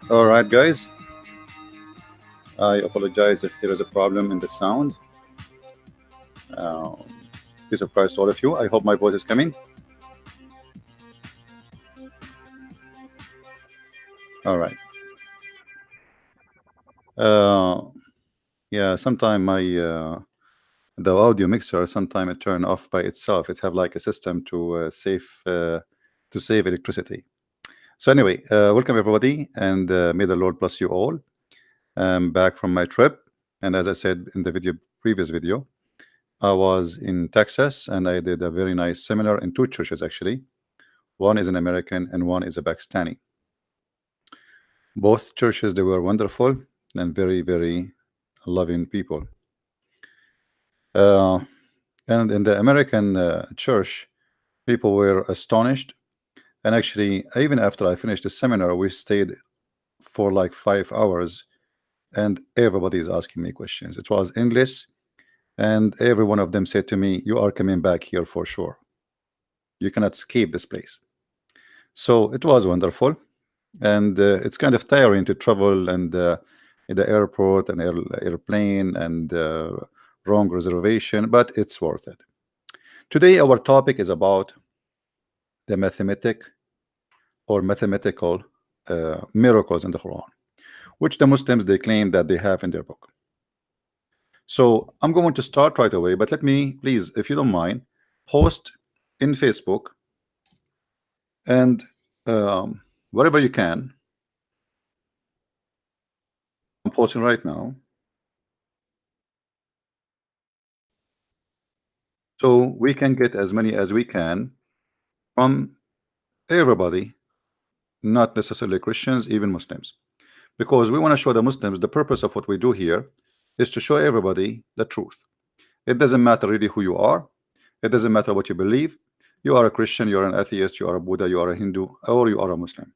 All right, guys. I apologize if there is a problem in the sound. Uh, Peace of Christ to all of you. I hope my voice is coming. All right. Uh, yeah, sometime my the audio mixer sometime it turn off by itself. It have like a system to save electricity. So anyway, welcome everybody, and may the Lord bless you all. I'm back from my trip, and as I said in the previous video, I was in Texas, and I did a very nice seminar in two churches actually. One is an American, and one is a Pakistani. Both churches, they were wonderful and very, very loving people. Uh, and in the American church, people were astonished. And actually, even after I finished the seminar, we stayed for like 5 hours, and everybody is asking me questions. It was English, and every one of them said to me, "You are coming back here for sure. You cannot escape this place." So it was wonderful, and it's kind of tiring to travel and in the airport and airplane and wrong reservation, but it's worth it. Today our topic is about the mathematical miracles in the Quran, which the Muslims they claim that they have in their book. So I'm going to start right away, but let me please, if you don't mind, post in Facebook and wherever you can. I'm posting right now. So we can get as many as we can from everybody, not necessarily Christians, even Muslims, because we want to show the Muslims the purpose of what we do here is to show everybody the truth. It doesn't matter really who you are. It doesn't matter what you believe. You are a Christian, you are an atheist, you are a Buddha, you are a Hindu, or you are a Muslim.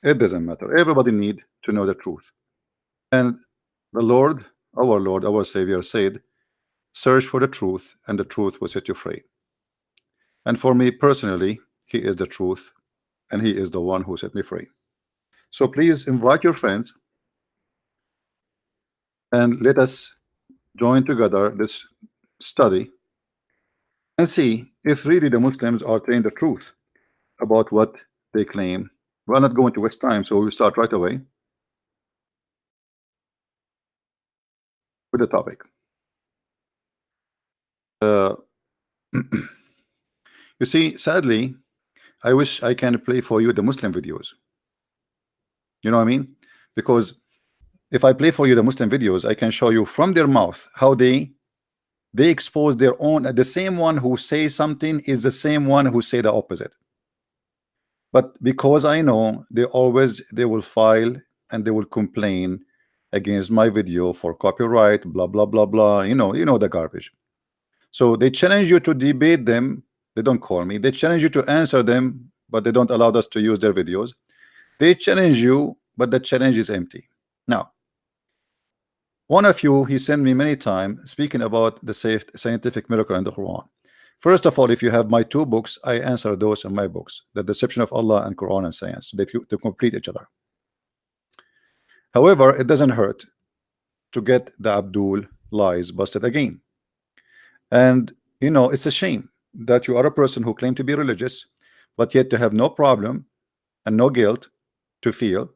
It doesn't matter. Everybody need to know the truth. And the Lord, our Savior said, search for the truth, and the truth will set you free. And for me personally, He is the truth, and He is the one who set me free. So please invite your friends and let us join together this study and see if really the Muslims are telling the truth about what they claim. We're not going to waste time, so we'll start right away with the topic. Uh, you see, sadly, I wish I can play for you the Muslim videos. You know what I mean? Because if I play for you the Muslim videos, I can show you from their mouth how they expose their own. The same one who say something is the same one who say the opposite. But because I know they will file and they will complain against my video for copyright, blah blah blah blah. You know the garbage. So they challenge you to debate them. They don't call me. They challenge you to answer them, but they don't allow us to use their videos. They challenge you, but the challenge is empty. Now, one of you, he sent me many times speaking about the scientific miracle in the Quran. First of all, if you have my two books, I answer those in my books, The Deception of Allah and Quran and Science. They complete each other. However, it doesn't hurt to get the Abdul lies busted again. And it's a shame that you are a person who claim to be religious, but yet to have no problem and no guilt to feel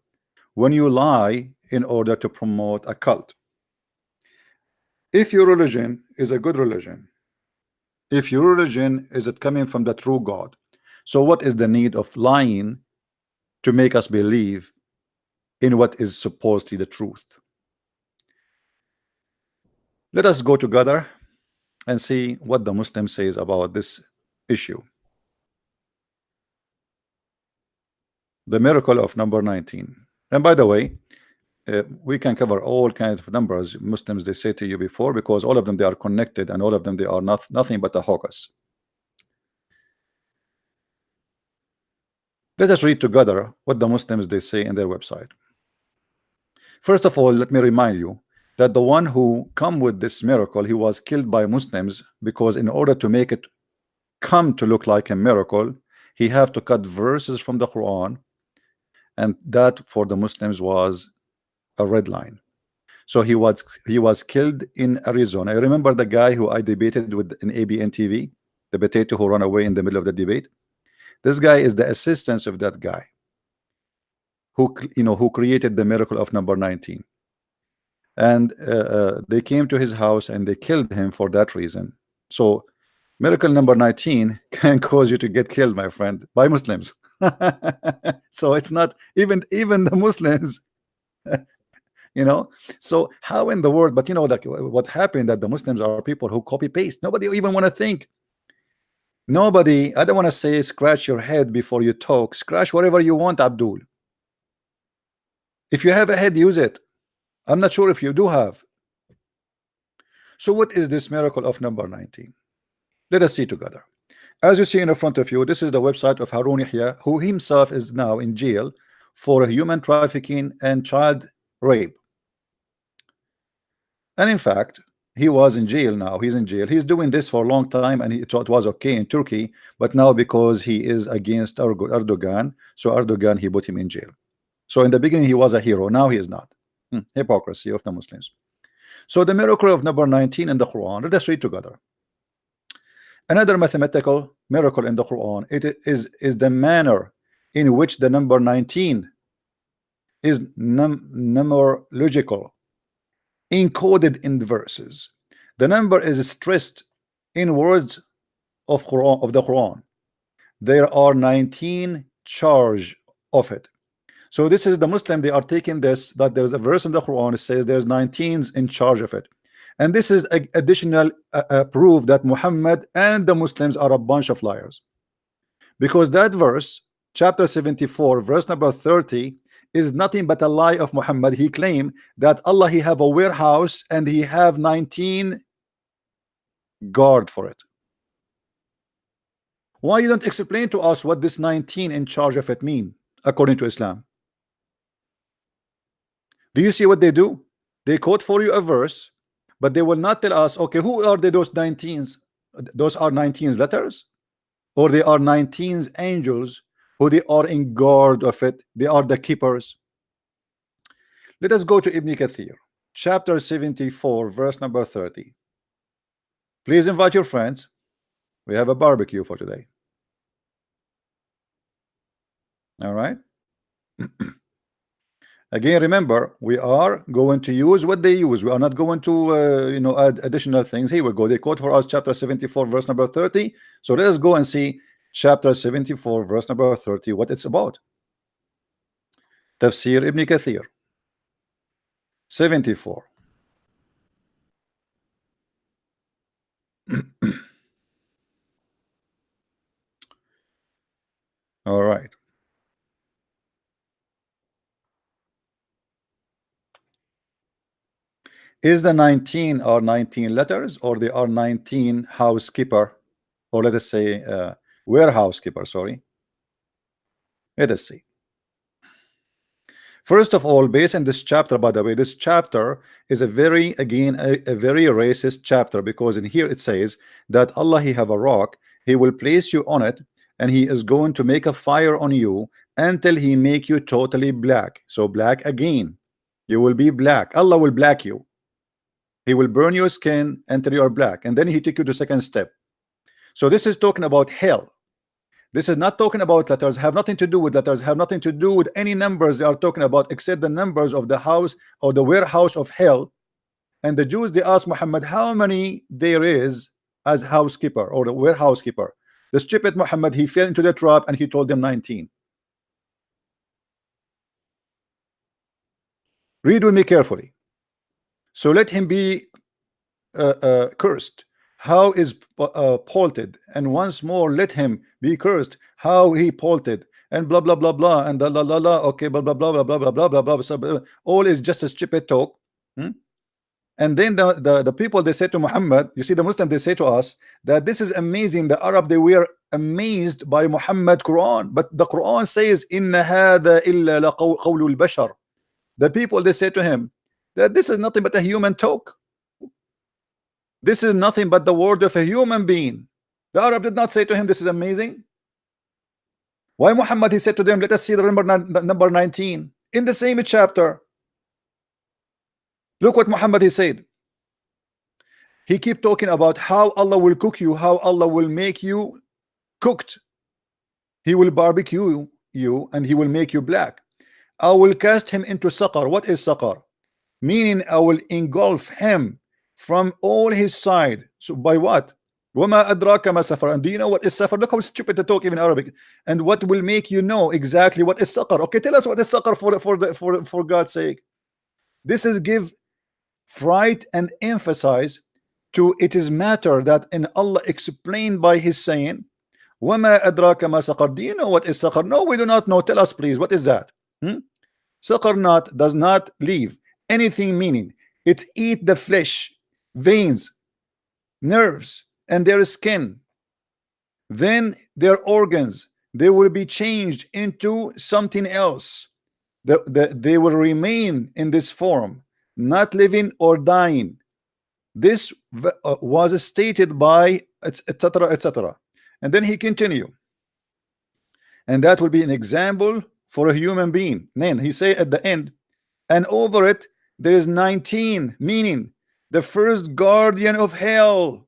when you lie in order to promote a cult. If your religion is a good religion, if your religion is it coming from the true God, so what is the need of lying to make us believe in what is supposedly the truth? Let us go together and see what the Muslim says about this issue. The miracle of number 19. And by the way, we can cover all kinds of numbers Muslims they say to you before, because all of them they are connected, and all of them they are nothing but a hocus. Let us read together what the Muslims they say in their website. First of all, let me remind you that the one who come with this miracle, he was killed by Muslims, because in order to make it come to look like a miracle, he have to cut verses from the Quran and that for the Muslims was a red line. So he was killed in Arizona. I remember the guy who I debated with in ABN TV, the potato who ran away in the middle of the debate. This guy is the assistant of that guy who created the miracle of number 19. And they came to his house and they killed him for that reason. So miracle number 19 can cause you to get killed, my friend, by Muslims. So it's not even the Muslims, you know. So how in the world? But you know that what happened, that the Muslims are people who copy paste. Nobody even want to think. Nobody, I don't want to say scratch your head before you talk. Scratch whatever you want, Abdul. If you have a head, use it. I'm not sure if you do have. So what is this miracle of number 19? Let us see together. As you see in front of you, this is the website of Harun Yahya, who himself is now in jail for human trafficking and child rape. And in fact, he was in jail now. He's in jail. He's doing this for a long time, and he thought it was okay in Turkey. But now, because he is against Erdogan, so Erdogan, he put him in jail. So in the beginning, he was a hero. Now he is not. Hypocrisy of the Muslims. So the miracle of number 19 in the Quran, let us read together. Another mathematical miracle in the Quran, it is the manner in which the number 19 is numerological, encoded in verses. The number is stressed in words of the Quran. There are 19 charge of it. So this is the Muslim, they are taking this, that there's a verse in the Quran, it says there's 19s in charge of it. And this is additional proof that Muhammad and the Muslims are a bunch of liars. Because that verse, chapter 74, verse number 30, is nothing but a lie of Muhammad. He claimed that Allah, he have a warehouse and he have 19 guard for it. Why you don't explain to us what this 19 in charge of it mean according to Islam? Do you see what they do? They quote for you a verse, but they will not tell us, okay, who are those 19s? Those are 19 letters, or they are 19 angels who they are in guard of it. They are the keepers. Let us go to Ibn Kathir, chapter 74, verse number 30. Please invite your friends. We have a barbecue for today. All right. Again, remember, we are going to use what they use. We are not going to add additional things. Here we go. They quote for us chapter 74, verse number 30. So let us go and see chapter 74, verse number 30, what it's about. Tafsir Ibn Kathir 74. All right. Is the 19 or 19 letters, or they are 19 housekeeper, or let us say warehouse keeper, sorry. Let us see. First of all, based on this chapter, by the way, this chapter is a very, again, a very racist chapter, because in here it says that Allah, he have a rock, he will place you on it, and he is going to make a fire on you until he make you totally black. So black again, you will be black. Allah will black you. He will burn your skin until you are black, and then he take you to second step. So this is talking about hell. This is not talking about letters, have nothing to do with letters, have nothing to do with any numbers they are talking about, except the numbers of the house or the warehouse of hell. And the Jews, they asked Muhammad how many there is as housekeeper or the warehouse keeper. The stupid Muhammad, he fell into the trap and he told them 19. Read with me carefully. So let him be cursed. How is polted, and once more let him be cursed. How he polted, and blah blah blah blah, and la la la. Okay, blah blah blah blah blah blah blah blah blah. All is just a stupid talk. And then the people, they say to Muhammad, you see, the Muslim, they say to us that this is amazing. The Arab, they were amazed by Muhammad Quran, but the Quran says inna hadha illa la qawlul bashar. The people, they say to him that this is nothing but a human talk. This is nothing but the word of a human being. The Arab did not say to him, this is amazing. Why Muhammad he said to them, let us see the number 19 in the same chapter. Look what Muhammad he said. He keep talking about how Allah will cook you, how Allah will make you cooked. He will barbecue you and he will make you black. I will cast him into saqar. What is saqar? Meaning I will engulf him from all his side. So by what? وَمَا أَدْرَاكَ مَا سَفَرَ. And do you know what is safar? Look how stupid to talk even Arabic. And what will make you know exactly what is saqar? Okay, tell us what is saqar for God's sake. This is give fright and emphasize to it is matter that in Allah explained by his saying وَمَا أَدْرَاكَ مَا سَقَرْ. Do you know what is saqar? No, we do not know. Tell us please, what is that? Saqar not does not leave anything, meaning it eat the flesh, veins, nerves and their skin, then their organs, they will be changed into something else. They will remain in this form, not living or dying. This was stated by etc etc. And then he continue, and that will be an example for a human being. Then he say at the end, and over it there is 19, meaning the first guardian of hell.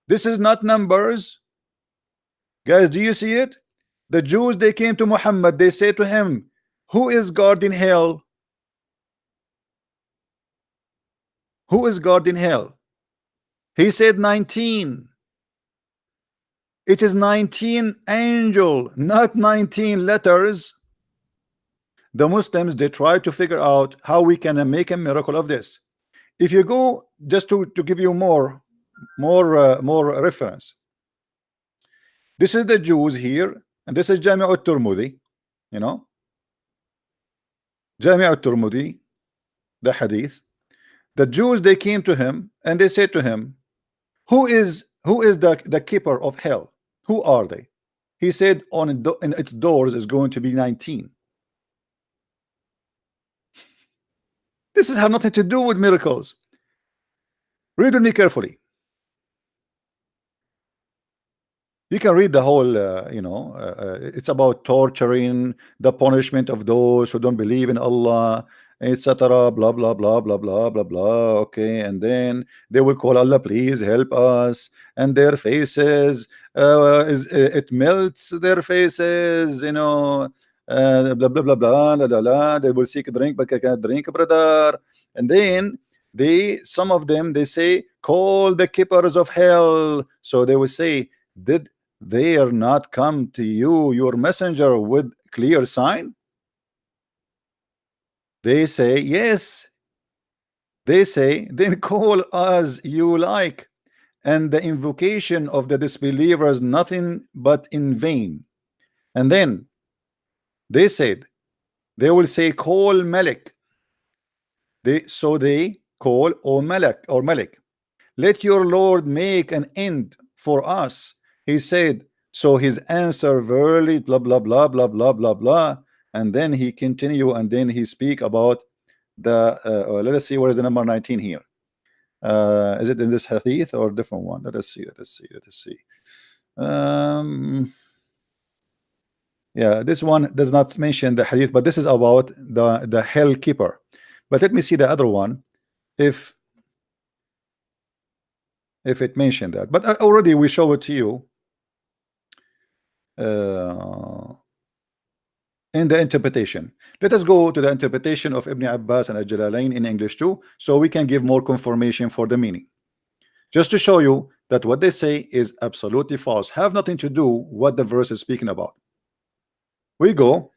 This is not numbers, guys. Do you see it? The Jews, they came to Muhammad, they say to him, who is guarding hell? Who is guarding hell? He said 19. It is 19 angel, not 19 letters. The Muslims, they try to figure out how we can make a miracle of this. If you go, just to give you more reference, this is the Jews here, and this is Jami' al-Turmudi, you know, Jami' al-Turmudi, the hadith. The Jews, they came to him and they said to him, who is the keeper of hell? Who are they? He said in its doors is going to be 19. This has nothing to do with miracles. Read with me carefully. You can read the whole, it's about torturing, the punishment of those who don't believe in Allah, etc. Blah blah blah blah blah blah blah. Okay, and then they will call Allah, please help us, and their faces, it melts their faces, blah blah blah blah blah blah. They will seek a drink, but I can't drink, brother. And then some of them, they say, call the keepers of hell. So they will say, did they are not come to you, your messenger, with clear sign? They say yes. They say, then call as you like, and the invocation of the disbelievers nothing but in vain. And then they said, they will say, call Malik. So they call, O Malik, or Malik, let your Lord make an end for us. He said, so his answer, verily, blah blah blah blah blah blah blah. And then he continue, and then he speak about the let us see, where is the number 19 here? Is it in this hadith or a different one? Let us see. Yeah, this one does not mention the hadith, but this is about the hell keeper. But let me see the other one, if it mentioned that. But already we show it to you in the interpretation. Let us go to the interpretation of Ibn Abbas and Al-Jalalain in English too, so we can give more confirmation for the meaning, just to show you that what they say is absolutely false, have nothing to do what the verse is speaking about. We go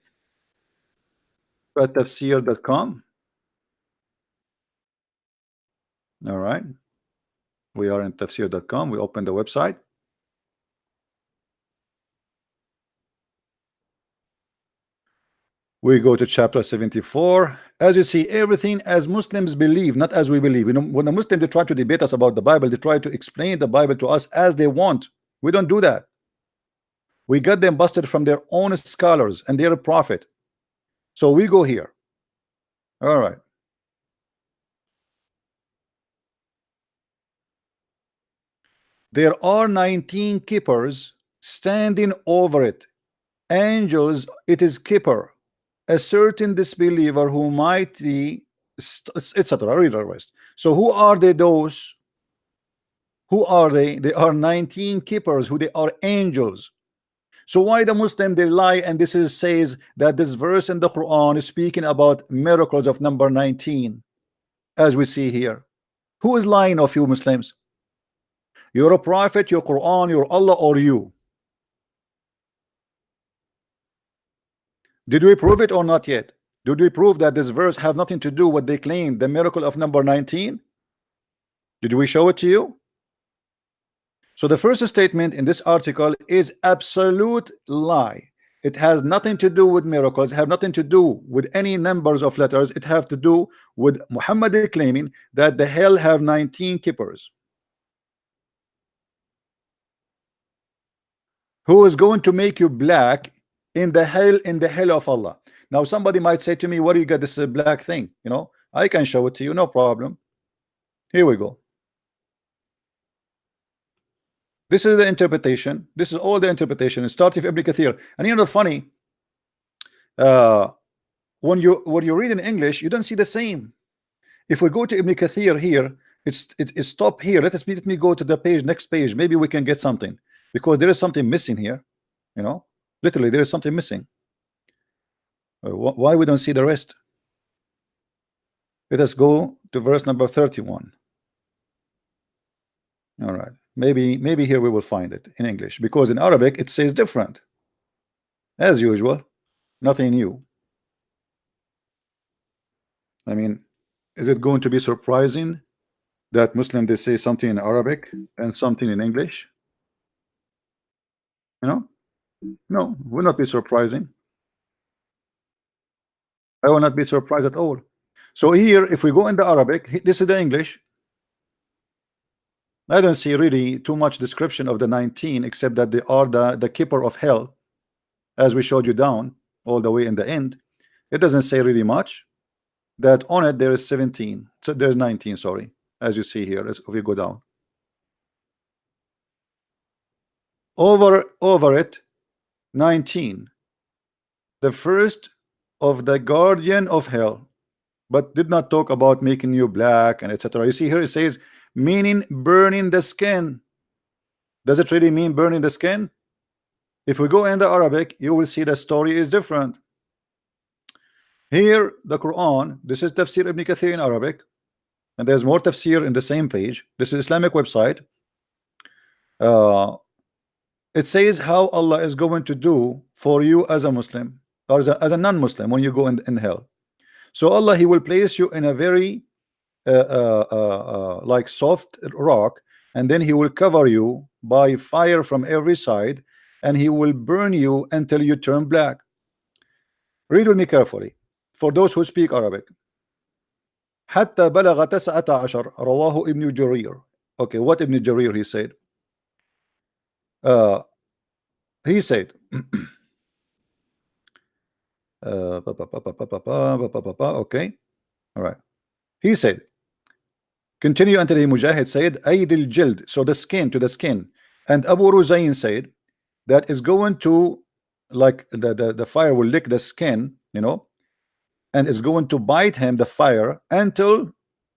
at tafsir.com. All right, we are in tafsir.com. We open the website. We go to chapter 74. As you see, everything as Muslims believe, not as we believe. When the Muslims, they try to debate us about the Bible, they try to explain the Bible to us as they want. We don't do that. We got them busted from their own scholars and their prophet. So we go here. All right. There are 19 keepers standing over it, angels, it is keeper, a certain disbeliever who might be, etc. Read the rest. So who are they? Those who are they? They are 19 keepers who they are angels. So why the Muslim they lie, and this is says that this verse in the Quran is speaking about miracles of number 19, as we see here. Who is lying of you Muslims? You're a prophet, your Quran, your Allah, or you? Did we prove it or not yet? Did we prove that this verse have nothing to do with what they claim, the miracle of number 19? Did we show it to you? So the first statement in this article is absolute lie. It has nothing to do with miracles, have nothing to do with any numbers of letters. It have to do with Muhammad claiming that the hell have 19 keepers. Who is going to make you black in the hell of Allah. Now somebody might say to me, where do you get this black thing? You know, I can show it to you, no problem. Here we go. This is the interpretation. This is all the interpretation. It starts with Ibn Kathir. And you know, funny, when you read in English, you don't see the same. If we go to Ibn Kathir here, it's stop here. Let me go to the page, next page. Maybe we can get something, because there is something missing here. You know, literally there is something missing. Why we don't see the rest? Let us go to verse number 31. All right, maybe here we will find it in English, because in Arabic it says different, as usual. Nothing new. I mean, is it going to be surprising that Muslim they say something in Arabic and something in English? You know, no, will not be surprising. I will not be surprised at all. So here, if we go in the Arabic, this is the English. I don't see really too much description of the 19, except that they are the keeper of hell, as we showed you down all the way in the end. It doesn't say really much. That on it there is 17, so there's 19, sorry, as you see here, as if you go down over it, 19, the first of the guardian of hell, but did not talk about making you black and etc. You see here it says meaning burning the skin. Does it really mean burning the skin? If we go in the Arabic, you will see the story is different. Here the Quran, this is Tafsir Ibn Kathir in Arabic, and there's more tafsir in the same page. This is Islamic website. It says how Allah is going to do for you as a Muslim or as a non-Muslim when you go in hell. So Allah, he will place you in a very like soft rock, and then he will cover you by fire from every side, and he will burn you until you turn black. Read with me carefully for those who speak Arabic. حتى بلغ 19 رواه ابن جرير. Okay, what Ibn Jarir he said? He said okay, all right, he said, continue until he Mujahid said أيد الجلد, so the skin, to the skin, and Abu Ruzayn said that is going to, like the fire will lick the skin, you know, and is going to bite him, the fire, until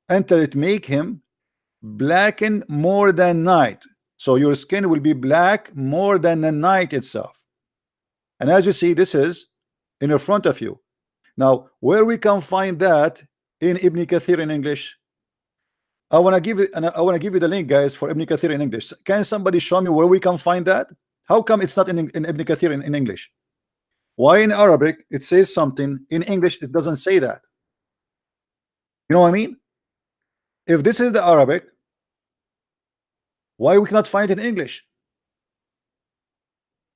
it make him blacken more than night. So your skin will be black more than the night itself. And as you see, this is in front of you. Now, where we can find that in Ibn Kathir in English? I want to give it, and I want to give you the link, guys, for Ibn Kathir in English. Can somebody show me where we can find that? How come it's not in Ibn Kathir in English? Why in Arabic it says something, in English it doesn't say that? You know what I mean? If this is the Arabic, why we cannot find it in English?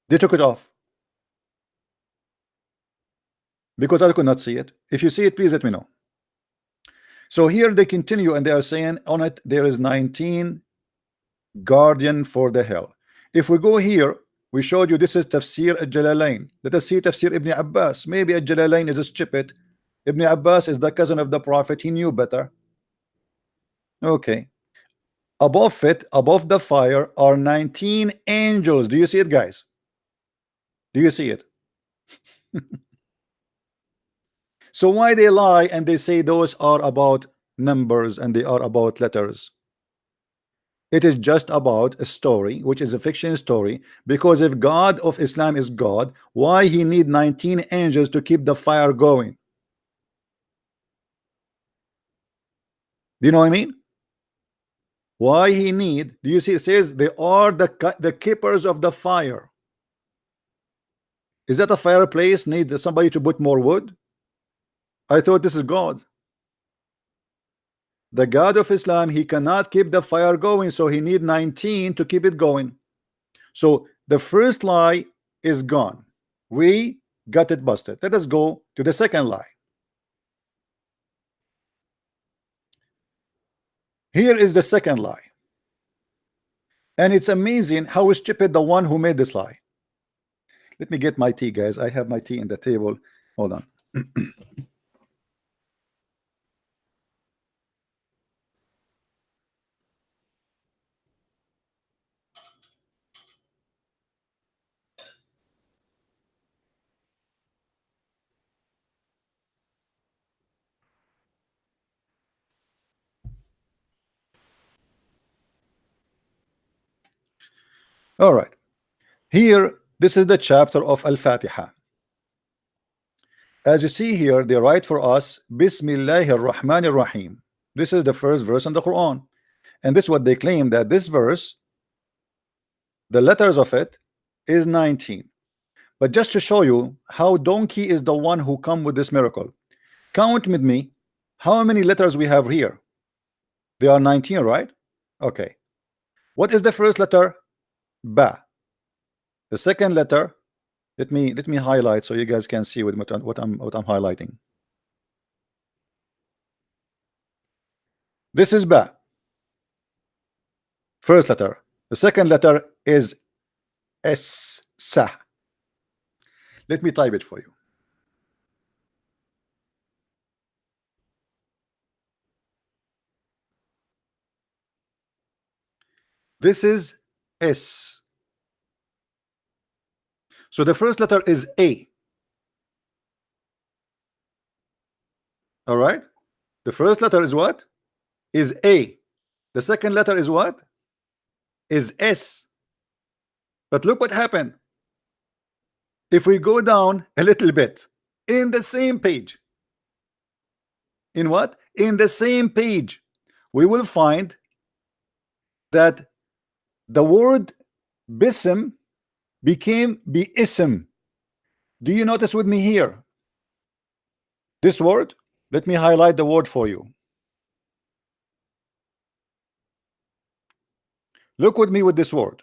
They took it off because I could not see it. If you see it, please let me know. So here they continue, and they are saying on it there is 19 guardian for the hell. If we go here, we showed you this is Tafsir al-Jalalain. Let us see Tafsir Ibn Abbas. Maybe al-Jalalain is a stupid. Ibn Abbas is the cousin of the Prophet. He knew better. Okay. Above it, above the fire, are 19 angels. Do you see it, guys? Do you see it? So why they lie and they say those are about numbers and they are about letters? It is just about a story, which is a fiction story, because if God of Islam is God, why he need 19 angels to keep the fire going? Do you know what I mean? Why he need? Do you see? It says they are the keepers of the fire. Is that a fireplace need somebody to put more wood? I thought this is God. The God of Islam, he cannot keep the fire going, so he need 19 to keep it going. So the first lie is gone. We got it busted. Let us go to the second lie. Here is the second lie. And it's amazing how stupid the one who made this lie. Let me get my tea, guys. I have my tea in the table. Hold on. All right. Here, this is the chapter of Al-Fatiha. As you see here, they write for us, Bismillahir Rahmanir Rahim. This is the first verse in the Quran. And this is what they claim, that this verse, the letters of it is 19. But just to show you how donkey is the one who come with this miracle, count with me how many letters we have here. They are 19, right? Okay. What is the first letter? Ba. The second letter, let me highlight so you guys can see with what I'm highlighting. This is Ba. First letter. The second letter is S. Sa. Let me type it for you. This is S. So the first letter is A. All right. The first letter is what? Is A. The second letter is what? Is S. But look what happened. If we go down a little bit in the same page, in what? In the same page, we will find that the word bism became biism. Do you notice with me here? This word, let me highlight the word for you. Look with me with this word.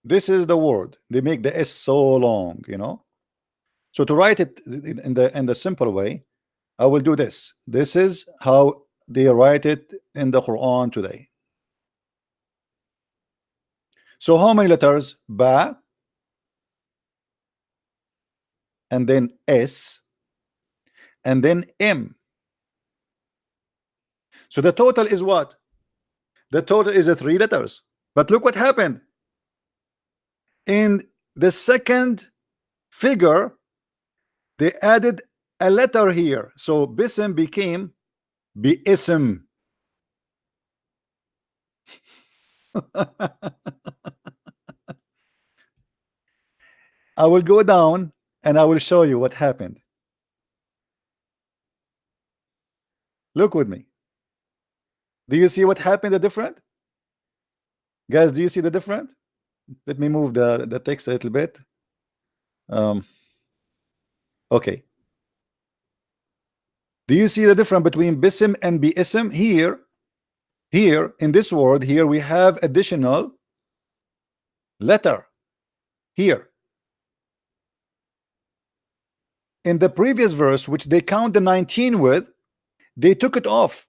This is the word. They make the S so long, you know. So to write it in the simple way, I will do this. This is how they write it in the Quran today. So how many letters? Ba, and then S, and then M. So the total is what? The total is 3 letters. But look what happened. In the second figure, they added a letter here. So bism became biism. I will go down and I will show you what happened. Look with me. Do you see what happened? The different? Guys, do you see the different? Let me move the text a little bit. Okay. Do you see the difference between bism and biism? Here in this word, here we have additional letter. Here. In the previous verse, which they count the 19 with, they took it off.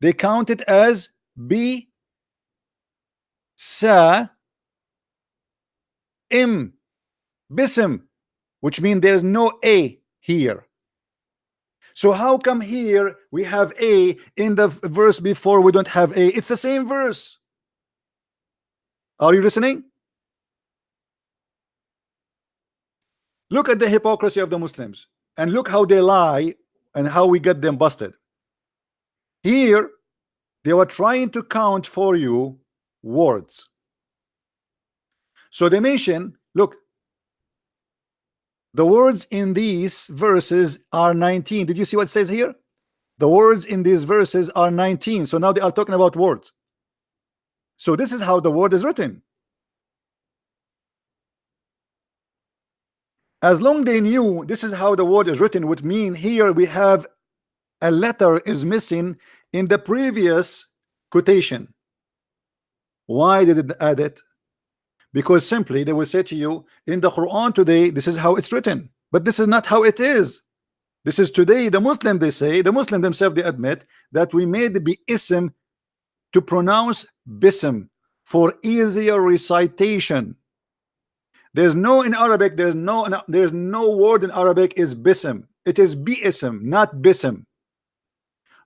They count it as B Sa Im Bism, which means there's no A here. So how come here we have A, in the verse before we don't have A? It's the same verse. Are you listening? Look at the hypocrisy of the Muslims, and look how they lie and how we get them busted. Here they were trying to count for you words. So they mention, look, the words in these verses are 19. Did you see what it says here? The words in these verses are 19. So now they are talking about words. So this is how the word is written. As long they knew this is how the word is written, would mean here we have a letter is missing in the previous quotation. Why did it add it? Because simply they will say to you, in the Quran today, this is how it's written, but this is not how it is. This is today the Muslim, they say, the Muslim themselves, they admit that we made the ism to pronounce bism for easier recitation. There's no in Arabic, there's no word in Arabic is bism. It is biism, not bism.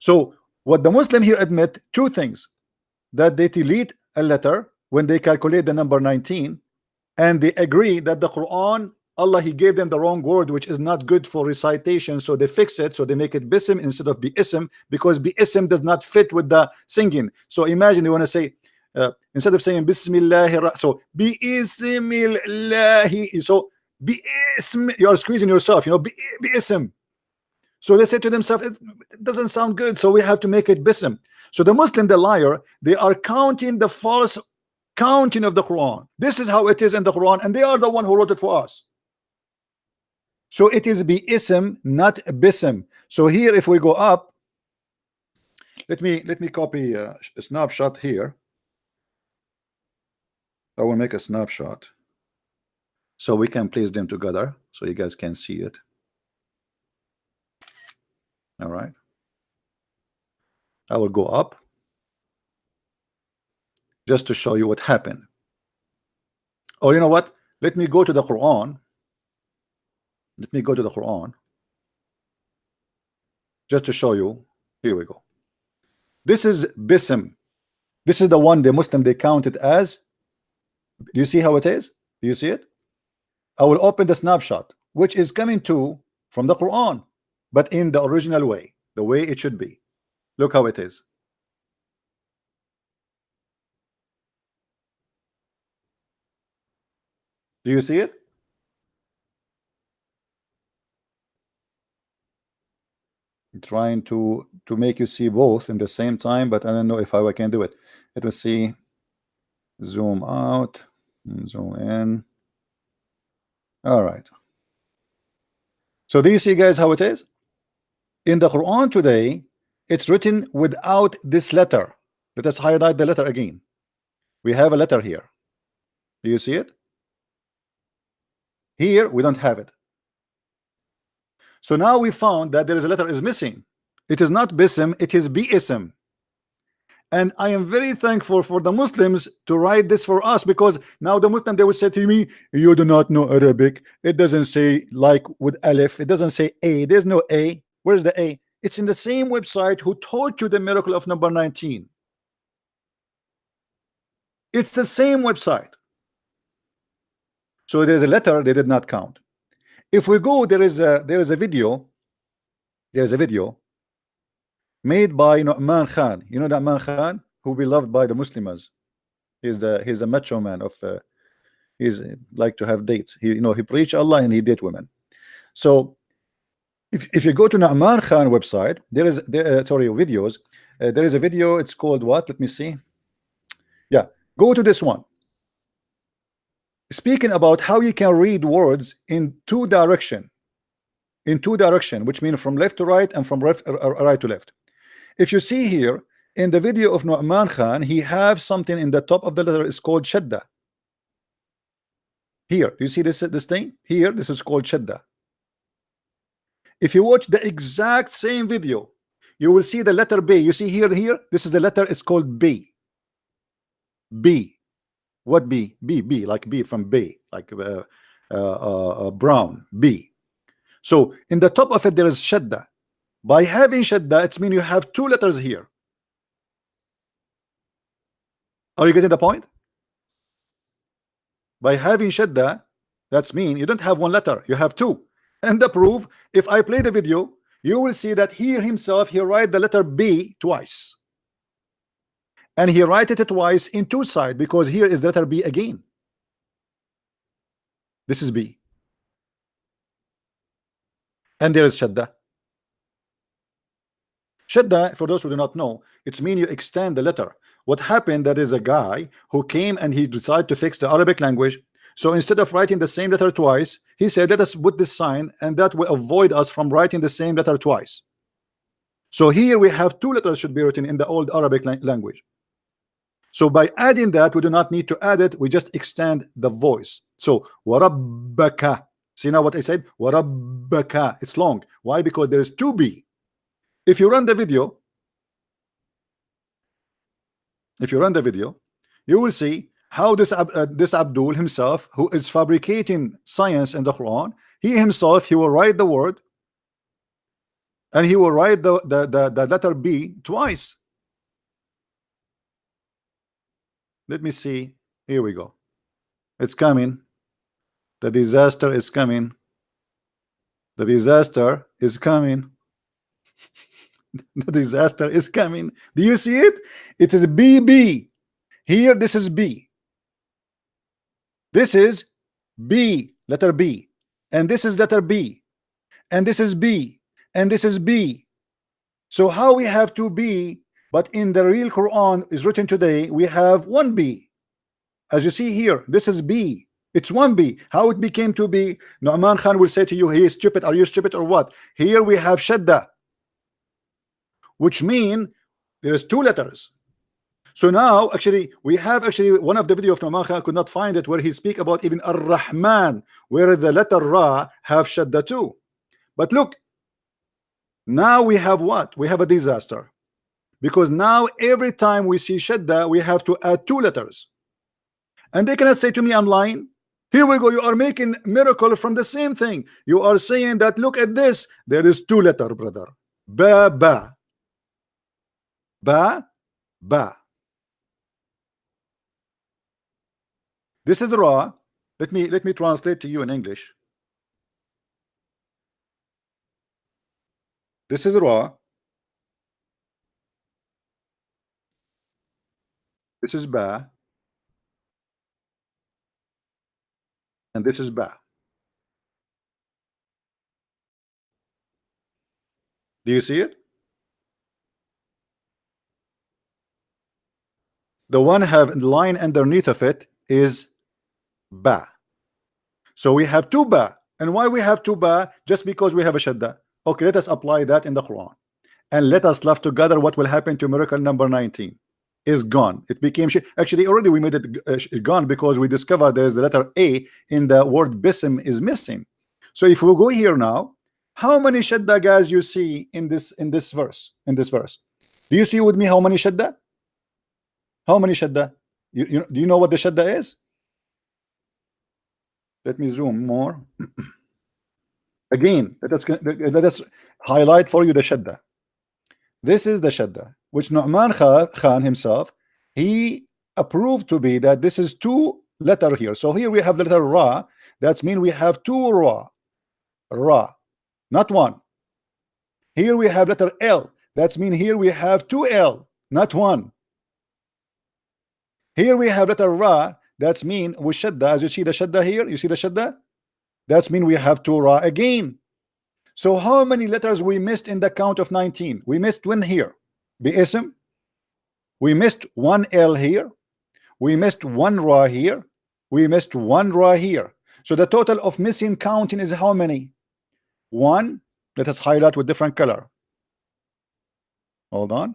So what the Muslim here admit, two things: that they delete a letter when they calculate the number 19, and they agree that the Quran, Allah, he gave them the wrong word, which is not good for recitation, so they fix it, so they make it bism instead of biism, because biism does not fit with the singing. So imagine you want to say, instead of saying Bismillah, so Bismillah, so Bism, you are squeezing yourself, you know, Bism. So they say to themselves, it doesn't sound good, so we have to make it Bism. So the Muslim, the liar, they are counting the false counting of the Quran. This is how it is in the Quran, and they are the one who wrote it for us. So it is Bism, not Bism. So here, if we go up, let me copy a snapshot here. I will make a snapshot so we can place them together so you guys can see it. All right, I will go up just to show you what happened. Oh, you know what? Let me go to the Quran. Let me go to the Quran just to show you. Here we go. This is Bism. This is the one the Muslim they count it as. Do you see how it is? Do you see it? I will open the snapshot, which is coming to from the Quran, but in the original way, the way it should be. Look how it is. Do you see it? I'm trying to make you see both in the same time, but I don't know if I can do it. Let me see. Zoom out, zoom in. All right. So do you see, guys, how it is? In the Quran today, it's written without this letter. Let us highlight the letter again. We have a letter here. Do you see it? Here we don't have it. So now we found that there is a letter is missing. It is not Bism, it is Biism. And I am very thankful for the Muslims to write this for us, because now the Muslim, they will say to me, you do not know Arabic. It doesn't say like with Alif. It doesn't say A. There's no A. Where's the A? It's in the same website who taught you the miracle of number 19. It's the same website. So there's a letter they did not count. If we go, there is a video. There's a video made by Nu'man Khan. You know Nu'man Khan, who be loved by the Muslims. He's a macho man of he's like to have dates. He he preach Allah and he date women. So if you go to Nu'man Khan website, there is sorry, videos. There is a video. It's called what? Let me see. Yeah, go to this one. Speaking about how you can read words in two direction, which means from left to right and from right to left. If you see here in the video of Nu'man Khan, he have something in the top of the letter is called shadda. Here, do you see this thing here? This is called shadda. If you watch the exact same video, you will see the letter B. You see here, this is the letter, it's called B. B. What B? B, like B from B, like brown, B. So in the top of it, there is shadda. By having shadda, it means you have two letters here. Are you getting the point? By having shadda, That's mean you don't have one letter, you have two. And the proof, if I play the video, you will see that here himself he write the letter B twice, and he write it twice in two sides, because here is the letter B again. This is B, and there is shadda. Shadda, for those who do not know, it's mean you extend the letter. What happened, that is a guy who came and he decided to fix the Arabic language. So instead of writing the same letter twice, he said, let us put this sign, and that will avoid us from writing the same letter twice. So here we have two letters should be written in the old Arabic language. So by adding that, we do not need to add it, we just extend the voice. So warabbaka. See now what I said? Warabbaka. It's long. Why? Because there is two B. If you run the video, you will see how this Abdul himself, who is fabricating science in the Quran, he himself, he will write the word, and he will write the letter B twice. Let me see. Here we go. It's coming. The disaster is coming. The disaster is coming. The disaster is coming. Do you see it? It is BB. Here, this is B. This is B, letter B. And this is letter B. And this is B. And this is B. So how we have two B, but in the real Quran is written today, we have one B. As you see here, this is B. It's one B. How it became two B? Nu'man Khan will say to you, he is stupid. Are you stupid or what? Here we have shadda, which mean there is two letters. So now actually we have one of the video of Nu'man Khan, could not find it, where he speak about even Ar-Rahman, where the letter Ra have shadda too. But look, now we have what? We have a disaster, because now every time we see shadda, we have to add two letters. And they cannot say to me I'm lying. Here we go, you are making miracle from the same thing. You are saying that, look at this, there is two letter, brother. Ba ba. Ba ba. This is Ra. Let me translate to you in English. This is Ra. This is Ba. And this is Ba. Do you see it? The one have line underneath of it is Ba. So we have two Ba. And why we have two Ba? Just because we have a shadda. Okay, let us apply that in the Quran. And let us laugh together what will happen to miracle number 19. Is gone. It became actually already we made it gone, because we discovered there's the letter A in the word bisim is missing. So if we go here now, how many shadda guys you see in this verse? Do you see with me how many shadda? How many shadda? Do you know what the shadda is? Let me zoom more. Again, let us highlight for you the shadda. This is the shadda, which Nu'man Khan himself, he approved to be that this is two letter here. So here we have the letter Ra. That's mean we have two Ra. Ra, not one. Here we have letter L. That's mean here we have two L, not one. Here we have letter Ra. That's mean with shadda. As you see the shadda here, you see the shadda? That's mean we have two Ra again. So how many letters we missed in the count of 19? We missed one here, Bi'ism. We missed one L here. We missed one Ra here. We missed one Ra here. So the total of missing counting is how many? One. Let us highlight with different color. Hold on.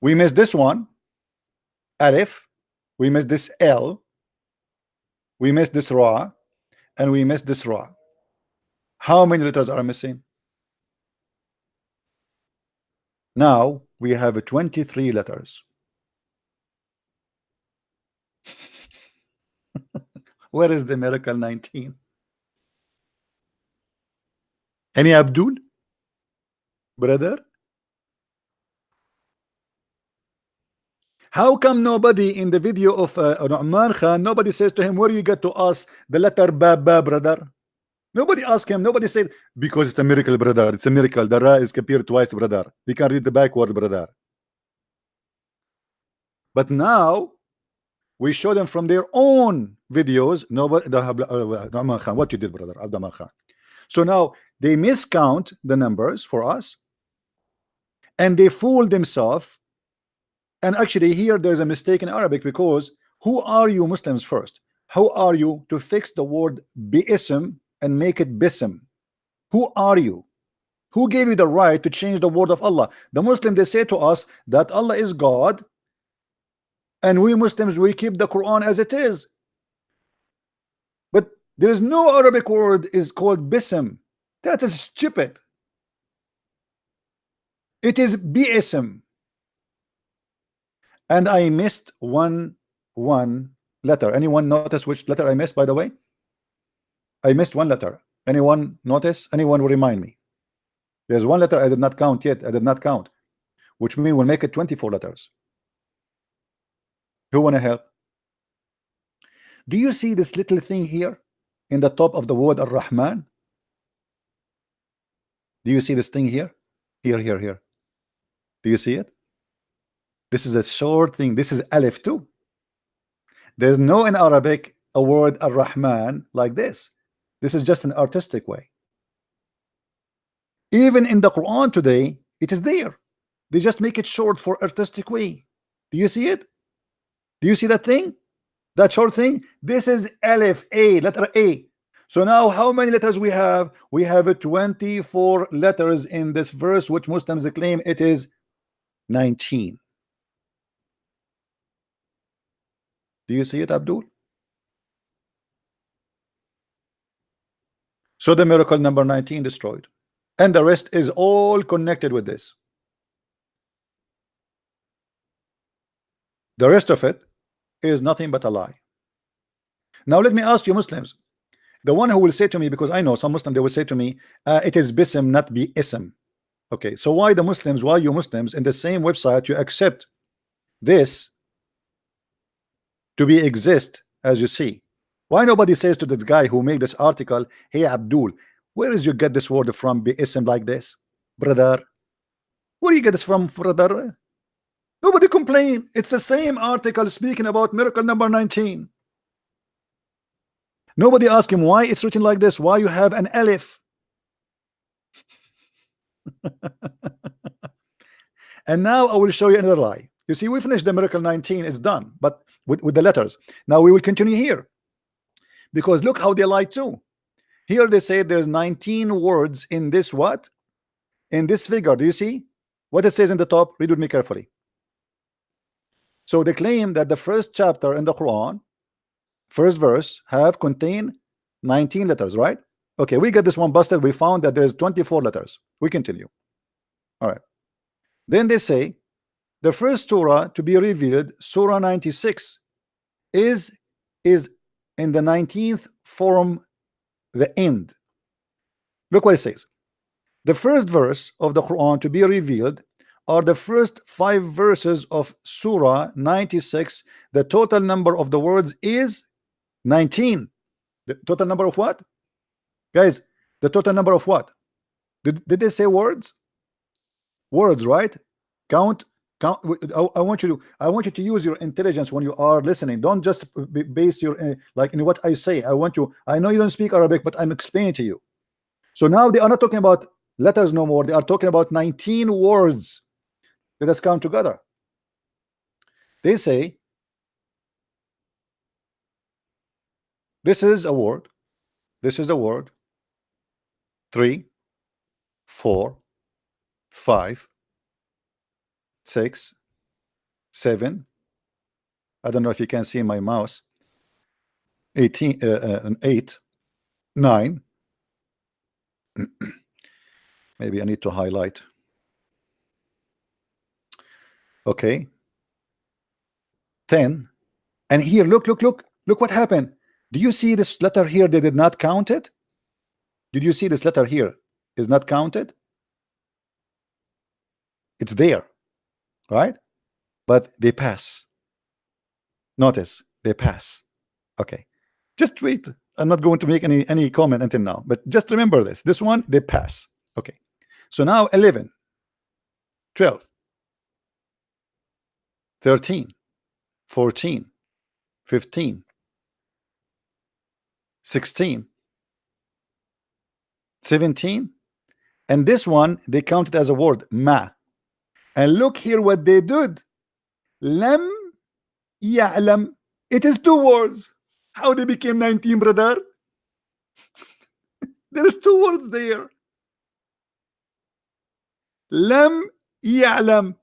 We missed this one, Alif. We missed this L. We missed this Ra. And we missed this Ra. How many letters are missing? Now we have 23 letters. Where is the miracle 19? Any Abdul? Brother? How come nobody in the video of Nu'man Khan, nobody says to him, where you get to us the letter ba ba, brother? Nobody asked him, nobody said, because it's a miracle, brother. It's a miracle. The ra is appeared twice, brother. You can read the backward, brother. But now we show them from their own videos. Nobody, Nu'man Khan, what you did, brother, Abdul Khan. So now they miscount the numbers for us, and they fool themselves. And actually, here there's a mistake in Arabic, because who are you Muslims first? How are you to fix the word bi'ism and make it bism? Who are you? Who gave you the right to change the word of Allah? The Muslim, they say to us that Allah is God, and we Muslims, we keep the Quran as it is. But there is no Arabic word is called bism. That is stupid. It is bi'ism. And I missed one letter. Anyone notice which letter I missed, by the way? I missed one letter. Anyone notice? Anyone will remind me? There's one letter I did not count yet. I did not count, which means we'll make it 24 letters. Who want to help? Do you see this little thing here in the top of the word Ar-Rahman? Do you see this thing here? Here. Do you see it? This is a short thing. This is Alif too. There's no in Arabic a word Ar-Rahman like this. This is just an artistic way. Even in the Quran today, it is there. They just make it short for artistic way. Do you see it? Do you see that thing? That short thing? This is Alif, A, letter A. So now how many letters we have? We have 24 letters in this verse, which Muslims claim it is 19. Do you see it, Abdul? So the miracle number 19 destroyed, and the rest is all connected with this. The rest of it is nothing but a lie. Now let me ask you Muslims, the one who will say to me, because I know some Muslim, they will say to me, it is bism, not be ism. Okay, so why the Muslims, why you Muslims in the same website you accept this to be exist as you see? Why nobody says to the guy who made this article, hey Abdul, where is you get this word from, be ism like this, brother? Where do you get this from, brother? Nobody complain. It's the same article speaking about miracle number 19. Nobody ask him why it's written like this, why you have an alif. And now I will show you another lie. You see, we finished the miracle 19, it's done, but with the letters. Now we will continue here, because look how they lie too. Here they say there's 19 words in this what? In this figure. Do you see what it says in the top? Read with me carefully. So they claim that the first chapter in the Quran, first verse, have contained 19 letters, right? Okay, we get this one busted. We found that there's 24 letters. We continue. All right. Then they say the first surah to be revealed, surah 96, is in the 19th from the end. Look what it says. The first verse of the Quran to be revealed are the first 5 verses of surah 96. The total number of the words is 19. The total number of what, guys? The total number of what? Did they say words? Words, right? Count. I want you to use your intelligence when you are listening. Don't just base your like in what I say. I know you don't speak Arabic, but I'm explaining to you. So now they are not talking about letters no more. They are talking about 19 words. Let us count together. They say this is a word. This is the word. 3, 4, 5, 6, 7. I don't know if you can see my mouse. 18, 8, 9. Maybe I need to highlight. Okay. 10. And here, look what happened. Do you see this letter here? They did not count it. Did you see this letter here is not counted? It's there, right? but they pass. Notice they pass. Okay, just wait. I'm not going to make any comment until now, but just remember this. This one they pass. Okay, so now 11, 12, 13, 14, 15, 16, 17, and this one they counted as a word, ma. And look here what they did. Lam ya'lam. It is two words. How they became 19, brother? There is two words there. Lam ya'lam.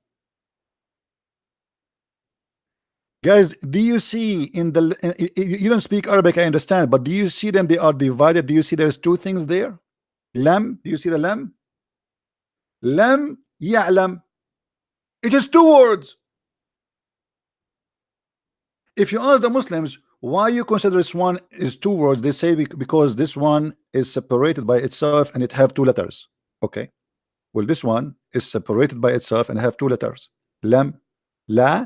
Guys, do you see in the you don't speak Arabic, I understand, but do you see them? They are divided. Do you see there's two things there? Lam, do you see the lam? Lam ya'lam. It is two words. If you ask the Muslims why you consider this one is two words, they say because this one is separated by itself and it have two letters. Okay, well, this one is separated by itself and have two letters, lam, la,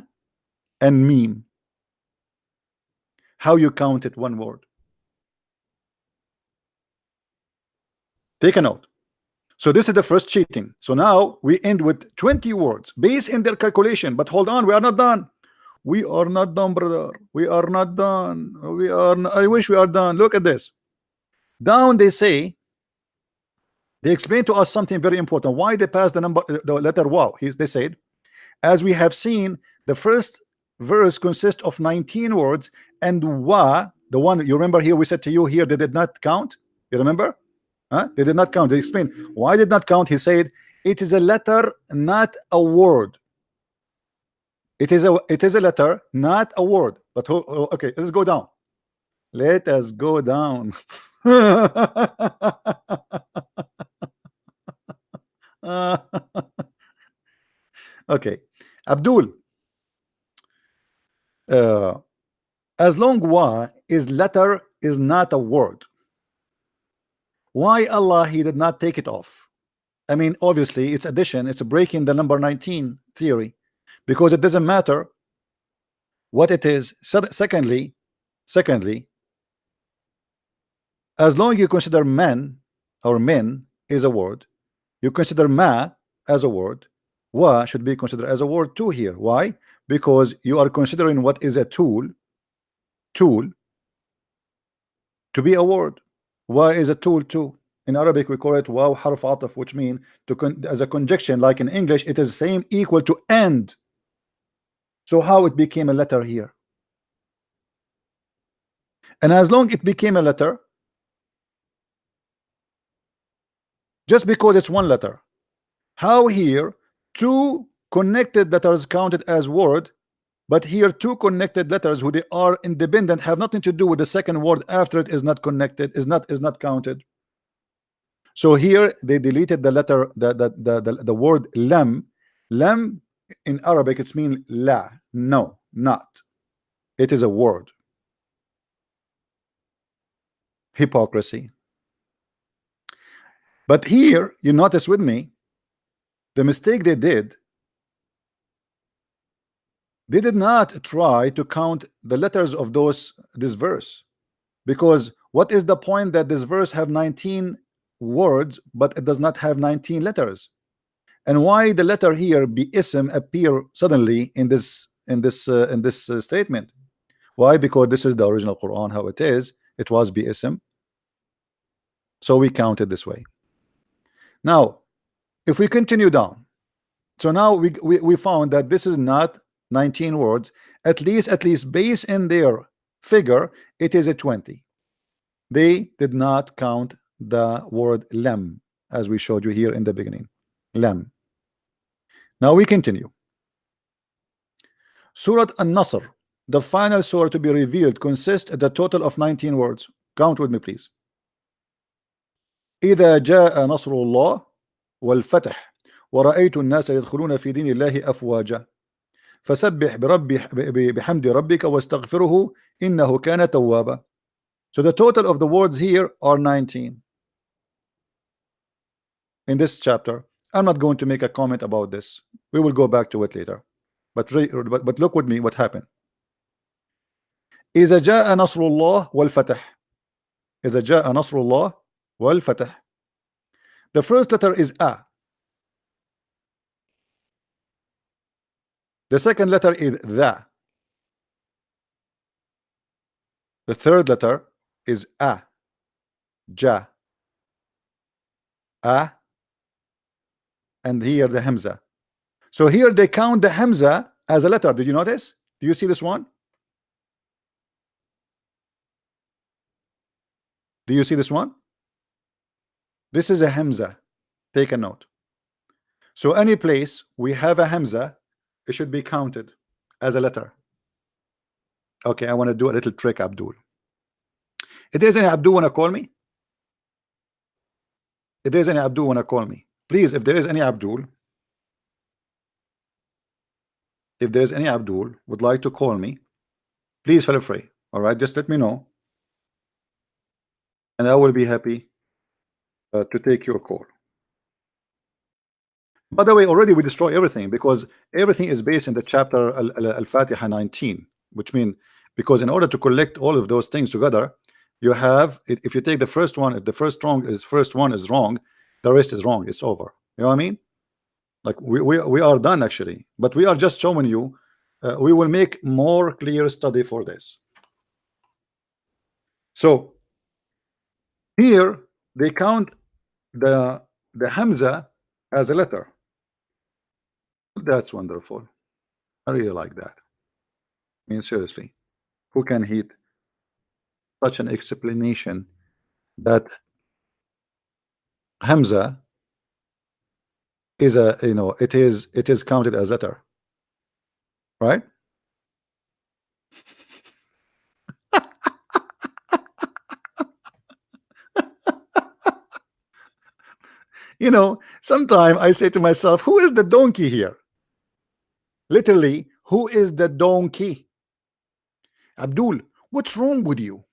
and meme. How you count it one word? Take a note. So this is the first cheating. So now we end with 20 words based in their calculation. But hold on, we are not done. We are not done, brother. We are not done. We are not, I wish we are done. Look at this. Down they say, they explain to us something very important. Why they passed the number, the letter wow. They said, as we have seen, the first verse consists of 19 words, and wa, the one you remember here, we said to you here, they did not count. You remember? Huh? They did not count. They explained why did not count. He said it is a letter, not a word. It is a letter, not a word. But okay, let's go down. Let us go down. Okay, Abdul. As long wa is letter is not a word. Why Allah he did not take it off? I mean, obviously it's addition. It's breaking the number 19 theory, because it doesn't matter what it is. Secondly, as long you consider men or men is a word, you consider ma as a word, wa should be considered as a word too here. Why? Because you are considering what is a tool to be a word. Wa is a tool too. In Arabic we call it waw harf ataf, which mean to as a conjunction. Like in English it is same, equal to end. So how it became a letter here? And as long it became a letter, just because it's one letter, how here two connected letters counted as word, but here two connected letters who they are independent, have nothing to do with the second word after it, is not connected, is not counted. So here they deleted the letter, the word lam. Lam in Arabic it's mean la, no, not. It is a word. Hypocrisy. But here you notice with me the mistake they did not try to count the letters of this verse, because what is the point that this verse have 19 words but it does not have 19 letters? And why the letter here be ism appear suddenly in this statement? Why? Because this is the original Quran, how it is. It was be ism, so we count it this way. Now if we continue down, so now we found that this is not 19 words, at least based in their figure it is a 20. They did not count the word lam, as we showed you here in the beginning. Lam. Now we continue. Surah An-Nasr, the final surah to be revealed, consists of the total of 19 words. Count with me please. إذا جاء نصر الله والفتح ورأيت الناس يدخلون في دين الله أفواجا فسبح بحمد ربك واستغفره إنه كان توابا. So the total of the words here are 19 in this chapter. I'm not going to make a comment about this. We will go back to it later. but look with me what happened. إذا جاء نصر الله والفتح. إذا جاء نصر الله والفتح. The first letter is A. The second letter is the. The third letter is A. Ja. A. And here the Hamza. So here they count the Hamza as a letter. Did you notice? Do you see this one? Do you see this one? This is a Hamza. Take a note. So any place we have a Hamza, it should be counted as a letter. Okay, I want to do a little trick, Abdul. If there's any Abdul wanna call me? If there's any Abdul wanna call me, please. If there is any Abdul, if there's any Abdul would like to call me, please feel free. All right, just let me know, and I will be happy to take your call. By the way, already we destroy everything because everything is based in the chapter Al-Fatiha 19, which means because in order to collect all of those things together, you have, if you take the first one, if the first one is wrong, the rest is wrong. It's over. You know what I mean? Like we are done actually, but we are just showing you. We will make more clear study for this. So here they count the Hamza as a letter. That's wonderful. I really like that. I mean, seriously, who can hit such an explanation that Hamza is a, you know, it is counted as letter, right? You know, sometimes I say to myself, who is the donkey here? Literally, who is the donkey? Abdul, what's wrong with you?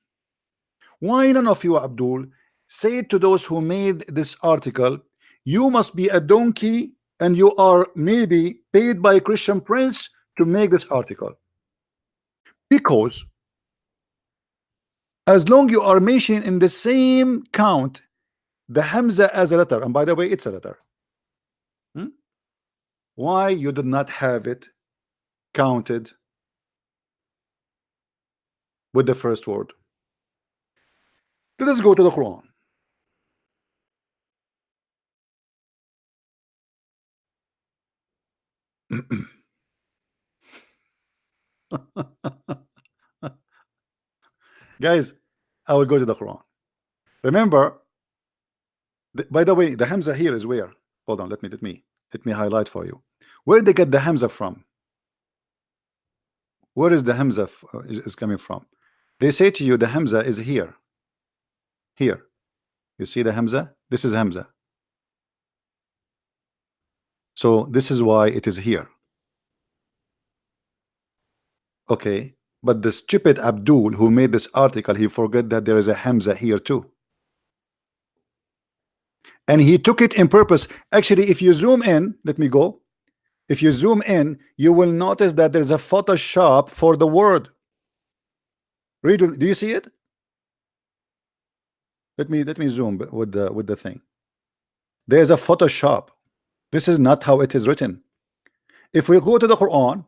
Why none of you, Abdul, say to those who made this article, you must be a donkey and you are maybe paid by a Christian prince to make this article? Because as long you are mentioning in the same count the Hamza as a letter, and by the way, it's a letter. Why you did not have it counted with the first word? Let us go to the Quran. Guys, I will go to the Quran. Remember, by the way, the Hamza here is where? Hold on, let me highlight for you. Where did they get the Hamza from? Where is the Hamza is coming from? They say to you the Hamza is here. Here. You see the Hamza? This is Hamza. So this is why it is here. Okay, but the stupid Abdul who made this article, he forgot that there is a Hamza here too. And he took it in purpose. Actually, if you zoom in, let me go. If you zoom in, you will notice that there's a Photoshop for the word. Read, do you see it? Let me zoom with the thing. There's a Photoshop. This is not how it is written. If we go to the Quran,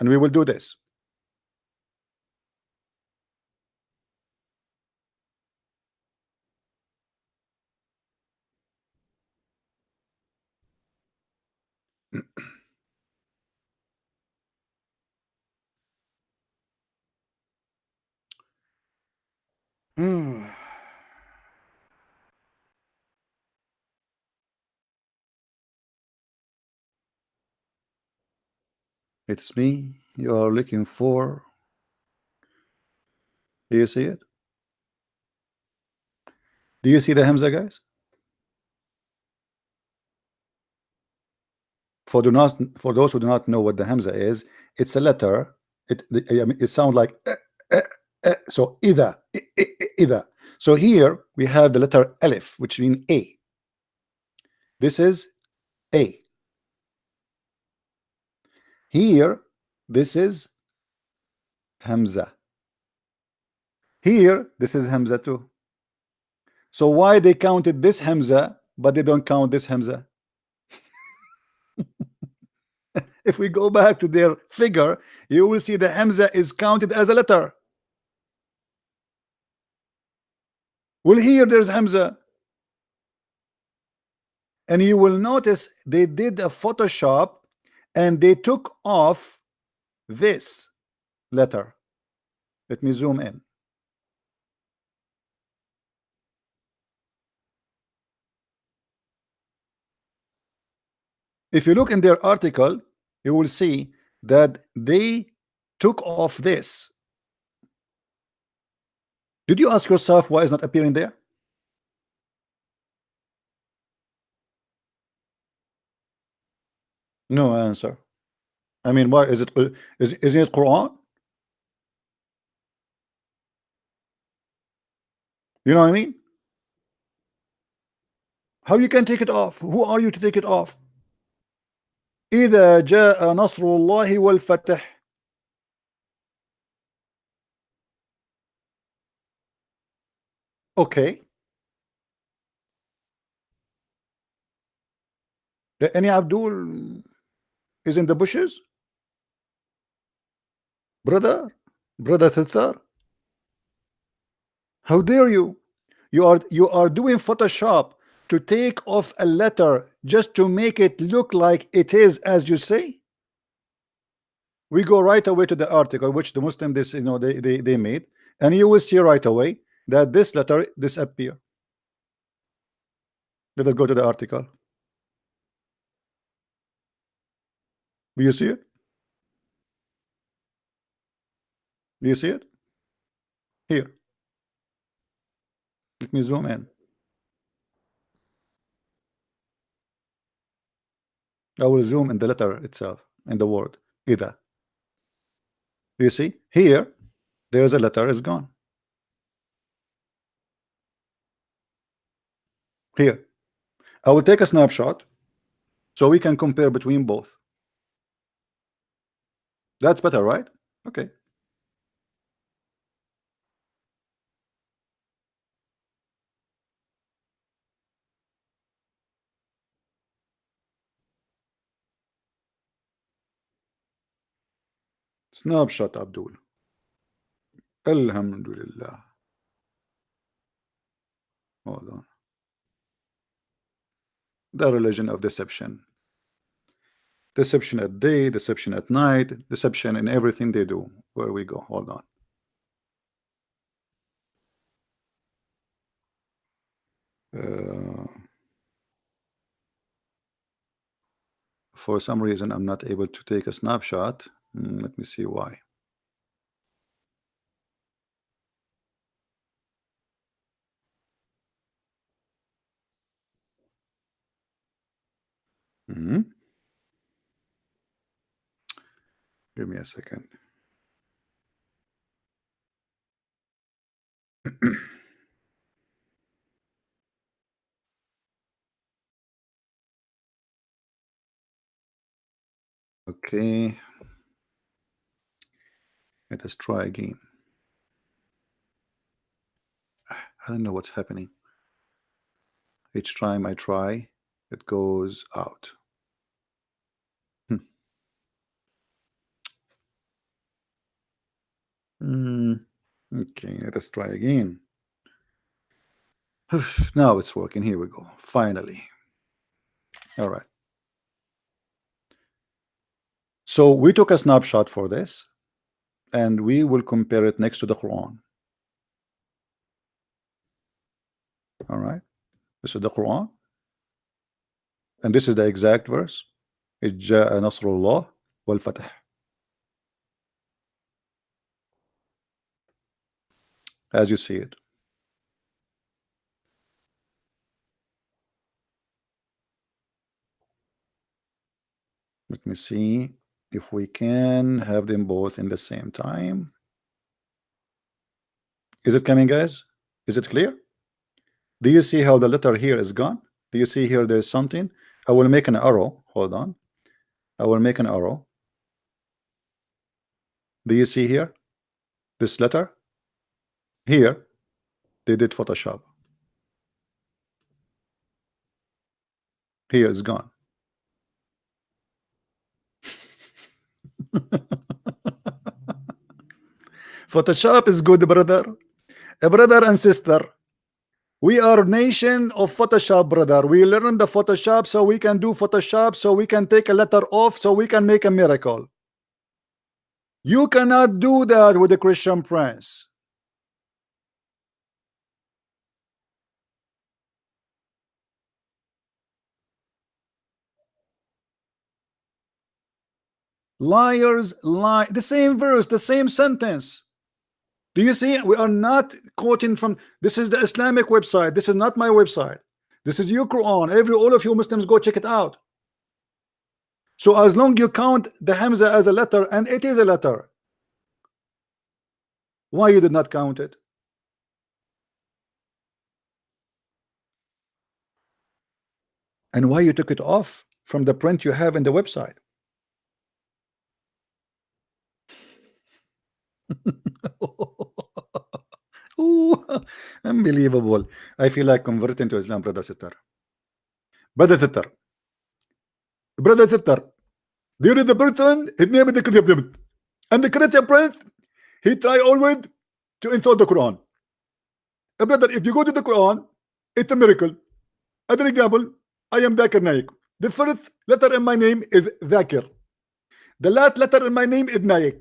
and we will do this. It's me you are looking for. Do you see it? Do you see the Hamza, guys? For those who do not know what the Hamza is, it's a letter. I mean, it sounds like so either. So here we have the letter Alif, which means A. This is A. Here, this is Hamza. Here, this is Hamza too. So why they counted this Hamza, but they don't count this Hamza? If we go back to their figure, you will see the Hamza is counted as a letter. Well, here there's Hamza. And you will notice they did a Photoshop and they took off this letter. Let me zoom in. If you look in their article, you will see that they took off this. Did you ask yourself why it's not appearing there? No answer. I mean, why is it? Isn't it Quran? You know what I mean? How you can take it off? Who are you to take it off? إذا جاء نصر الله والفتح. Okay. Any Abdul is in the bushes? Brother Tithar, how dare you? You are doing Photoshop to take off a letter just to make it look like it is as you say. We go right away to the article which the Muslim this they made, and you will see right away that this letter disappear. Let us go to the article. Do you see it? Do you see it? Here. Let me zoom in. I will zoom in the letter itself, in the word إذا. Do you see? Here, there's a letter, is gone. Here. I will take a snapshot so we can compare between both. That's better, right? Okay. Snapshot, Abdul. Alhamdulillah. Hold on. The religion of deception. Deception at day, deception at night, deception in everything they do. Where we go? Hold on. For some reason, I'm not able to take a snapshot. Let me see why. Give me a second. Okay. Let us try again. I don't know what's happening. Each time I try, it goes out. Okay, let us try again. Now it's working. Here we go. Finally. All right. So we took a snapshot for this, and we will compare it next to the Quran. All right. This is the Quran, and this is the exact verse. إذ جاء نصر الله والفتح. As you see it. Let me see if we can have them both in the same time. Is it coming, guys? Is it clear? Do you see how the letter here is gone? Do you see here there's something? I will make an arrow. Hold on. I will make an arrow. Do you see here this letter? Here they did Photoshop. Here it's gone. Photoshop is good, brother. Brother and sister. We are nation of Photoshop, brother. We learn the Photoshop so we can do Photoshop, so we can take a letter off, so we can make a miracle. You cannot do that with the Christian Prince. Liars lie. The same verse, the same sentence. Do you see? We are not quoting from. This is the Islamic website. This is not my website. This is your Quran. All of you Muslims go check it out. So as long you count the Hamza as a letter, and it is a letter, why you did not count it? And why you took it off from the print you have in the website? Ooh, unbelievable. I feel like converting to Islam, brother sister. Brother sister. Brother sister. Do you read the person? His name is the Christian Prince. And the Christian Prince, he try always to insult the Quran. Brother, if you go to the Quran, it's a miracle. As an example, I am Dhakir Naik. The first letter in my name is Dhakir. The last letter in my name is Naik.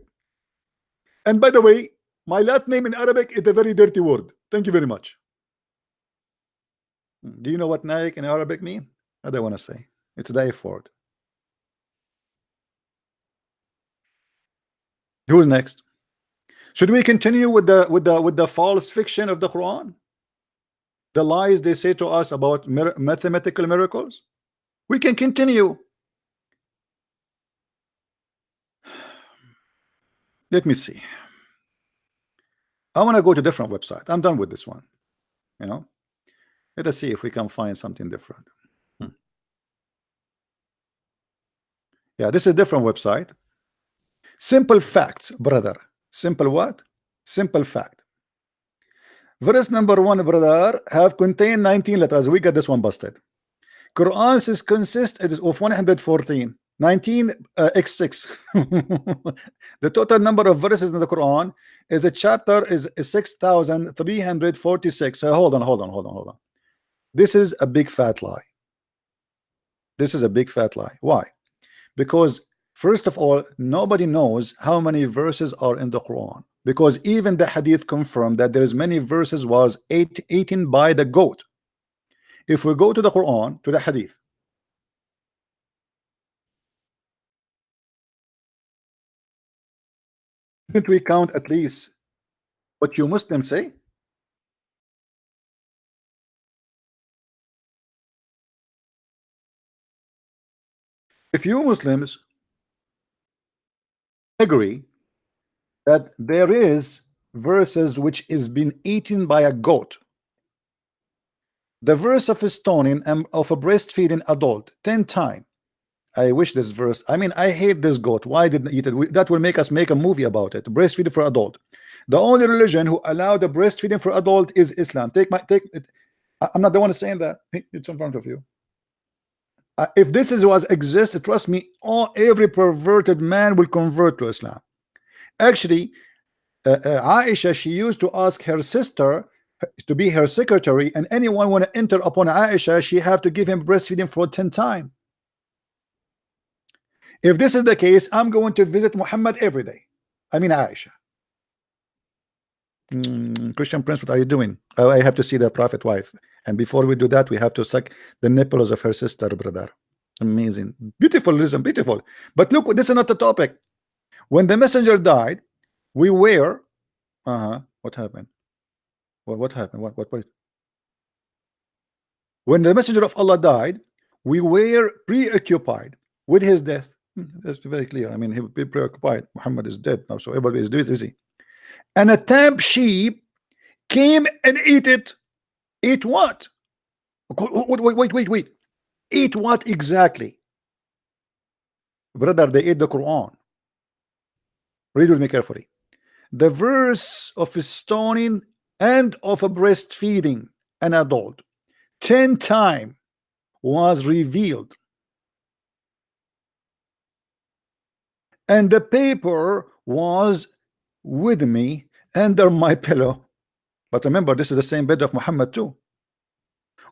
And by the way, my last name in Arabic is a very dirty word. Thank you very much. Do you know what Naik in Arabic mean? I don't want to say. It's the F word. Who's next? Should we continue with the false fiction of the Quran? The lies they say to us about mathematical miracles? We can continue. Let me see. I want to go to a different website. I'm done with this one. You know, let us see if we can find something different. Yeah, this is a different website. Simple facts, brother. Simple what? Simple fact. Verse number 1, brother, have contained 19 letters. We got this one busted. Quran consists of 114. 19 x 6. The total number of verses in the Quran is a chapter is 6,346. Hold on. This is a big fat lie. This is a big fat lie. Why? Because first of all, nobody knows how many verses are in the Quran, because even the hadith confirmed that there is many verses was eaten by the goat. If we go to the Quran, to the hadith, didn't we count at least what you Muslims say? If you Muslims agree that there is verses which is been eaten by a goat, the verse of a stoning and of a breastfeeding adult 10 times. I wish this verse. I mean, I hate this goat. Why didn't eat it? That will make us make a movie about it. Breastfeeding for adult. The only religion who allowed the breastfeeding for adult is Islam. Take it. I'm not the one saying that. It's in front of you. If this was exists, trust me, every perverted man will convert to Islam. Actually, Aisha, she used to ask her sister to be her secretary, and anyone want to enter upon Aisha, she have to give him breastfeeding for 10 times. If this is the case, I'm going to visit Muhammad every day. I mean Aisha. Christian Prince, what are you doing? Oh, I have to see the prophet wife. And before we do that, we have to suck the nipples of her sister, brother. Amazing. Beautiful, listen, beautiful. But look, this is not the topic. When the messenger died, we were what happened? What happened? What? When the messenger of Allah died, we were preoccupied with his death. That's very clear. I mean, he be preoccupied. Muhammad is dead now, so everybody is busy. And a tamp sheep came and ate it. Eat what? Wait. Eat what exactly? Brother, they ate the Quran. Read with me carefully. The verse of stoning and of breastfeeding an adult 10 times was revealed, and the paper was with me under my pillow. But remember, this is the same bed of Muhammad too.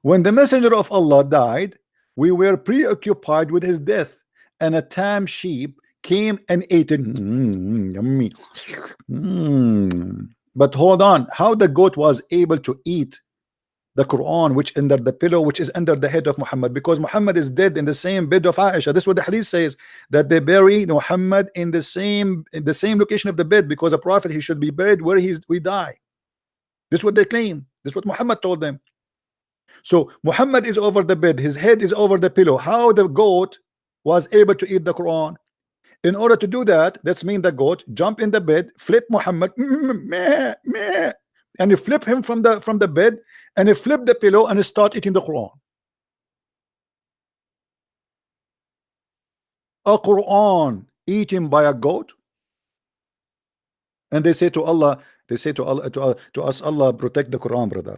When the messenger of Allah died, we were preoccupied with his death, and a tame sheep came and ate it. Yummy. But hold on, how the goat was able to eat the Quran, which under the pillow, which is under the head of Muhammad, because Muhammad is dead in the same bed of Aisha. This is what the hadith says, that they bury Muhammad in the same location of the bed, because a prophet, he should be buried where we die. This is what they claim. This is what Muhammad told them. So Muhammad is over the bed, his head is over the pillow. How the goat was able to eat the Quran? In order to do that, that's mean the goat jump in the bed, flip Muhammad, meh, meh, and you flip him from the bed, and you flip the pillow and you start eating the Quran. A Quran eaten by a goat. And they say to Allah, to us, Allah protect the Quran, brother.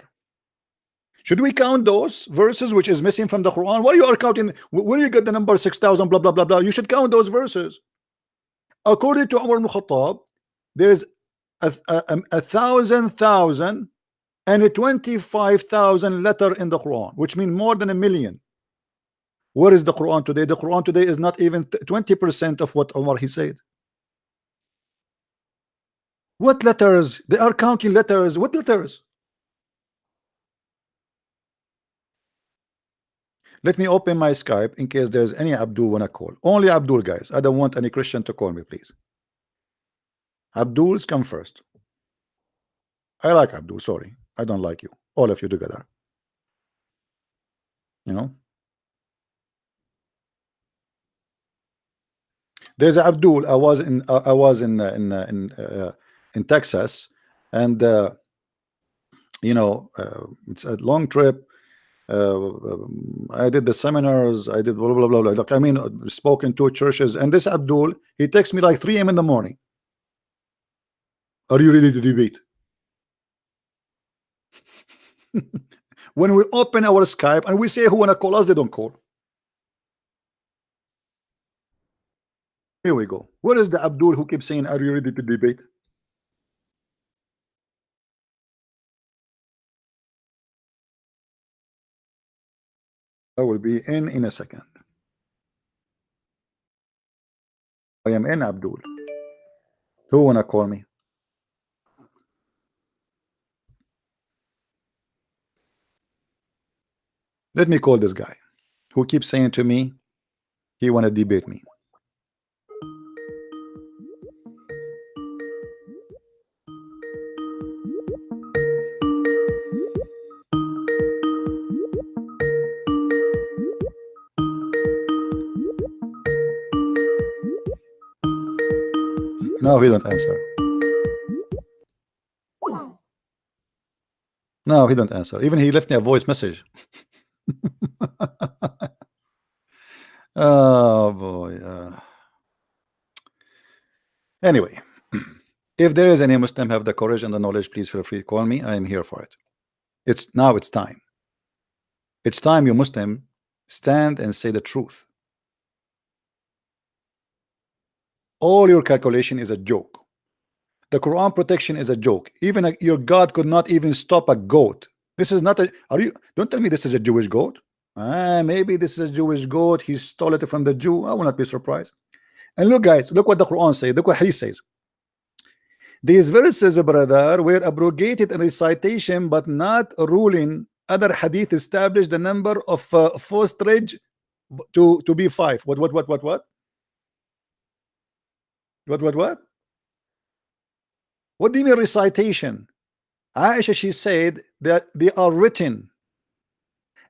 Should we count those verses which is missing from the Quran? Why you are counting? Where you get the number 6,000 blah blah blah blah? You should count those verses. According to Umar ibn Khattab, there is a thousand and a 25,000 letter in the Quran, which means more than 1,000,000. Where is the Quran today? The Quran today is not even 20% of what Umar he said. What letters? They are counting letters. What letters? Let me open my Skype in case there's any Abdul wanna call. Only Abdul, guys. I don't want any Christian to call me, please. Abdul's come first. I like Abdul. Sorry, I don't like you. All of you together. You know. There's Abdul. I was in Texas, and you know, it's a long trip. I did the seminars. I did blah blah blah blah. Like, I mean, spoke in 2 churches, and this Abdul, he texts me like 3 a.m. in the morning. Are you ready to debate? When we open our Skype and we say who wanna call us, they don't call. Here we go. Where is the Abdul who keeps saying, are you ready to debate? I will be in a second. I am in, Abdul. Who wanna call me? Let me call this guy who keeps saying to me he wanna debate me. No, he don't answer. No, he don't answer. Even he left me a voice message. Oh boy. Anyway, if there is any Muslim have the courage and the knowledge, please feel free to call me. I am here for it. It's time. It's time you Muslim stand and say the truth. All your calculation is a joke. The Quran protection is a joke. Even your God could not even stop a goat. This is not a. Don't tell me this is a Jewish goat. Maybe this is a Jewish goat. He stole it from the Jew. I will not be surprised. And look, guys, look what the Quran says. Look what Hadith says. These verses, brother, were abrogated in recitation, but not ruling. Other Hadith established the number of fosterage to be 5. What? What do you mean recitation? Aisha, she said that they are written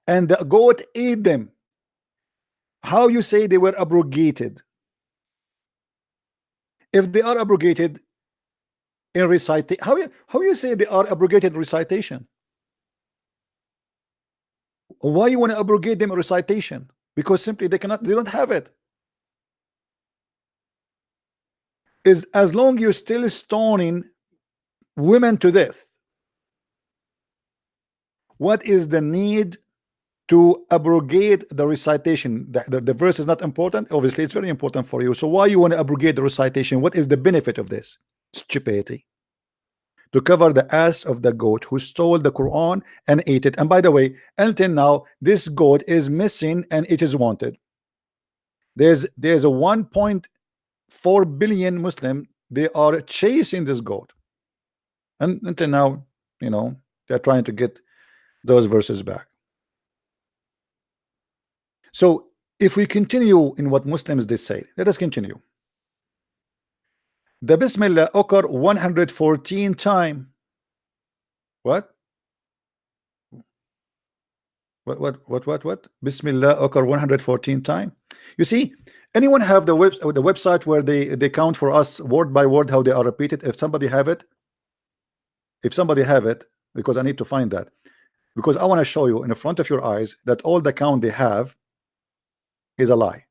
and the goat ate them. How you say they were abrogated? If they are abrogated in recitation, how you say they are abrogated in recitation? Why you want to abrogate them in recitation? Because simply they don't have it. is as long you're still stoning women to death, what is the need to abrogate the recitation? The verse is not important. Obviously, it's very important for you. So why you want to abrogate the recitation? What is the benefit of this? Stupidity. To cover the ass of the goat who stole the Quran and ate it. And by the way, until now, this goat is missing and it is wanted. There's a 1.4 billion Muslim. They are chasing this goat, and until now, they're trying to get those verses back. So if we continue in what Muslims they say, let us continue. The Bismillah occur 114 times. What? What? Bismillah occur 114 times. You see, anyone have the website where they count for us word by word how they are repeated? If somebody have it, because I need to find that, because I want to show you in the front of your eyes that all the count they have is a lie.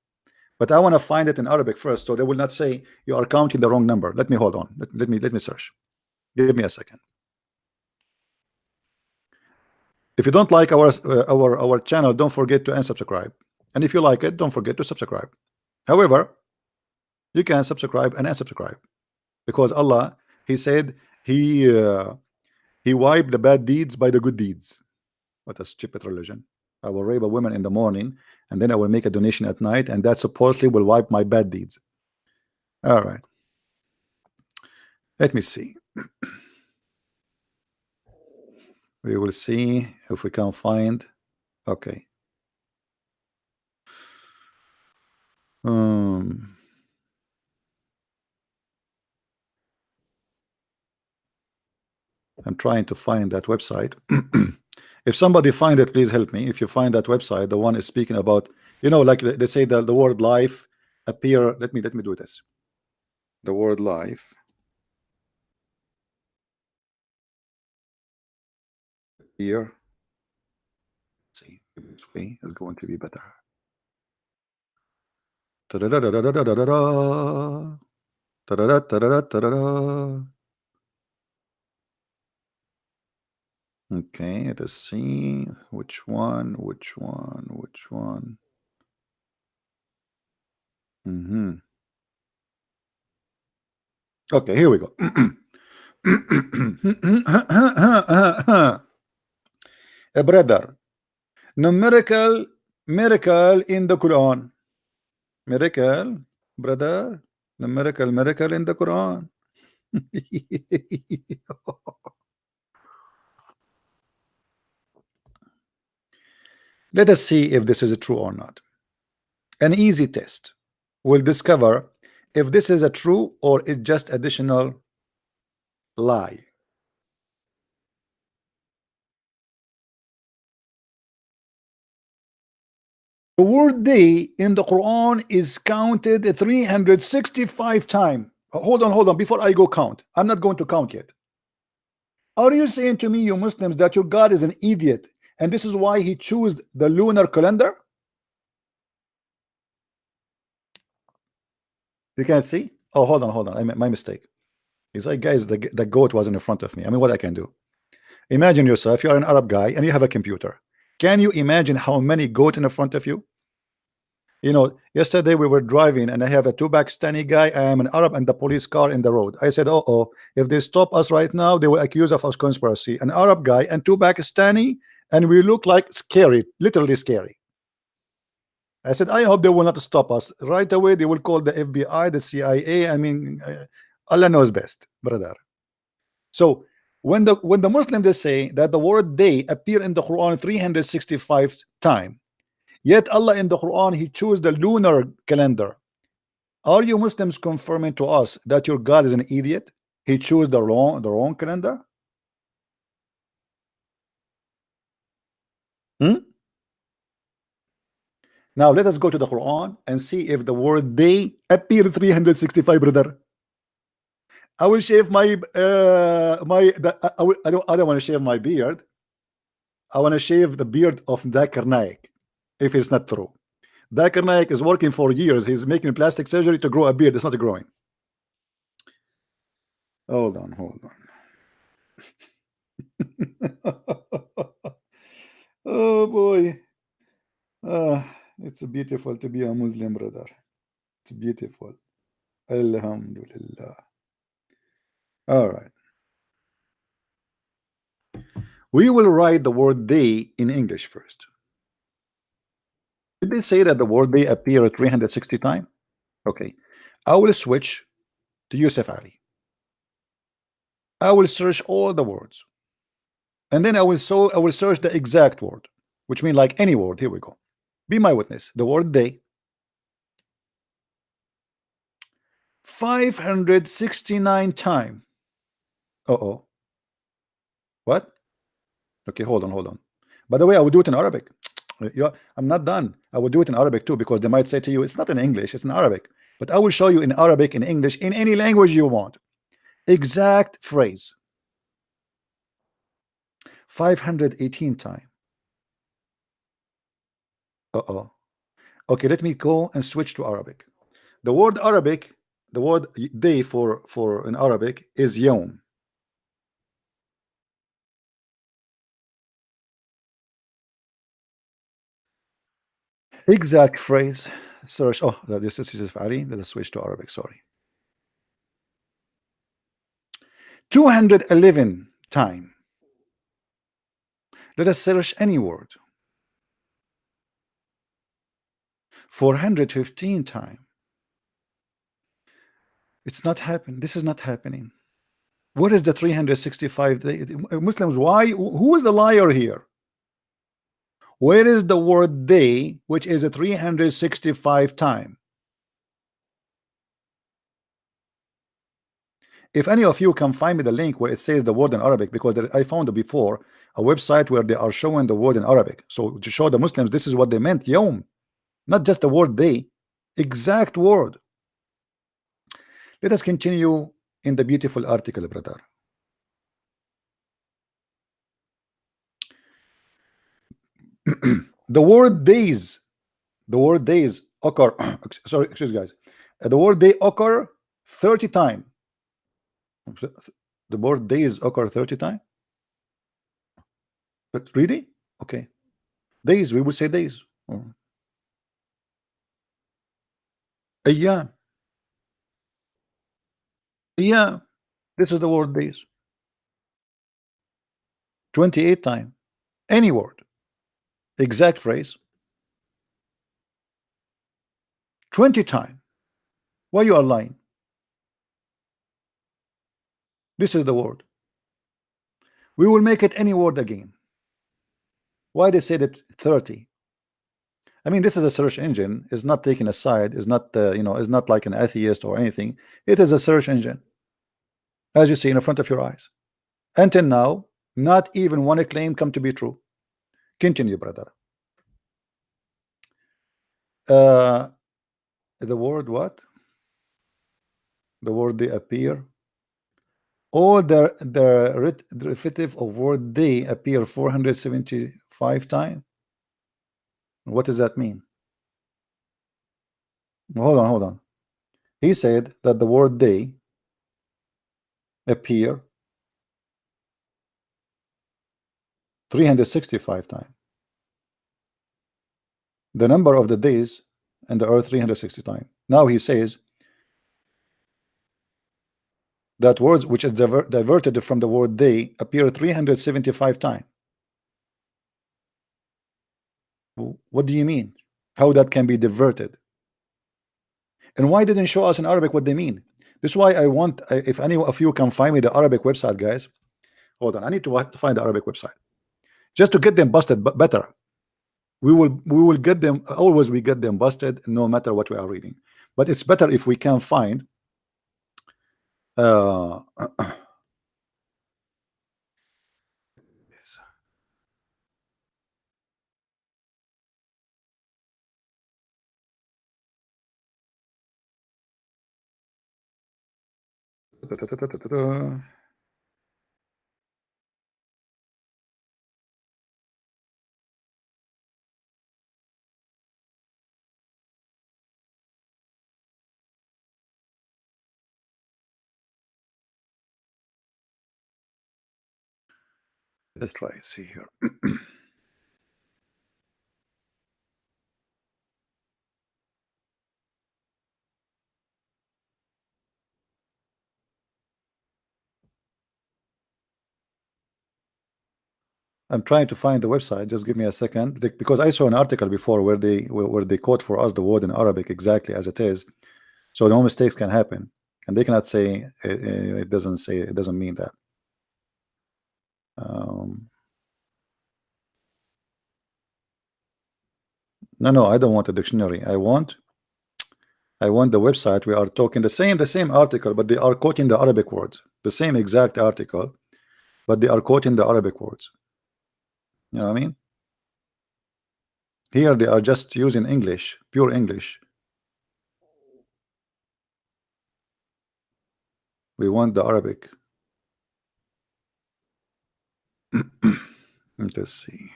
But I want to find it in Arabic first, so they will not say you are counting the wrong number. Let me hold on. Let me search. Give me a second. If you don't like our channel, don't forget to unsubscribe. And if you like it, don't forget to subscribe. However, you can subscribe and unsubscribe, because Allah, He said He wiped the bad deeds by the good deeds. What a stupid religion. I will rape a woman in the morning, and then I will make a donation at night, and that supposedly will wipe my bad deeds. All right. Let me see. We will see if we can find. Okay. I'm trying to find that website. If somebody find it, please help me. If you find that website, the one is speaking about, like they say that the word life appear. Let me do this. The word life here. See, this way is going to be better. Okay, let's see which one. Okay, here we go. A brother, numerical miracle in the Quran. Miracle, brother, numerical miracle in the Quran. Let us see if this is true or not. An easy test will discover if this is a true or it's just additional lie. The word day in the Quran is counted 365 times. Hold on. Before I go count, I'm not going to count yet. Are you saying to me, you Muslims, that your God is an idiot and this is why he chose the lunar calendar? You can't see? Oh, hold on. My mistake. He's like, guys, the goat was in front of me. I mean, what I can do? Imagine yourself, you are an Arab guy and you have a computer. Can you imagine how many goats in front of you? Yesterday we were driving and I have a two Pakistani guy. I am an Arab and the police car in the road. I said, oh, if they stop us right now, they will accuse of us conspiracy. An Arab guy and two Pakistani, and we look like scary, literally scary. I said, I hope they will not stop us. Right away, they will call the FBI, the CIA. I mean, Allah knows best, brother. So when the Muslims they say that the word day appear in the Quran 365 times, yet Allah in the Quran He chose the lunar calendar. Are you Muslims confirming to us that your God is an idiot? He chose the wrong calendar? Now let us go to the Quran and see if the word day appear 365, brother. I will shave my I don't want to shave my beard. I want to shave the beard of Zakir Naik, if it's not true. Zakir Naik is working for years. He's making plastic surgery to grow a beard. It's not growing. Hold on, hold on. Oh boy. Uh, it's beautiful to be a Muslim, brother. It's beautiful. Alhamdulillah. All right. We will write the word day in English first. Did they say that the word day appear 360 times? Okay. I will switch to Yusuf Ali. I will search all the words. And then I will search the exact word, which means like any word. Here we go. Be my witness. The word day 569 times. Uh-oh. What? Okay, hold on, hold on. By the way, I will do it in Arabic. Yeah, I'm not done. I will do it in Arabic too, because they might say to you, it's not in English, it's in Arabic. But I will show you in Arabic, in English, in any language you want. Exact phrase. 518 times. Uh-oh. Okay, let me go and switch to Arabic. The word Arabic, the word day for in Arabic is yawm. Exact phrase. Search. Oh, this is Yusuf Ali. Let us switch to Arabic. Sorry. 211 time. Let us search any word. 415 time. It's not happening. This is not happening. What is the 365 Muslims? Why? Who is the liar here? Where is the word day, which is a 365 time? If any of you can find me the link where it says the word in Arabic, because I found before a website where they are showing the word in Arabic. So to show the Muslims this is what they meant, yawm, not just the word day, exact word. Let us continue in the beautiful article, brother. The word days, the word days occur. Sorry, excuse guys. The word day occur 30 times. The word days occur 30 times. But really? Okay. Days, we would say days. Yeah. Yeah. This is the word days. 28 times. Any word. Exact phrase. 20 times. Why you are lying? This is the word. We will make it any word again. Why they said it 30? I mean, this is a search engine. Is not taking a side. Is not is not like an atheist or anything. It is a search engine, as you see in front of your eyes. Until now, not even one claim come to be true. Continue, brother. Uh, the word what? The word they appear. All the derivative of word they appear 475 times. What does that mean? Hold on, hold on. He said that the word they appear 365 times. The number of the days in the earth 360 times. Now he says that words which is diverted from the word they appear 375 times. What do you mean? How that can be diverted? And why didn't show us in Arabic what they mean? This is why I want, if any of you can find me the Arabic website, guys. Hold on, I need to find the Arabic website just to get them busted better. We will get them always. We get them busted no matter what we are reading. But it's better if we can find uh Let's try and see here. I'm trying to find the website. Just give me a second, because I saw an article before where they quote for us the word in Arabic exactly as it is, so no mistakes can happen, and they cannot say it doesn't say, it doesn't mean that. No, I don't want a dictionary. I want the website. We are talking the same article, but they are quoting the Arabic words, the same exact article, but they are quoting the Arabic words. You know what I mean? Here they are just using English, pure English. We want the Arabic. Let's see.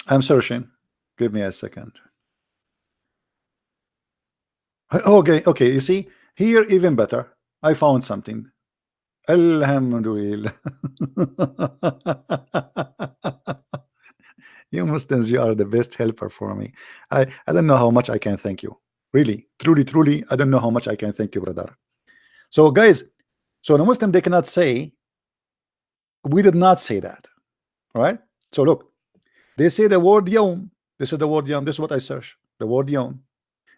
I'm searching. Give me a second. Okay. You see here, even better. I found something. Alhamdulillah. You Muslims, you are the best helper for me. I don't know how much I can thank you. Really, truly, I don't know how much I can thank you, brother. So, guys, so the Muslim, they cannot say we did not say that, right? So look, they say the word yom. This is the word yom. This is what I search. The word yom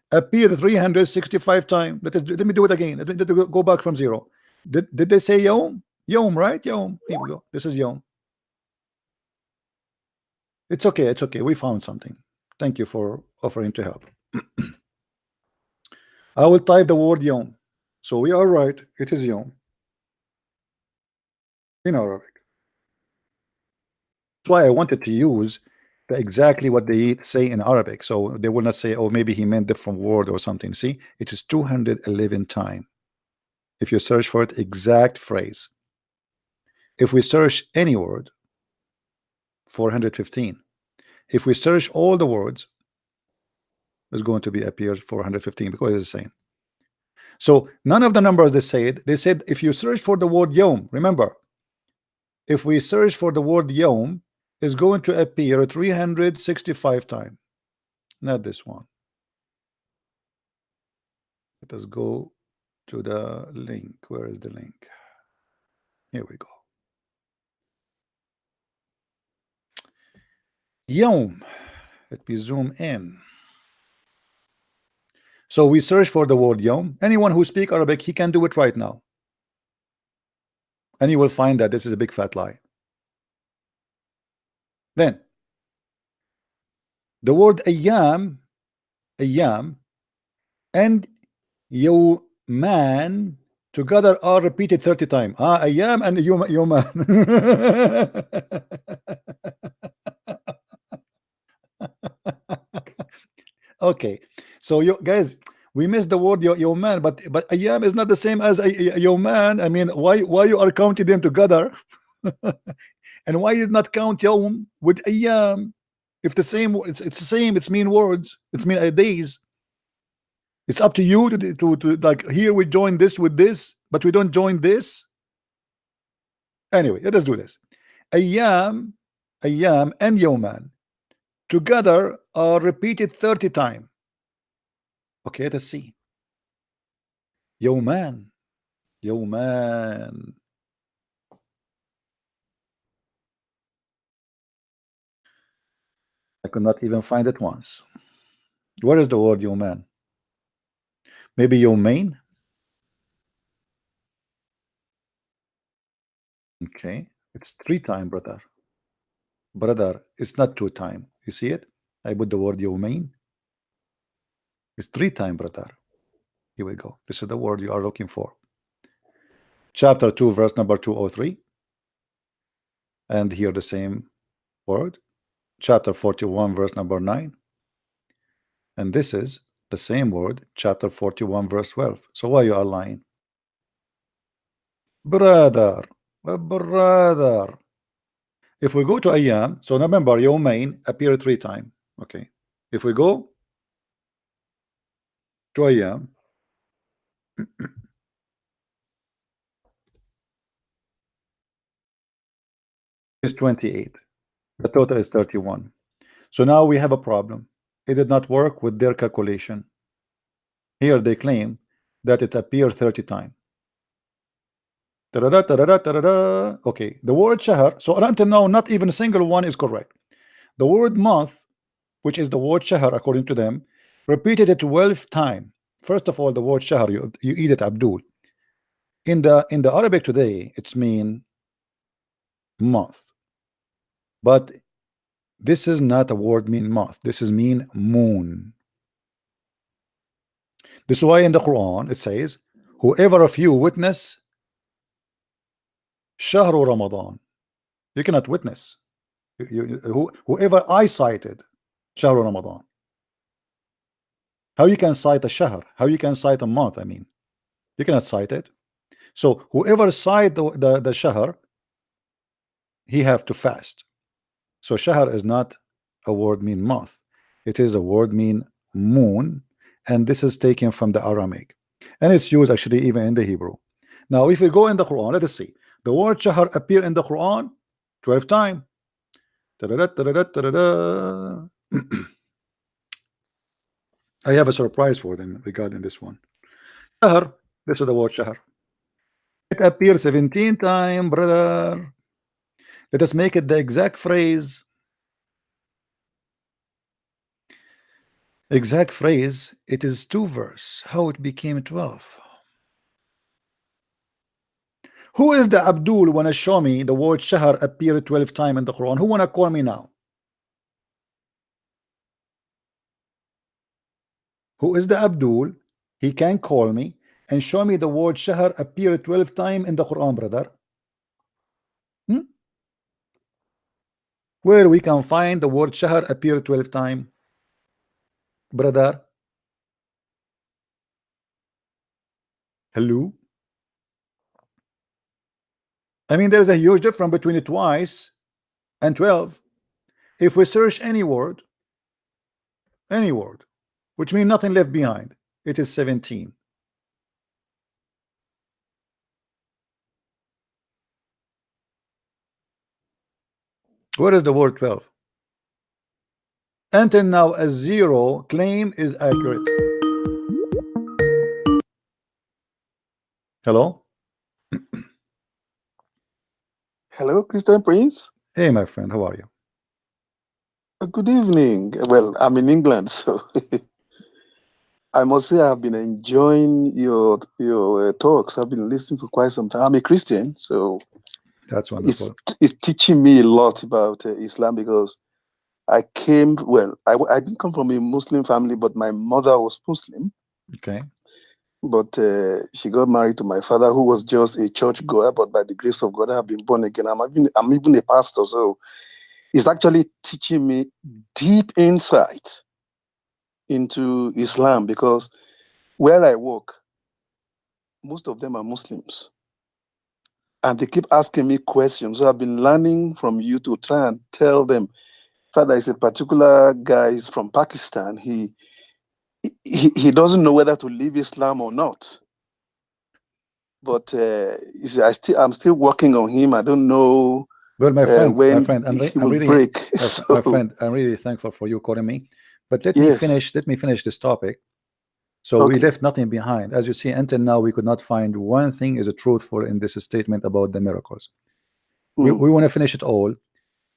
appeared 365 times. Let me do it again. Let me go back from zero. Did they say yom? Yom, right? Yom. Here we go. This is yom. It's okay. It's okay. We found something. Thank you for offering to help. I will type the word yom. So we are right. It is yom in Arabic. That's why I wanted to use exactly what they say in Arabic. So they will not say, oh, maybe he meant different word or something. See, it is 211 times. If you search for it, exact phrase. If we search any word, 415. If we search all the words, it's going to be appear 415 because it's the same. So none of the numbers they said if you search for the word yom, remember, if we search for the word yom, is going to appear 365 times. Not this one. Let us go to the link. Where is the link? Here we go. Yom. Let me zoom in. So we search for the word yom. Anyone who speaks Arabic, he can do it right now. And you will find that this is a big fat lie. Then the word ayyam, and yawman together are repeated 30 times. Ayyam and yawman. Okay, so you guys, we missed the word your man, but ayyam is not the same as your man. I mean, why you are counting them together? And why you not count yawm with ayyam? If the same, it's the same. It's mean words. It's mean days. It's up to you to like here we join this with this, but we don't join this. Anyway, let us do this. Ayyam and yawman together are repeated 30 times. Okay, let's see. Yawman. I could not even find it once. Where is the word yawman? Maybe yawmain? Okay, it's 3 times, brother. Brother, it's not 2 times. You see it? I put the word yawmain. It's 3 times, brother. Here we go. This is the word you are looking for. Chapter 2, verse number 203. And here the same word. Chapter 41, verse number 9. And this is The same word, chapter 41, verse 12. So why you are lying? Brother, brother. If we go to Ayyam, so remember, Yawmain appear 3 times. Okay. If we go to Ayyam, is 28. The total is 31. So now we have a problem. It did not work with their calculation. Here they claim that it appeared 30 times. Okay, the word shahr. So until now, not even a single one is correct. The word month, which is the word shahr according to them, repeated it 12 times. First of all, the word shahr, you eat it Abdul. In the Arabic today, it's mean month. But this is not a word mean month. This is mean moon. This is why in the Quran it says, whoever of you witness Shahru Ramadan. You cannot witness. Whoever I cited Shahru Ramadan. How you can cite a shahr? How you can cite a month? I mean, you cannot cite it. So whoever cite the shahr, he have to fast. So shahr is not a word mean month. It is a word mean moon, and this is taken from the Aramaic, and it's used actually even in the Hebrew. Now, if we go in the Quran, let us see. The word shahr appear in the Quran 12 times. I have a surprise for them regarding this one. Shahr, this is the word shahr. It appears 17 times, brother. Let us make it the exact phrase. Exact phrase. It is 2 verse. How it became 12? Who is the Abdul wanna show me the word shahr appeared 12 times in the Quran? Who wanna call me now? Who is the Abdul? He can call me and show me the word shahr appeared 12 times in the Quran, brother. Where we can find the word shahr appear 12 times, brother? Hello? I mean, there's a huge difference between twice and 12. If we search any word, which means nothing left behind, it is 17. Where is the word 12? Until now, a 0 claim is accurate. Hello? Hello, Christian Prince. Hey, my friend, how are you? Good evening. Well, I'm in England, so I must say I've been enjoying your talks. I've been listening for quite some time. I'm a Christian, so That's it's wonderful. it's teaching me a lot about Islam because I came well. I didn't come from a Muslim family, but my mother was Muslim. Okay. But she got married to my father, who was just a church goer. But by the grace of God, I have been born again. I'm even a pastor, so it's actually teaching me deep insight into Islam because where I work, most of them are Muslims. And they keep asking me questions. So I've been learning from you to try and tell them. Father is a particular guy is from Pakistan. He doesn't know whether to leave Islam or not. But I'm still working on him. I don't know Well, my when friend, he I'm will really, break. my So friend, I'm really thankful for you calling me. But yes, let me finish this topic. So we okay. left nothing behind. As you see, until now, we could not find one thing is a truthful in this statement about the miracles. Mm. We want to finish it all.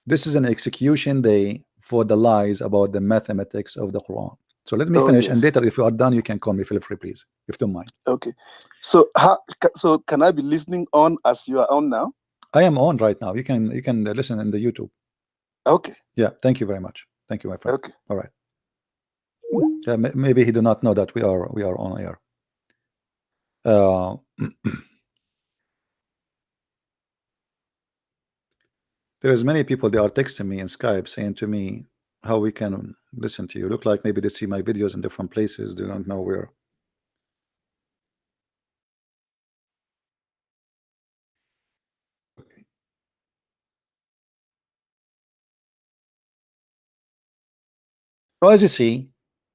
This is an execution day for the lies about the mathematics of the Quran. So let me Oh finish, and yes, later, if you are done, you can call me. Feel free, please, if you don't mind. okay. So can I be listening on as you are on now? I am on right now. You can listen in the YouTube. Okay, Yeah, thank you very much. Thank you, my friend. okay. All right. Maybe he do not know that we are on air. Uh, there is many people they are texting me in Skype saying to me how we can listen to you. Look like maybe they see my videos in different places. They don't know where. So as you see,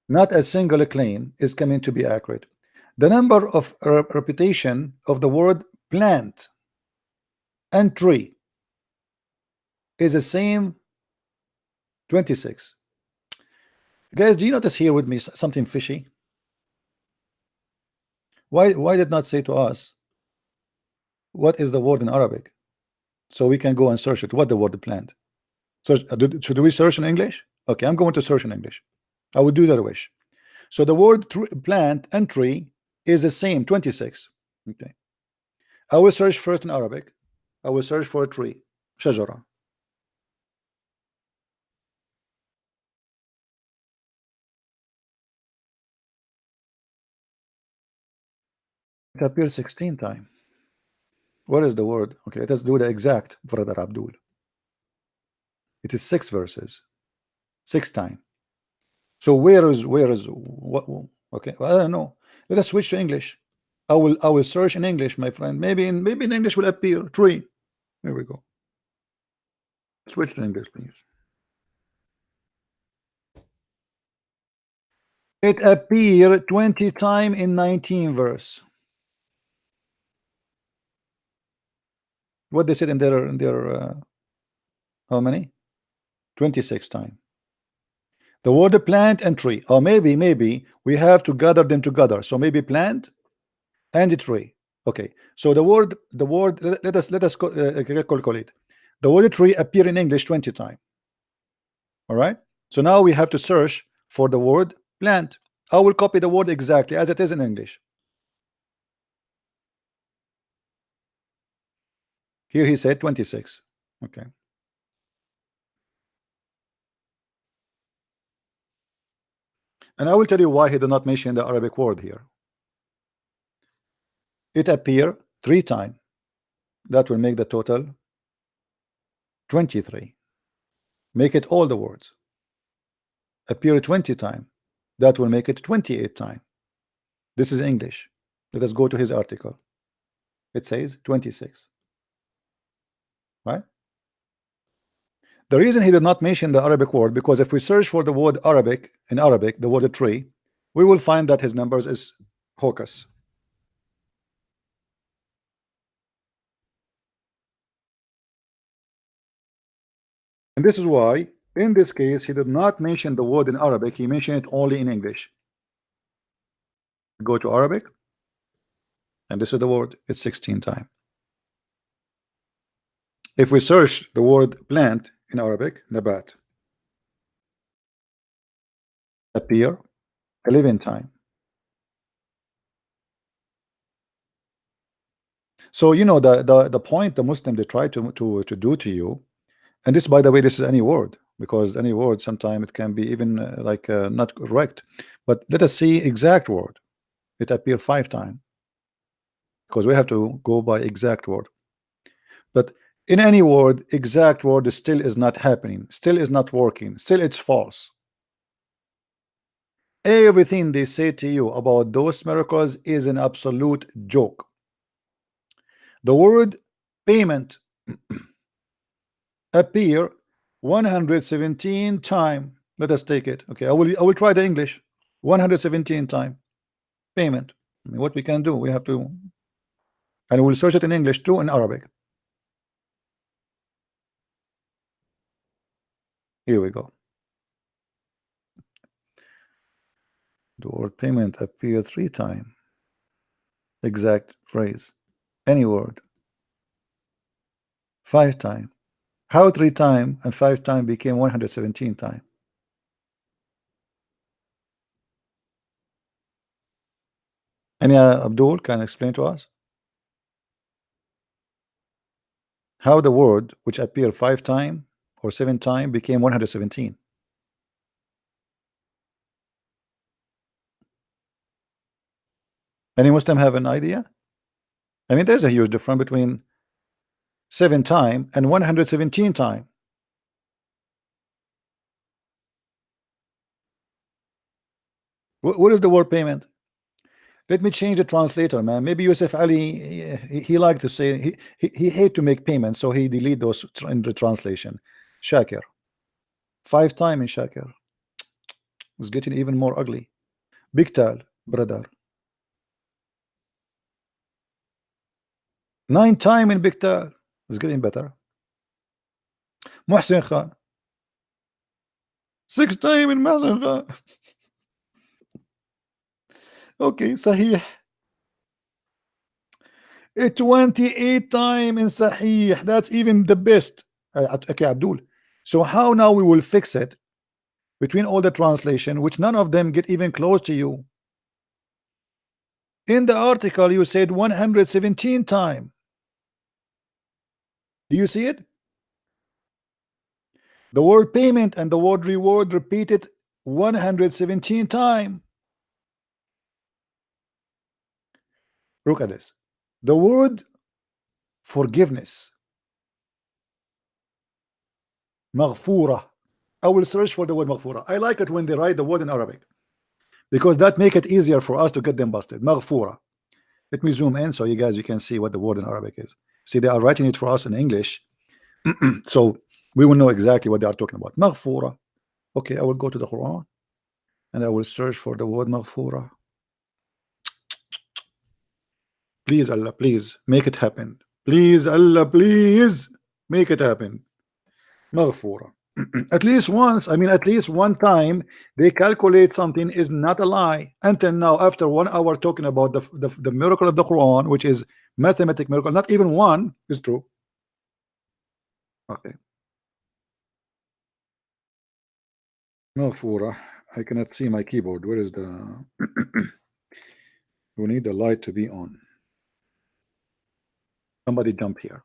not a single claim is coming to be accurate. The number of repetition of the word plant and tree is the same 26. Guys, do you notice here with me something fishy? Why did not say to us what is the word in Arabic, so we can go and search it? What the word plant? So should we search in English? Okay, I'm going to search in English. I would do that wish. So the word plant and tree is the same 26. Okay, I will search first in Arabic. I will search for a tree, شجرة. It appears 16 times. What is the word? Okay, let us do the exact, brother Abdul. It is 6 verses, 6 times. So where is what? Okay, well, I don't know. Let us switch to English. I will search in English, my friend. Maybe in English will appear tree. There we go. Switch to English, please. It appeared 20 times in 19 verse. What they said in their how many? 26 times. The word plant and tree. Or maybe we have to gather them together. So maybe plant and tree. Okay. So the word let us calculate. The word tree appear in English 20 times. All right. So now we have to search for the word plant. I will copy the word exactly as it is in English. Here he said 26. Okay. And I will tell you why he did not mention the Arabic word here. It appear 3 times. That will make the total 23. Make it all the words. Appear 20 times. That will make it 28 times. This is English. Let us go to his article. It says 26. Right? The reason he did not mention the Arabic word, because if we search for the word Arabic in Arabic, the word tree, we will find that his numbers is hocus. And this is why, in this case, he did not mention the word in Arabic. He mentioned it only in English. Go to Arabic, and this is the word. It's 16 times. If we search the word plant in Arabic, nabat, appear 11 times. So you know the point the Muslim they try to do to you, and this, by the way, this is any word, because any word sometimes it can be even not correct. But let us see exact word. It appear 5 times, because we have to go by exact word. But in any word, exact word still is not happening, still is not working, still it's false. Everything they say to you about those miracles is an absolute joke. The word payment appear 117 times. Let us take it. Okay, I will try the English. 117 times payment. I mean, what we can do, we have to, and we'll search it in English too, in Arabic. Here we go. The word payment appear 3 times. Exact phrase. Any word. 5 times. How 3 times and 5 times became 117 times? Any Abdul can explain to us how the word which appeared 5 times or 7 times became 117? Any Muslim have an idea? I mean, there's a huge difference between 7 times and 117 times. What is the word payment? Let me change the translator, man. Maybe Yusuf Ali, he liked to say he hate to make payments, so he delete those in the translation. Shakir, 5 times in Shakir. It's getting even more ugly. Bigtal, brother. 9 times in Bigtal. It's getting better. Muhsin Khan. 6 times in Muhsin Khan. Okay, Sahih. 28 times in Sahih. That's even the best. Okay, Abdul. So how now we will fix it between all the translation, which none of them get even close to you? In the article, you said 117 times. Do you see it? The word payment and the word reward repeated 117 times. Look at this. The word forgiveness, maghfura. I will search for the word maghfura. I like it when they write the word in Arabic because that make it easier for us to get them busted. Maghfura. Let me zoom in so you can see what the word in Arabic is. See, they are writing it for us in English, so we will know exactly what they are talking about. Maghfura. Okay, I will go to the Quran and I will search for the word maghfura. Please, Allah, please make it happen. Please, Allah, please make it happen. Maghfura. At least once, I mean, at least one time, they calculate something is not a lie. Until now, after 1 hour talking about the miracle of the Quran, which is mathematic miracle, not even one is true. Okay. Maghfura. I cannot see my keyboard. Where is the? We need the light to be on. Somebody jump here.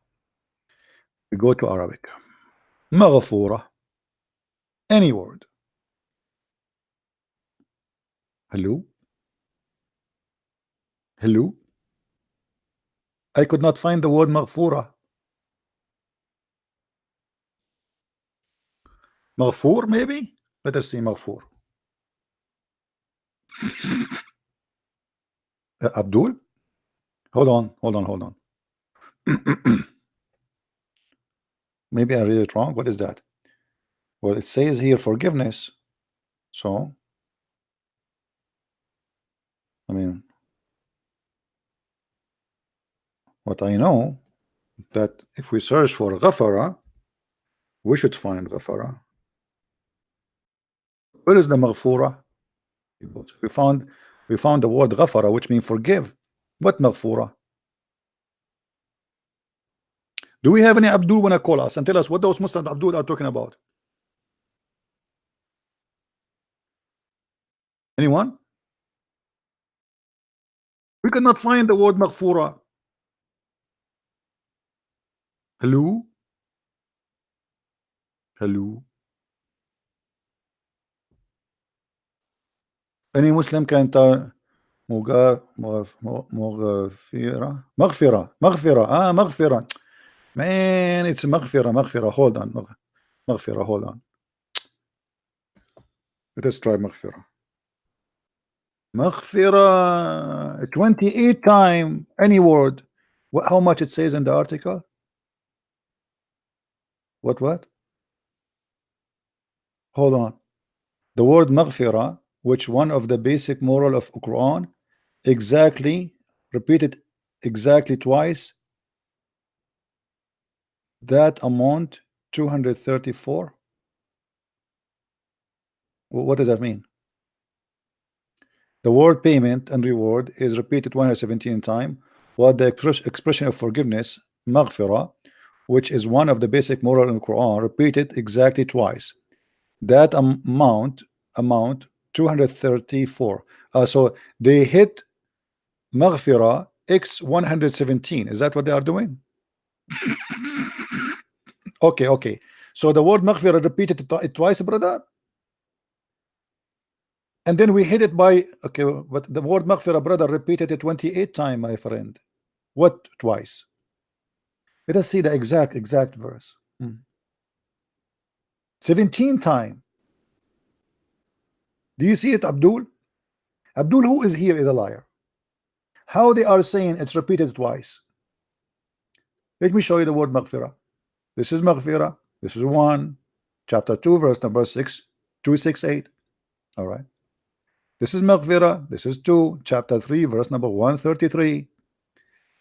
We go to Arabic. Maghfura. Any word. Hello? Hello? I could not find the word maghfura. Maghfur, maybe? Let us see maghfur. Abdul? Hold on, hold on, hold on. Maybe I read it wrong. What is that? Well, it says here forgiveness. So, I mean, what I know that if we search for ghafara, we should find ghafara. Where is the maghfura? We found the word ghafara, which means forgive. What maghfura? Do we have any Abdul wanna call us and tell us what those Muslim Abdul are talking about? Anyone? We cannot find the word maghfura. Hello? Hello? Any Muslim can tell مغفرة مغفرة man, it's مغفرة. Hold on. مغفرة, hold on. Let us try مغفرة. 28 times any word. How much it says in the article? What? Hold on. The word مغفرة, which one of the basic moral of Quran, exactly repeated exactly twice. That amount 234. What does that mean? The word payment and reward is repeated 117 times, while the expression of forgiveness, maghfirah, which is one of the basic moral in the Quran, repeated exactly twice. That amount 234. So they hit maghfirah x 117. Is that what they are doing? Okay. So the word maghfirah repeated twice, brother. And then we hit it by, okay, but the word maghfirah, brother, repeated it 28 times, my friend. What twice? Let us see the exact verse. 17 times. Do you see it, Abdul? Abdul, who is here, is a liar. How they are saying it's repeated twice? Let me show you the word maghfirah. This is maghfirah. This is 1, chapter 2, verse number 268. All right. This is maghfirah. This is 2, chapter 3, verse number 133.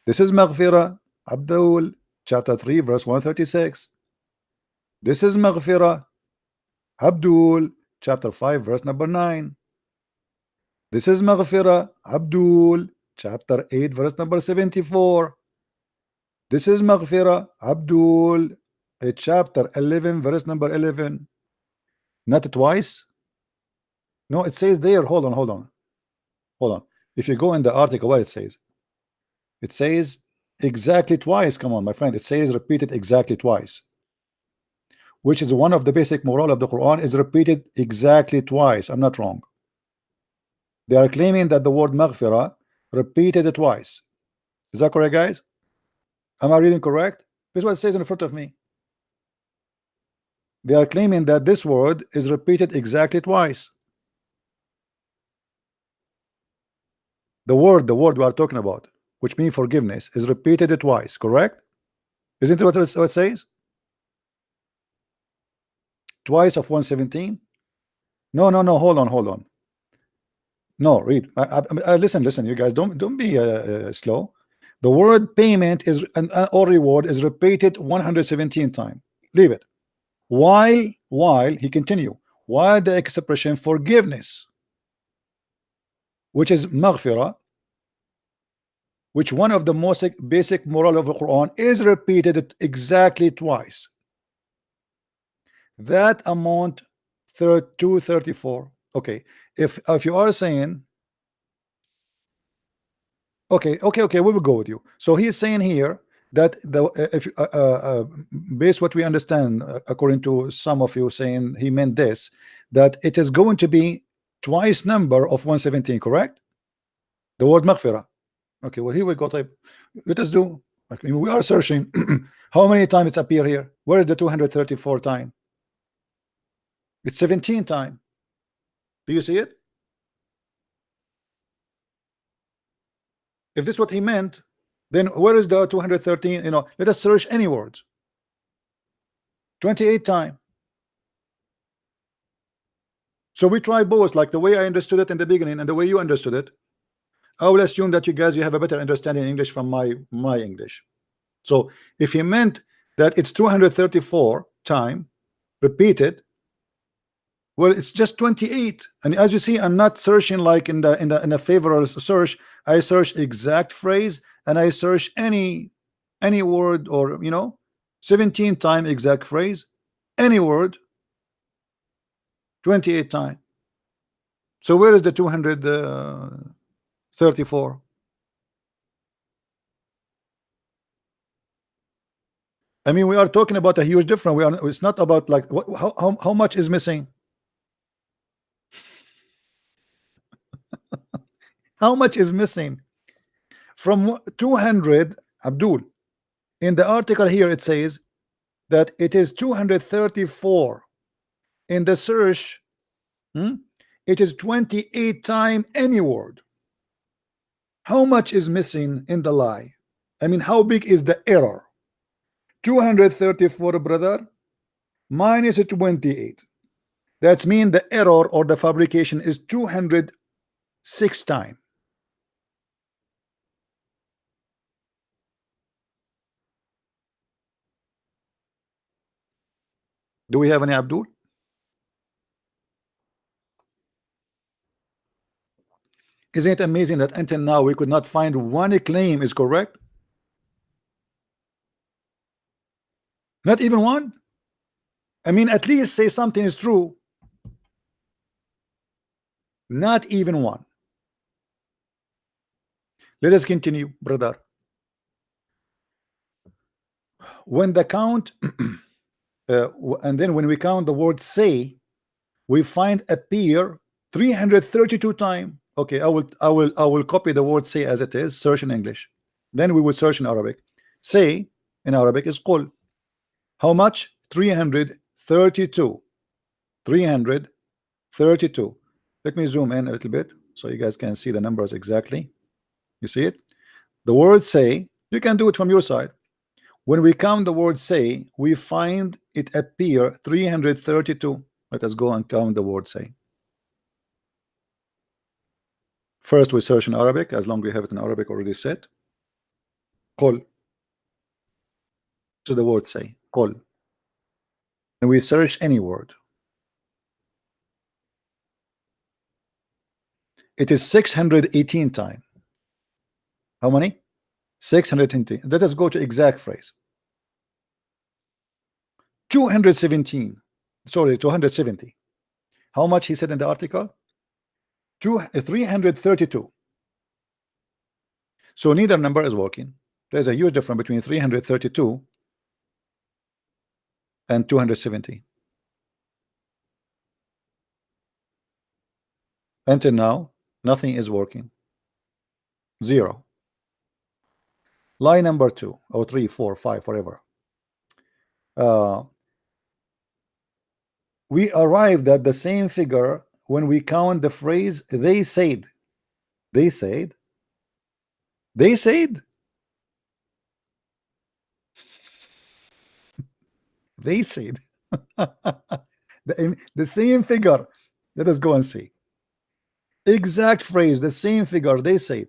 This is maghfirah, Abdul, chapter 3, verse 136. This is maghfirah, Abdul, chapter 5, verse number 9. This is maghfirah, Abdul, chapter 8, verse number 74. This is maghfirah, Abdul, chapter 11, verse number 11. Not twice. No, it says there. Hold on, hold on, hold on. If you go in the article, what it says? It says exactly twice. Come on, my friend. It says repeated exactly twice, which is one of the basic moral of the Quran, is repeated exactly twice. I'm not wrong. They are claiming that the word maghfirah repeated twice. Is that correct, guys? Am I reading correct? This is what it says in front of me. They are claiming that this word is repeated exactly twice. The word we are talking about, which means forgiveness, is repeated twice, correct? Isn't it what it says? Twice of 117? No, hold on. No, read. Listen, you guys, don't be slow. The word payment is or reward is repeated 117 times. Leave it. While he continue, while the expression forgiveness, which is maghfirah, which one of the most basic moral of the Quran, is repeated exactly twice. That amount 234. Okay, if you are saying, okay, we will go with you. So he is saying here that the if based what we understand, according to some of you saying he meant this, that it is going to be twice number of 117, correct? The word maghfirah. Okay, well, here we go. Type. Let us do. Okay, we are searching. How many times it's appear here? Where is the 234 time? It's 17 time. Do you see it? If this is what he meant, then where is the 213? You know, let us search any words. 28 time. So we try both, like the way I understood it in the beginning and the way you understood it. I will assume that you guys, you have a better understanding in English from my English. So if he meant that it's 234 time repeated, well, it's just 28. And as you see, I'm not searching like in the favorable search. I search exact phrase and I search any word, or 17 time exact phrase, any word, 28 time. So where is the 234? I mean, we are talking about a huge difference. It's not about like how much is missing. How much is missing from 200? Abdul, in the article here it says that it is 234. In the search, it is 28 time any word. How much is missing in the lie? I mean, how big is the error? 234, brother, minus 28. That means the error or the fabrication is 206 time. Do we have any, Abdul? Isn't it amazing that until now we could not find one claim is correct? Not even one. I mean, at least say something is true. Not even one. Let us continue, brother. When the count and then when we count the word say, we find appear 332 times. Okay, I will copy the word say as it is, search in English. Then we will search in Arabic. Say in Arabic is qul. How much? 332. 332. Let me zoom in a little bit so you guys can see the numbers exactly. You see it? The word say, you can do it from your side. When we count the word say, we find it appear 332. Let us go and count the word say. First we search in Arabic, as long as we have it in Arabic already set. Qul. This is the word say. Qul. And we search any word. It is 618 times. How many? 618. Let us go to exact phrase. 217. Sorry, 270. How much he said in the article? 332. So neither number is working. There's a huge difference between 332 and 270. Until now, nothing is working. Zero. Lie number 2 or 3, 4, 5, whatever. We arrived at the same figure when we count the phrase they said. They said. They said. They said. The same figure. Let us go and see. Exact phrase, the same figure. They said.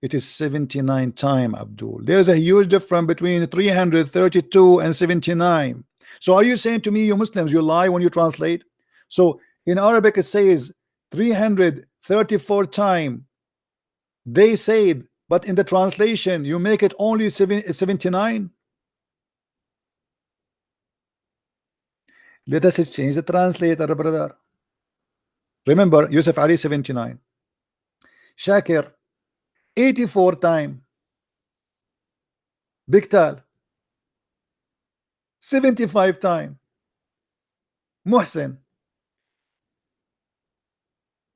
It is 79 times, Abdul. There's a huge difference between 332 and 79. So are you saying to me, you Muslims, you lie when you translate? So in Arabic it says 334 times they said, but in the translation you make it only 79. Let us change the translator, brother. Remember, Yusuf Ali 79, Shakir 84 times, Biktal 75 times, Muhsin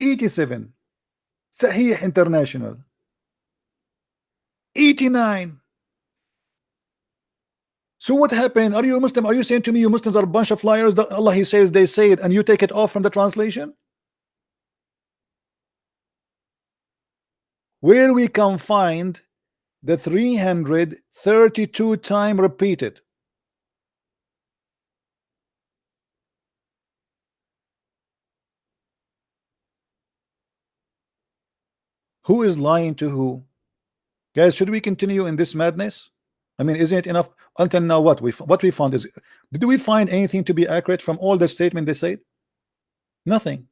87, Sahih International 89. So what happened? Are you a Muslim? Are you saying to me you Muslims are a bunch of liars? Allah he says they say it and you take it off from the translation? Where we can find the 332 time repeated? Who is lying to who? Guys, should we continue in this madness? I mean, isn't it enough until now? What we found is, did we find anything to be accurate from all the statement they said? Nothing.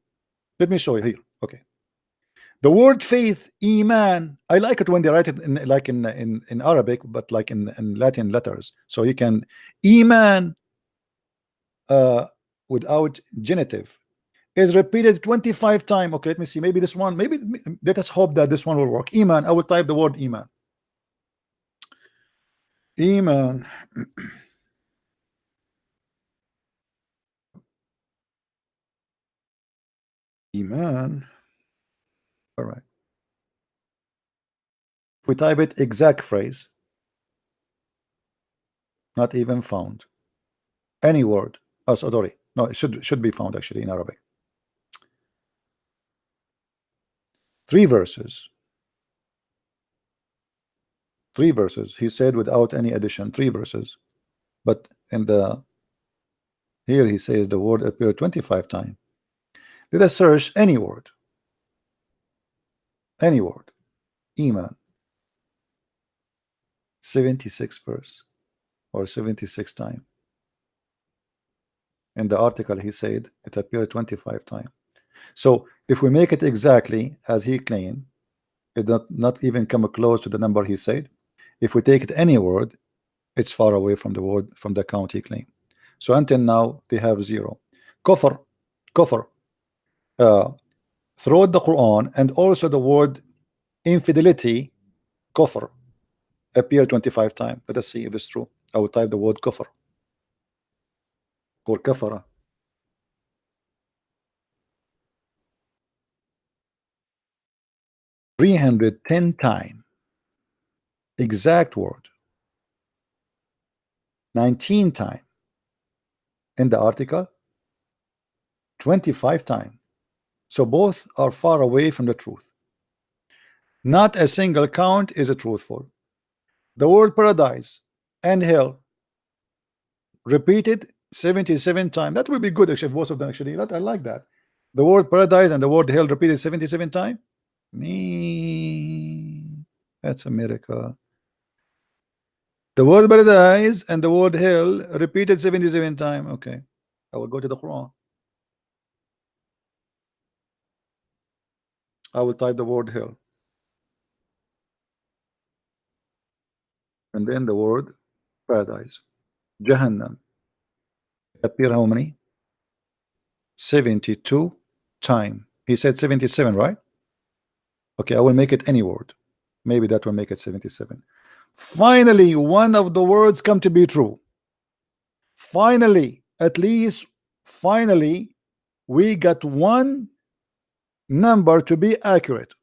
Let me show you here. Okay. The word faith, iman. I like it when they write it in like in Arabic, but like in Latin letters. So you can iman without genitive is repeated 25 times. Okay, let me see. Maybe this one. Maybe let us hope that this one will work. Iman. I will type the word iman. Iman. Iman. All right. We type it exact phrase. Not even found. Any word. Oh, sorry. No, it should be found actually in Arabic. 3 verses. 3 verses. He said without any addition. 3 verses. But in the here he says the word appeared 25 times. Let us search any word. Any word. Iman. 76 verse or 76 times. In the article he said it appeared 25 times. So if we make it exactly as he claimed, it not even come close to the number he said. If we take it any word, it's far away from the word from the count he claimed. So until now they have 0. Kufr, kufr, throughout the Quran and also the word infidelity, kufr, appear 25 times. Let us see if it's true. I will type the word kufr or kafara. 310 times. Exact word. 19 times. In the article, 25 times. So both are far away from the truth. Not a single count is truthful. The word paradise and hell repeated 77 times. That would be good actually, both of them actually. That I like that. The word paradise and the word hell repeated 77 times. Me, that's a miracle. The word paradise and the word hell repeated 77 times. Okay, I will go to the Quran. I will type the word hell and then the word paradise. Jahannam appear how many? 72 times. He said 77, right? Okay, I will make it any word. Maybe that will make it 77. Finally, one of the words come to be true. Finally, at least finally, we got one number to be accurate.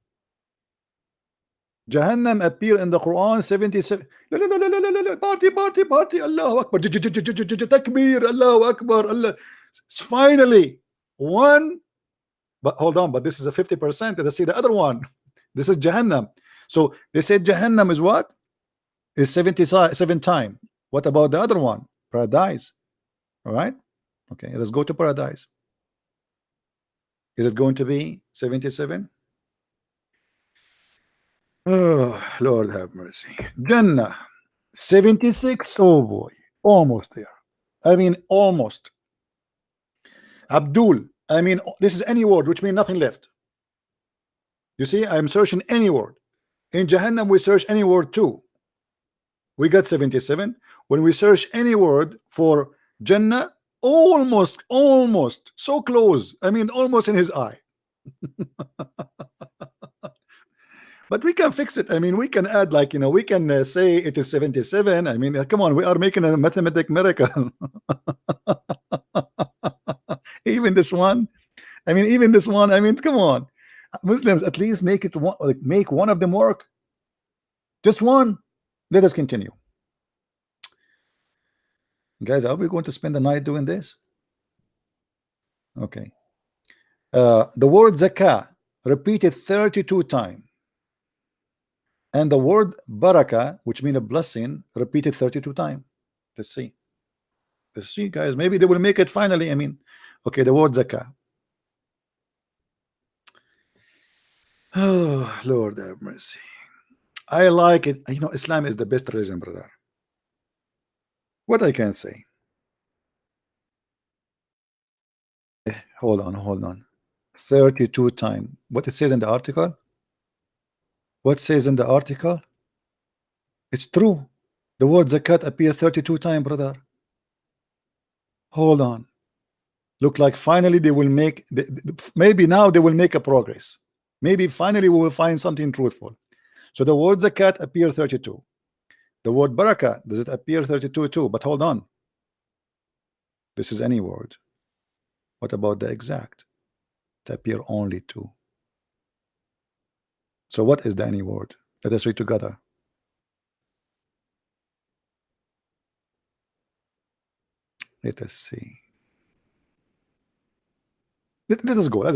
Jahannam appear in the Quran 77. La, la, la, la, la, la, la, party, party, party. Allahu Akbar. Takbir. Allahu Akbar. Allah. Finally, one. But hold on, but this is a 50%. Let's see the other one. This is Jahannam. So they said Jahannam is what? Is 77 times. What about the other one? Paradise. All right. Okay, let's go to paradise. Is it going to be 77? Oh, Lord have mercy. Jannah 76. Oh boy, almost there. I mean, almost. Abdul, I mean, this is any word which means nothing left. You see, I'm searching any word. In Jahannam, we search any word too. We got 77. When we search any word for Jannah, almost, so close. I mean, almost in his eye. But we can fix it. I mean, we can add, like, we can say it is 77. I mean, come on, we are making a mathematic miracle. Even this one. I mean, even this one. I mean, come on, Muslims, at least make it one, like, make one of them work. Just one. Let us continue, guys. Are we going to spend the night doing this? Okay. The word zakah repeated 32 times. And the word barakah, which means a blessing, repeated 32 times. Let's see. Let's see, guys. Maybe they will make it finally. I mean, okay, the word zakah. Oh, Lord have mercy. I like it. Islam is the best religion, brother. What I can say. Hold on. 32 times. What it says in the article? What says in the article? It's true. The word zakat appears 32 times, brother. Hold on. Look like finally they will make, maybe now they will make a progress. Maybe finally we will find something truthful. So the word zakat appear 32. The word barakah, does it appear 32 too? But hold on. This is any word. What about the exact? It appear only 2. So what is the any word? Let us read together. Let us see. Let us go. Let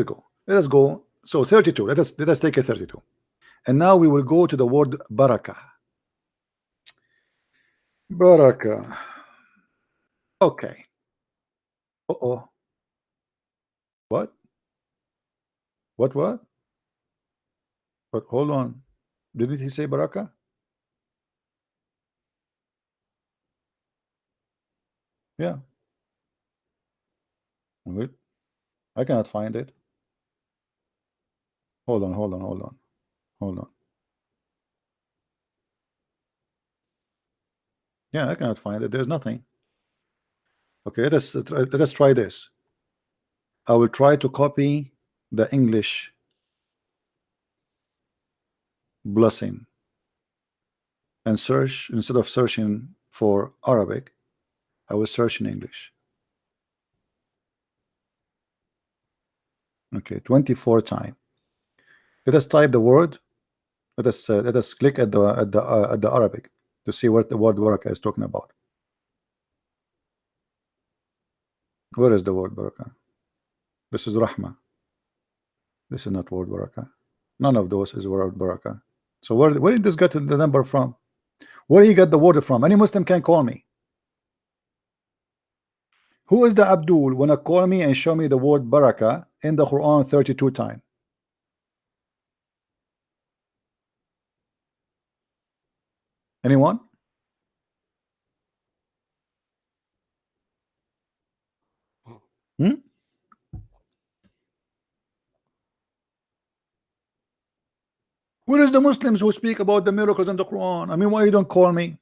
us go. So 32. Let us take a 32. And now we will go to the word barakah. Barakah. Okay. Uh-oh. What? What? But hold on. Didn't he say barakah? Yeah. Wait. I cannot find it. Hold on. Yeah, I cannot find it. There's nothing. Okay, let us try this. I will try to copy the English blessing and search. Instead of searching for Arabic, I will search in English. Okay, 24 times. Let us type the word. Let us click at the Arabic to see what the word barakah is talking about. Where is the word barakah? This is rahmah. This is not word barakah. None of those is word barakah. So where did this get the number from? Where he got the word from? Any Muslim can call me. Who is the Abdul wanna call me and show me the word barakah in the Quran 32 times? Anyone? Hmm? Where is the Muslims who speak about the miracles in the Quran? I mean, why you don't call me?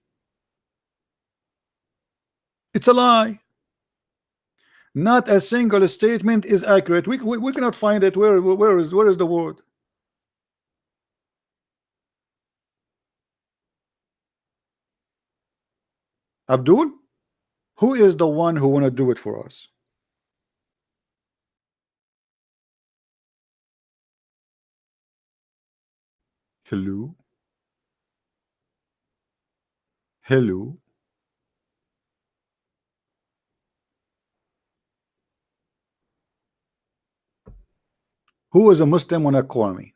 It's a lie. Not a single statement is accurate. We cannot find it. Where is the word? Abdul? Who is the one who wanna do it for us? Hello? Hello? Who is a Muslim wanna call me?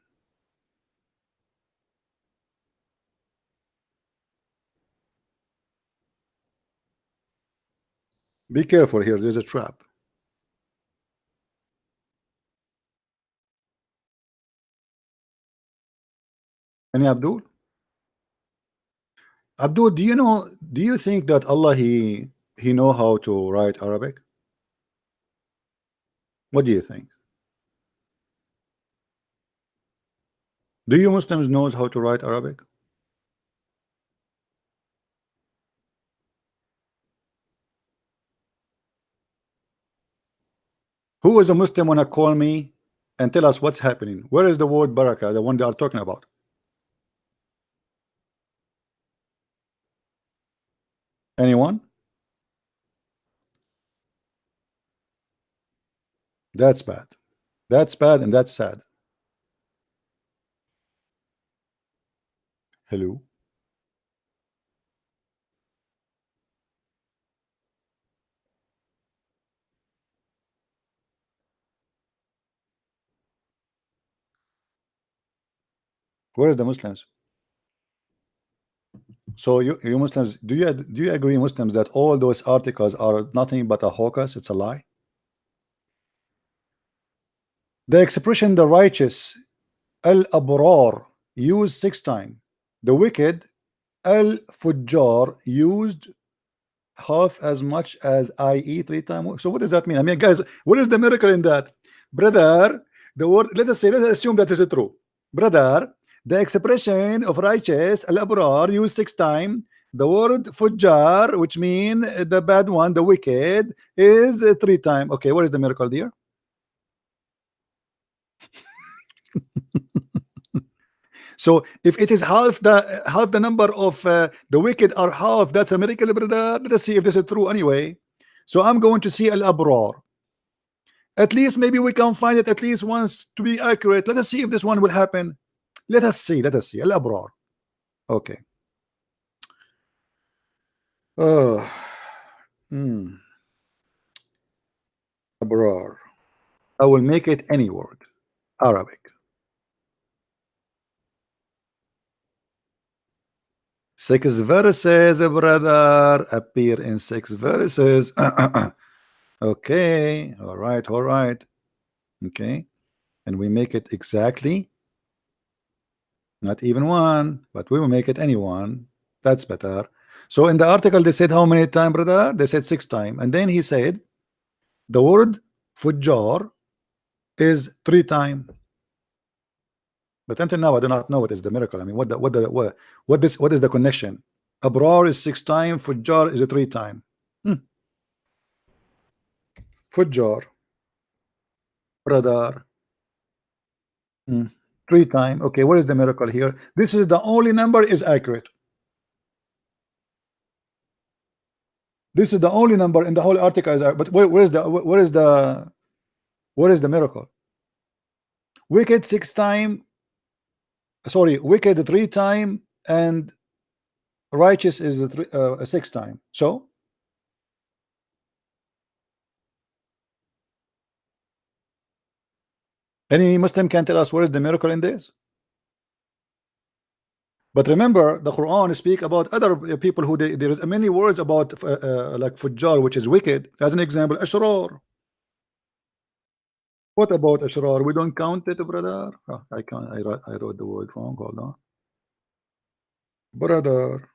Be careful here. There's a trap. Any Abdul? Abdul, do you know? Do you think that Allah he know how to write Arabic? What do you think? Do you Muslims knows how to write Arabic? Who is a Muslim wanna call me and tell us what's happening? Where is the word barakah, the one they are talking about? Anyone? That's bad. That's bad and that's sad. Hello? Where is the Muslims? So you Muslims, do you agree, Muslims, that all those articles are nothing but a hocus? It's a lie. The expression the righteous, al-abrar, used 6 times. The wicked, al-fujjar, used half as much as I.e. 3 times. So what does that mean? I mean, guys, what is the miracle in that? Brother, the word, let us assume that is true. Brother, the expression of righteous, al-abrar, used 6 times. The word fujjar, which mean the bad one, the wicked, is 3 times. Okay, what is the miracle there? So if it is half the number of the wicked are half, that's a miracle, brother. Let us see if this is true anyway. So I'm going to see al-abrar. At least maybe we can find it at least once to be accurate. Let us see if this one will happen. Let us see. Let us see. Al-abrar. Okay. Oh. Abrar. I will make it any word. Arabic. 6 verses, brother. Appear in 6 verses. Okay. All right. All right. Okay. And we make it exactly not even one, but we will make it any one. That's better. So in the article they said how many times, brother? They said 6 times, and then he said the word fujjar is 3 times. But until now I do not know what is the miracle. I mean, what is the connection? Abrar is 6 times, fujjar is 3 times. Fujjar, brother. Hmm. 3 times. Okay, what is the miracle here? This is the only number is accurate. This is the only number in the whole article is, but where is the miracle? Wicked 6 times, sorry, wicked 3 times, and righteous is 6 times. So Any Muslim can tell us where is the miracle in this? But remember, the Quran speak about other people who there is many words about like fujjar, which is wicked. As an example, ashrar. What about ashrar? We don't count it, brother. Oh, I can't. I wrote the word wrong. Hold on, brother.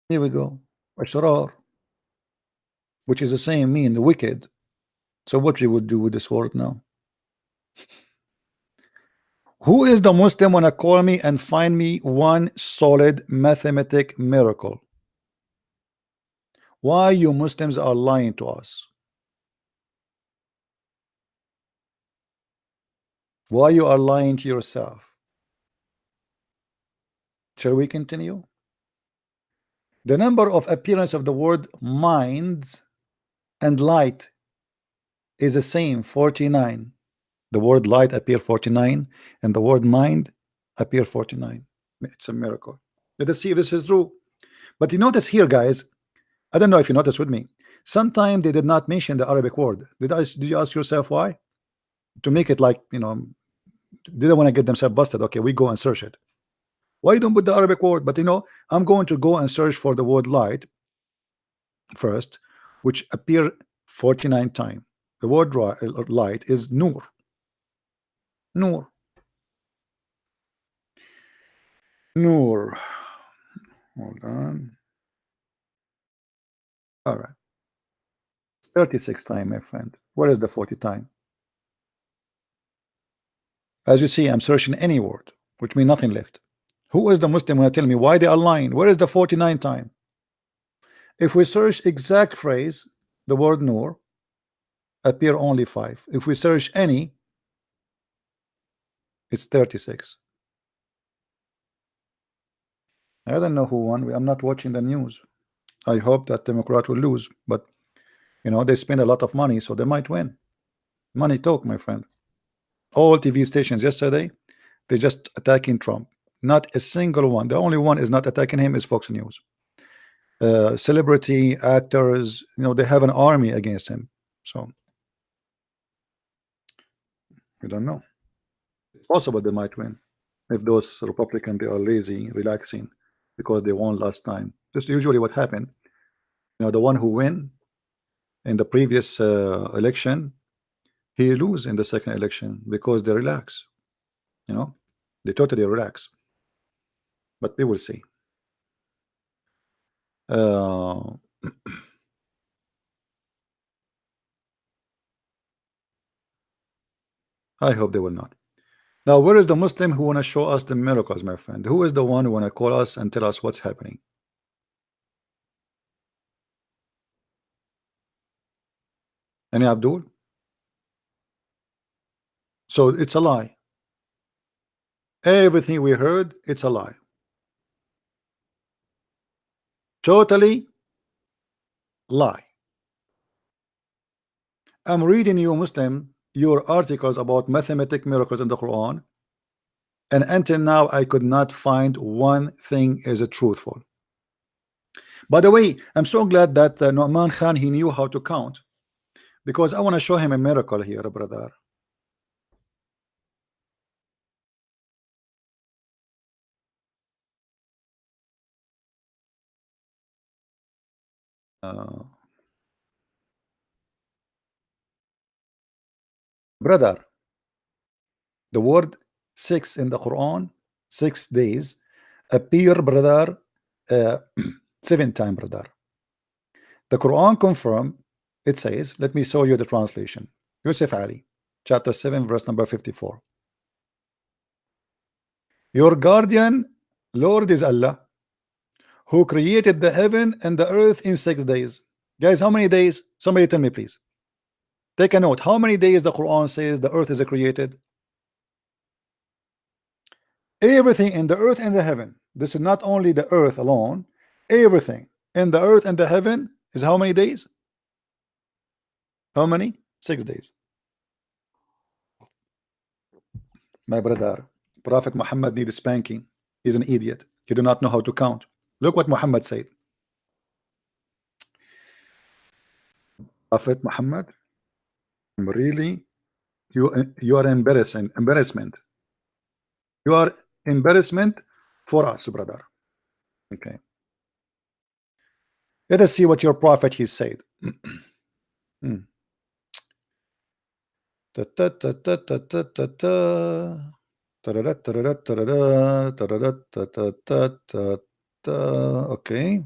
Here we go. Ashrar, which is the same mean wicked. So what we would do with this word now? Who is the Muslim wanna call me and find me one solid mathematic miracle? Why you Muslims are lying to us? Why you are lying to yourself? Shall we continue? The number of appearance of the word minds and light is the same, 49. The word light appear 49 and the word mind appear 49. It's a miracle. Let us see if this is true. But you notice here, guys, I don't know if you notice with me, sometimes they did not mention the Arabic word. Did you ask yourself why? To make it like, you know, they don't want to get themselves busted. Okay, we go and search it. Why you don't put the Arabic word? But you know, I'm going to go and search for the word light first, which appear 49 times. The word light is nur. Nur. Nur. Hold on. All right. It's 36 times, my friend. What is the 40 time? As you see, I'm searching any word, which means nothing left. Who is the Muslim going to tell me why they are lying? Where is the 49 time? If we search exact phrase, the word nur appear only 5. If we search any, it's 36. I don't know who won. I'm not watching the news. I hope that Democrat will lose, but you know, they spend a lot of money, so they might win. Money talk, my friend. All TV stations yesterday, they just attacking Trump. Not a single one. The only one is not attacking him is Fox News. Celebrity actors, you know, they have an army against him. So we don't know. It's possible they might win if those Republicans they are lazy, relaxing because they won last time. That's usually what happened. You know, the one who win in the previous election, he lose in the second election because they relax. You know, they totally relax. But we will see. I hope they will not. Now, where is the Muslim who want to show us the miracles, my friend? Who is the one who want to call us and tell us what's happening? Any Abdul? So it's a lie. Everything we heard, it's a lie. Totally lie. I'm reading you, Muslim, your articles about mathematic miracles in the Quran, and until now I could not find one thing is truthful. By the way, I'm so glad that Nu'man Khan, he knew how to count, because I want to show him a miracle here, brother. Brother, the word 6 in the Quran, 6 days, appear, brother, 7 times, brother. The Quran confirm, it says, let me show you the translation. Yusuf Ali, chapter 7, verse number 54. Your guardian, Lord is Allah, who created the heaven and the earth in 6 days. Guys, how many days? Somebody tell me, please. Take a note. How many days the Quran says the earth is created? Everything in the earth and the heaven. This is not only the earth alone. Everything in the earth and the heaven is how many days? How many? 6 days. My brother, Prophet Muhammad needs spanking. He's an idiot. He do not know how to count. Look what Muhammad said. Prophet Muhammad, I'm really You are embarrassment. You are embarrassment for us, brother. Okay. Let us see what your prophet he said. Hmm. Ta ta ta ta ta ta ta ta. Ta-da-da, ta-da-da, ta-da-da, ta-da-da, ta-ta-ta-ta. Okay.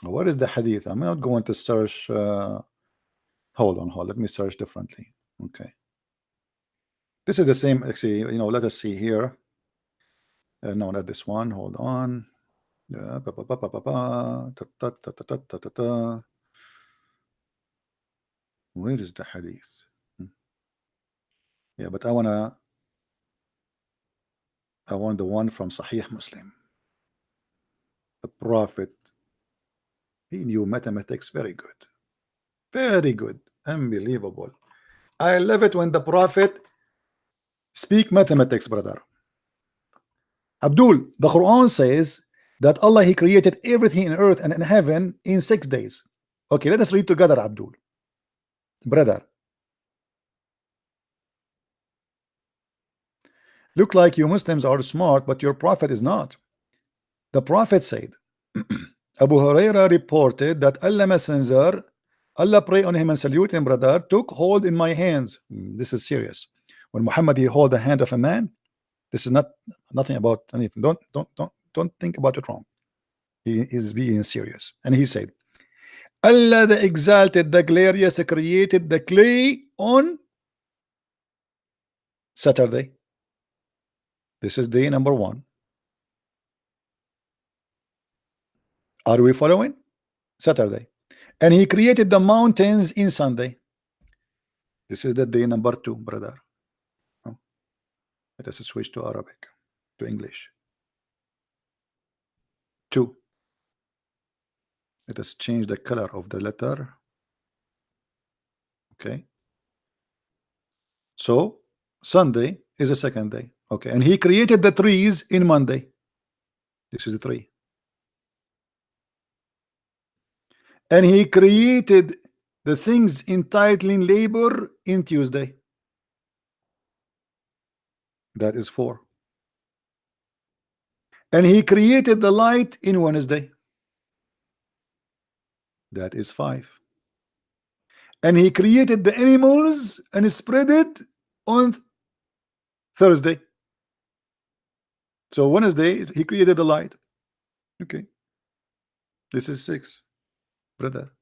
What is the hadith? I'm not going to search. Hold on, hold. Let me search differently. Okay. This is the same. Actually, let us see here. No, not this one. Hold on. Ba, ba, ba, ba, ba, ba. Ta, ta, ta, ta, ta, ta, ta, ta. Where is the hadith? Yeah, but I want the one from Sahih Muslim. The Prophet, he knew mathematics very good. Very good. Unbelievable. I love it when the Prophet speak mathematics, brother. Abdul, the Quran says that Allah he created everything in earth and in heaven in 6 days. Okay, let us read together, Abdul. Brother, look like you Muslims are smart, but your prophet is not. The prophet said, Abu Huraira reported that Allah Messenger, Allah pray on him and salute him, brother, took hold in my hands. This is serious. When Muhammad he hold the hand of a man, this is nothing about anything. Don't think about it wrong. He is being serious. And he said, Allah the exalted, the glorious, created the clay on Saturday. This is day number 1. Are we following? Saturday. And he created the mountains in Sunday. This is the day number 2, brother. Oh, let us switch to Arabic, to English. 2. Let us change the color of the letter. Okay. So Sunday is the 2nd day. Okay. And he created the trees in Monday. This is the 3. And he created the things entitling labor in Tuesday. That is 4. And he created the light in Wednesday. That is 5. And he created the animals and spread it on Thursday. So Wednesday he created the light. Okay. This is 6, brother.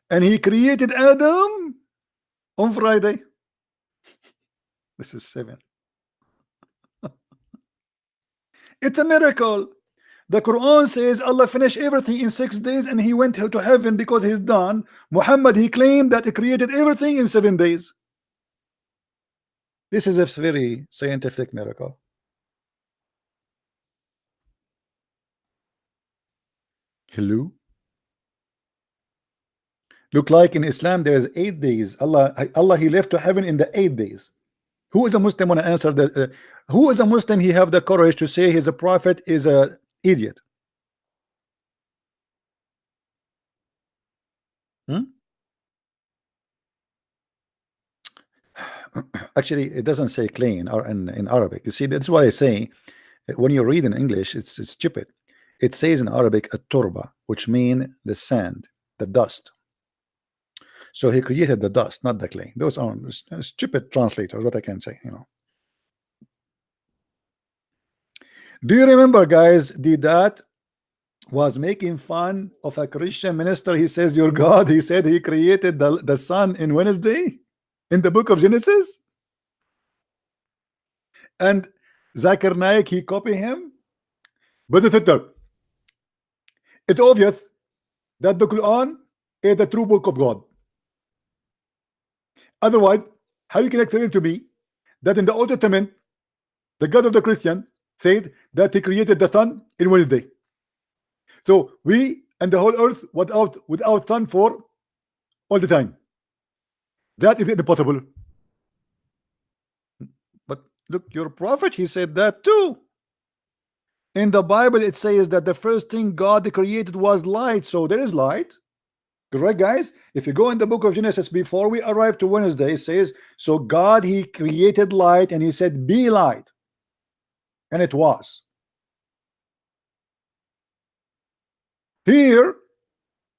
And he created Adam on Friday. This is 7. It's a miracle. The Quran says Allah finished everything in 6 days and he went to heaven because he's done. Muhammad he claimed that he created everything in 7 days. This is a very scientific miracle. Hello. Look like in Islam there is 8 days. Allah he left to heaven in the 8 days. Who is a Muslim want to answer that? Who is a Muslim he have the courage to say he's a prophet is a idiot? Actually, it doesn't say clean or in Arabic. You see, that's why I say when you read in English, it's stupid. It says in Arabic a turba, which mean the sand, the dust. So he created the dust, not the clay. Those are stupid translators. What I can say, Do you remember, guys? That was making fun of a Christian minister. He says, "Your God." He said he created the sun in Wednesday in the book of Genesis. And Zakir Naik, he copy him. But it's obvious that the Quran is the true book of God. Otherwise, how you can explain to me that in the Old Testament, the God of the Christian said that he created the sun in Wednesday. So we and the whole earth without sun for all the time. That is impossible. But look, your prophet, he said that too. In the Bible, it says that the first thing God created was light. So there is light. Correct, guys? If you go in the book of Genesis, before we arrive to Wednesday, it says, so God, he created light and he said, be light. And it was. Here,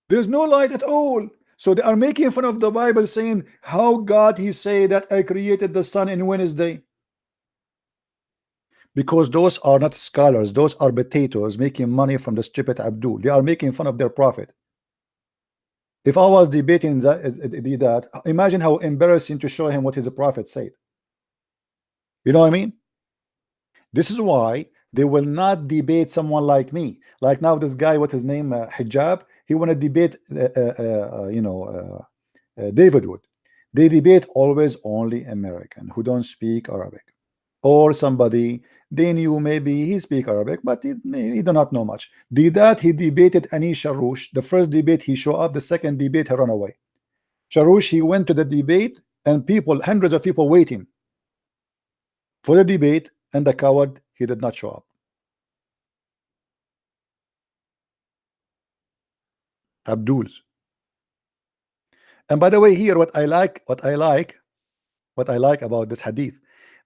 there's no light at all. So they are making fun of the Bible, saying, how God, he say that I created the sun in Wednesday. Because those are not scholars, those are potatoes making money from the stupid Abdul. They are making fun of their prophet. If I was debating that, imagine how embarrassing to show him what his prophet said. You know what I mean? This is why they will not debate someone like me. Like now, this guy, what his name, Hijab, he want to debate, David Wood. They debate always only American who don't speak Arabic, or somebody they knew maybe he speak Arabic, but he do not know much. Did that he debated Ani Sharoush. The first debate he show up, the second debate he run away. Sharoush, he went to the debate and people, hundreds of people waiting for the debate, and the coward, he did not show up. Abdul's. And by the way, here what I like about this hadith.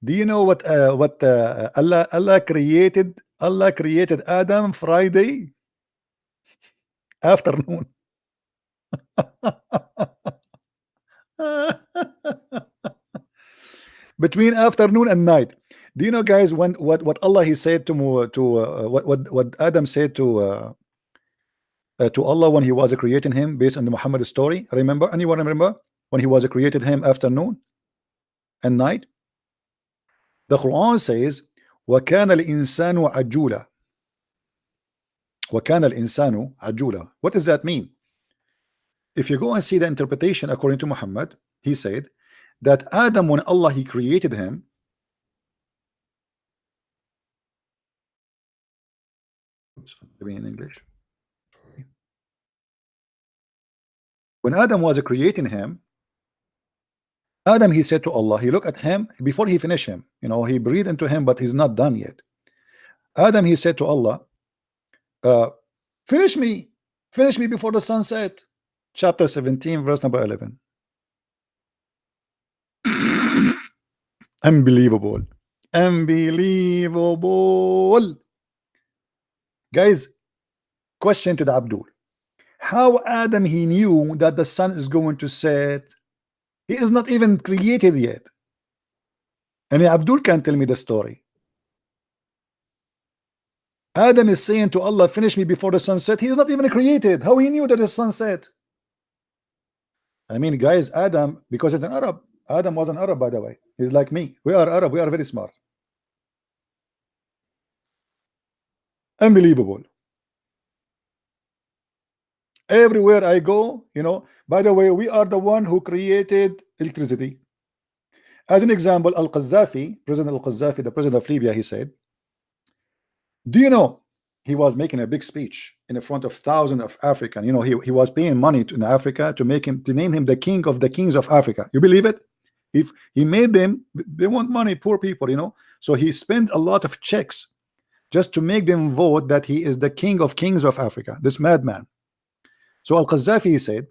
Do you know what Allah created? Allah created Adam Friday afternoon. Between afternoon and night. Do you know, guys, when what Allah he said to what Adam said to Allah when he was creating him based on the Muhammad story? Remember? Anyone remember when he was created him afternoon and night? The Quran says, وَكَانَ الْإِنسَانُ عَجُولًا. وَكَانَ الْإِنسَانُ عَجُولًا. What does that mean? If you go and see the interpretation according to Muhammad, he said that Adam, when Allah he created him, maybe in English, when Adam was creating him, Adam, he said to Allah, he looked at him before he finished him, he breathed into him, but he's not done yet. Adam, he said to Allah, finish me before the sunset. Chapter 17, verse number 11. Unbelievable. Guys, question to the Abdul. How Adam he knew that the sun is going to set? He is not even created yet. And Abdul can tell me the story. Adam is saying to Allah, finish me before the sunset. He is not even created. How he knew that the sunset? I mean, guys, Adam, because it's an Arab. Adam was an Arab, by the way. He's like me. We are Arab. We are very smart. Unbelievable. Everywhere I go, by the way, we are the one who created electricity. As an example, Al-Qaddafi, President Al-Qaddafi, the president of Libya, he said, do you know, he was making a big speech in front of thousands of African. He was paying money in Africa to name him the king of the kings of Africa. You believe it? If he made them, they want money, poor people, so he spent a lot of checks just to make them vote that he is the king of kings of Africa, this madman. So Al-Qaddafi said,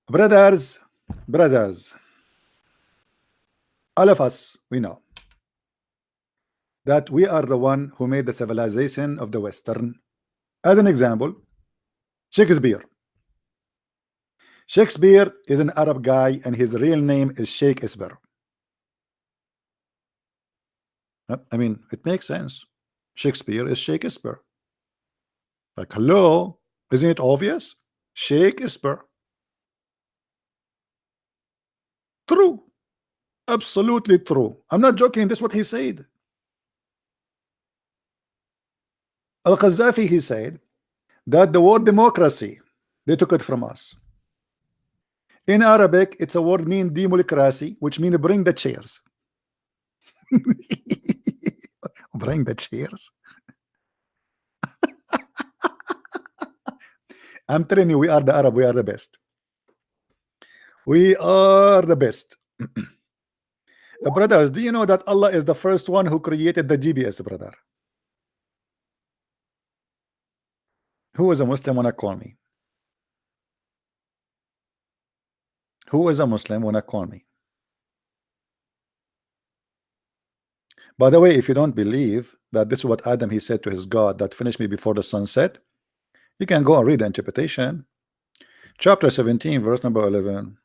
brothers, all of us, we know that we are the one who made the civilization of the Western. As an example, Shakespeare is an Arab guy and his real name is Shakespeare. I mean, it makes sense. Shakespeare is Shakespeare. Like, hello, isn't it obvious? Shakespeare. True. Absolutely true. I'm not joking. This is what he said. Al-Qaddafi, he said that the word democracy, they took it from us. In Arabic, it's a word mean democracy, which means bring the chairs. Bring the chairs. I'm telling you, we are the Arab, we are the best. We are the best. Brothers, do you know that Allah is the first one who created the GPS, brother? Who is a Muslim wanna call me? Who is a Muslim wanna call me? By the way, if you don't believe that this is what Adam he said to his God, that finish me before the sun set, you can go and read the interpretation. Chapter 17, verse number 11.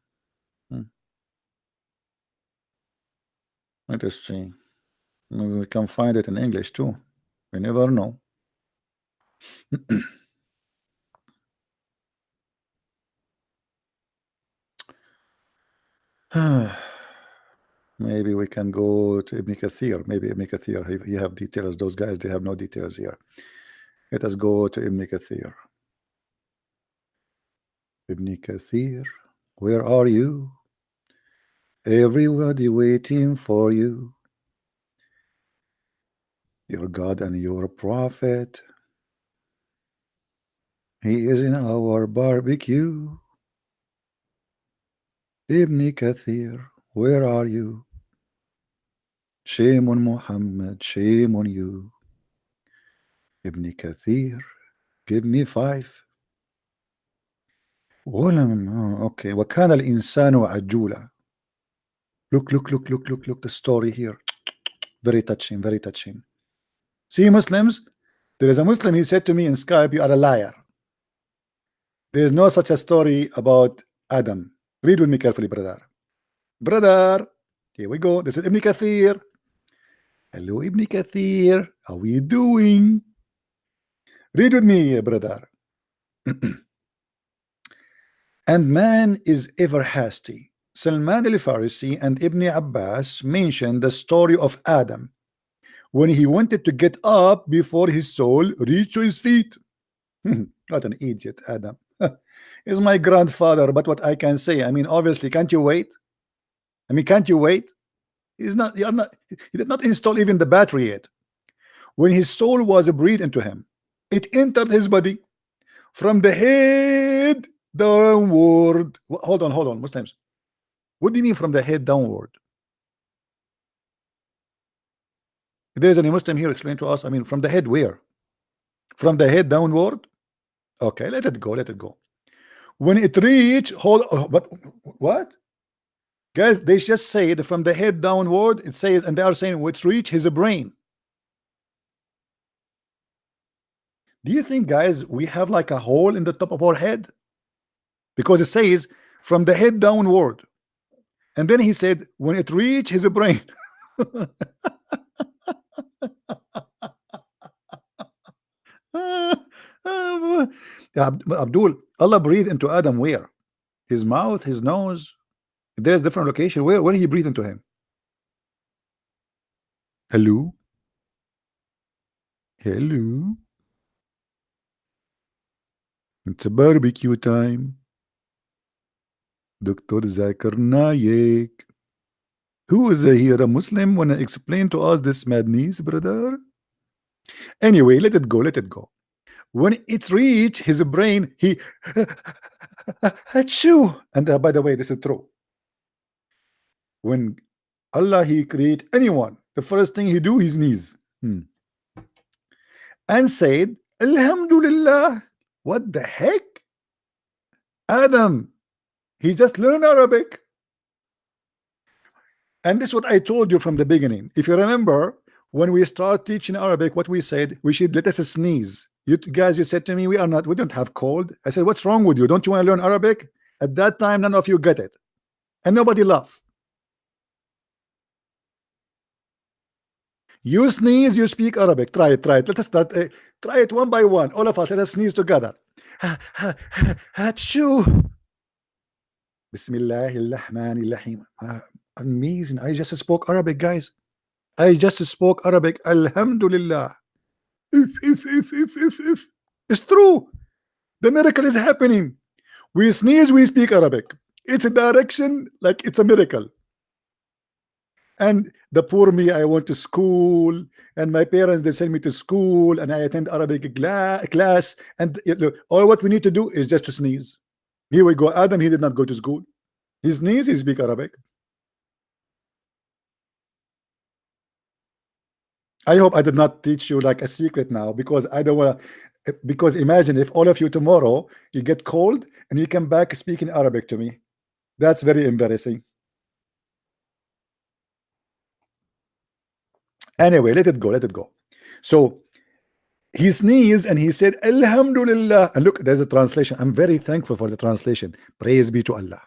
Let us see. Maybe we can find it in English too. We never know. Maybe we can go to Ibn Kathir. Maybe Ibn Kathir, he have details. Those guys, they have no details here. Let us go to Ibn Kathir. Ibn Kathir, where are you? Everybody waiting for you. Your God and your prophet. He is in our barbecue. Ibn Kathir, where are you? Shame on Muhammad, shame on you. Ibn Kathir, give me 5. Okay. وكان الإنسان عجولا. Look the story here. Very touching, very touching. See, Muslims, there is a Muslim, he said to me in Skype, you are a liar. There is no such a story about Adam. Read with me carefully, brother. Brother, here we go. This is Ibn Kathir. Hello, Ibn Kathir. How are you doing? Read with me, brother. And man is ever hasty. Salman al-Farisi and Ibn Abbas mentioned the story of Adam when he wanted to get up before his soul reached to his feet. What an idiot, Adam. He's my grandfather, but what I can say, I mean, obviously, can't you wait? I mean, can't you wait? He did not install even the battery yet. When his soul was breathed into him, it entered his body from the head downward. Hold on, Muslims. What do you mean from the head downward? If there's any Muslim here, explain to us. I mean, from the head where? From the head downward? Okay, let it go. When it reach, what? Guys, they just say that from the head downward, it says, and they are saying which reach his brain. Do you think, guys, we have like a hole in the top of our head? Because it says from the head downward. And then he said, when it reach his brain. Abdul, Allah breathed into Adam where? His mouth, his nose. There's different location. Where he breathed into him? Hello? It's a barbecue time. Dr. Zakir Naik. Who is here? A Muslim? Wanna explain to us this madness, brother? Anyway, let it go. When it reached his brain, he achoo. And by the way, this is true. When Allah he create anyone, the first thing he do his knees and said, Alhamdulillah. What the heck? Adam, he just learned Arabic. And this is what I told you from the beginning. If you remember, when we start teaching Arabic, what we said, we should let us sneeze. You guys, you said to me, we don't have cold. I said, what's wrong with you? Don't you want to learn Arabic? At that time, none of you get it. And nobody laughed. You sneeze, you speak Arabic. Try it. Let us start. Try it one by one. All of us, let us sneeze together. Achoo. Bismillahirrahmanirrahim. Amazing. I just spoke Arabic, guys. I just spoke Arabic. Alhamdulillah. If. It's true. The miracle is happening. We sneeze, we speak Arabic. It's a direction, like it's a miracle. And the poor me, I went to school, and my parents, they send me to school, and I attend Arabic class. And look, all what we need to do is just to sneeze. Here we go. Adam, he did not go to school. He sneezed, he speak Arabic. I hope I did not teach you like a secret now, because I don't want to. Because imagine if all of you tomorrow you get cold and you come back speaking Arabic to me. That's very embarrassing. Anyway, let it go. Let it go. So he sneezed and he said, Alhamdulillah. And look, there's a translation. I'm very thankful for the translation. Praise be to Allah.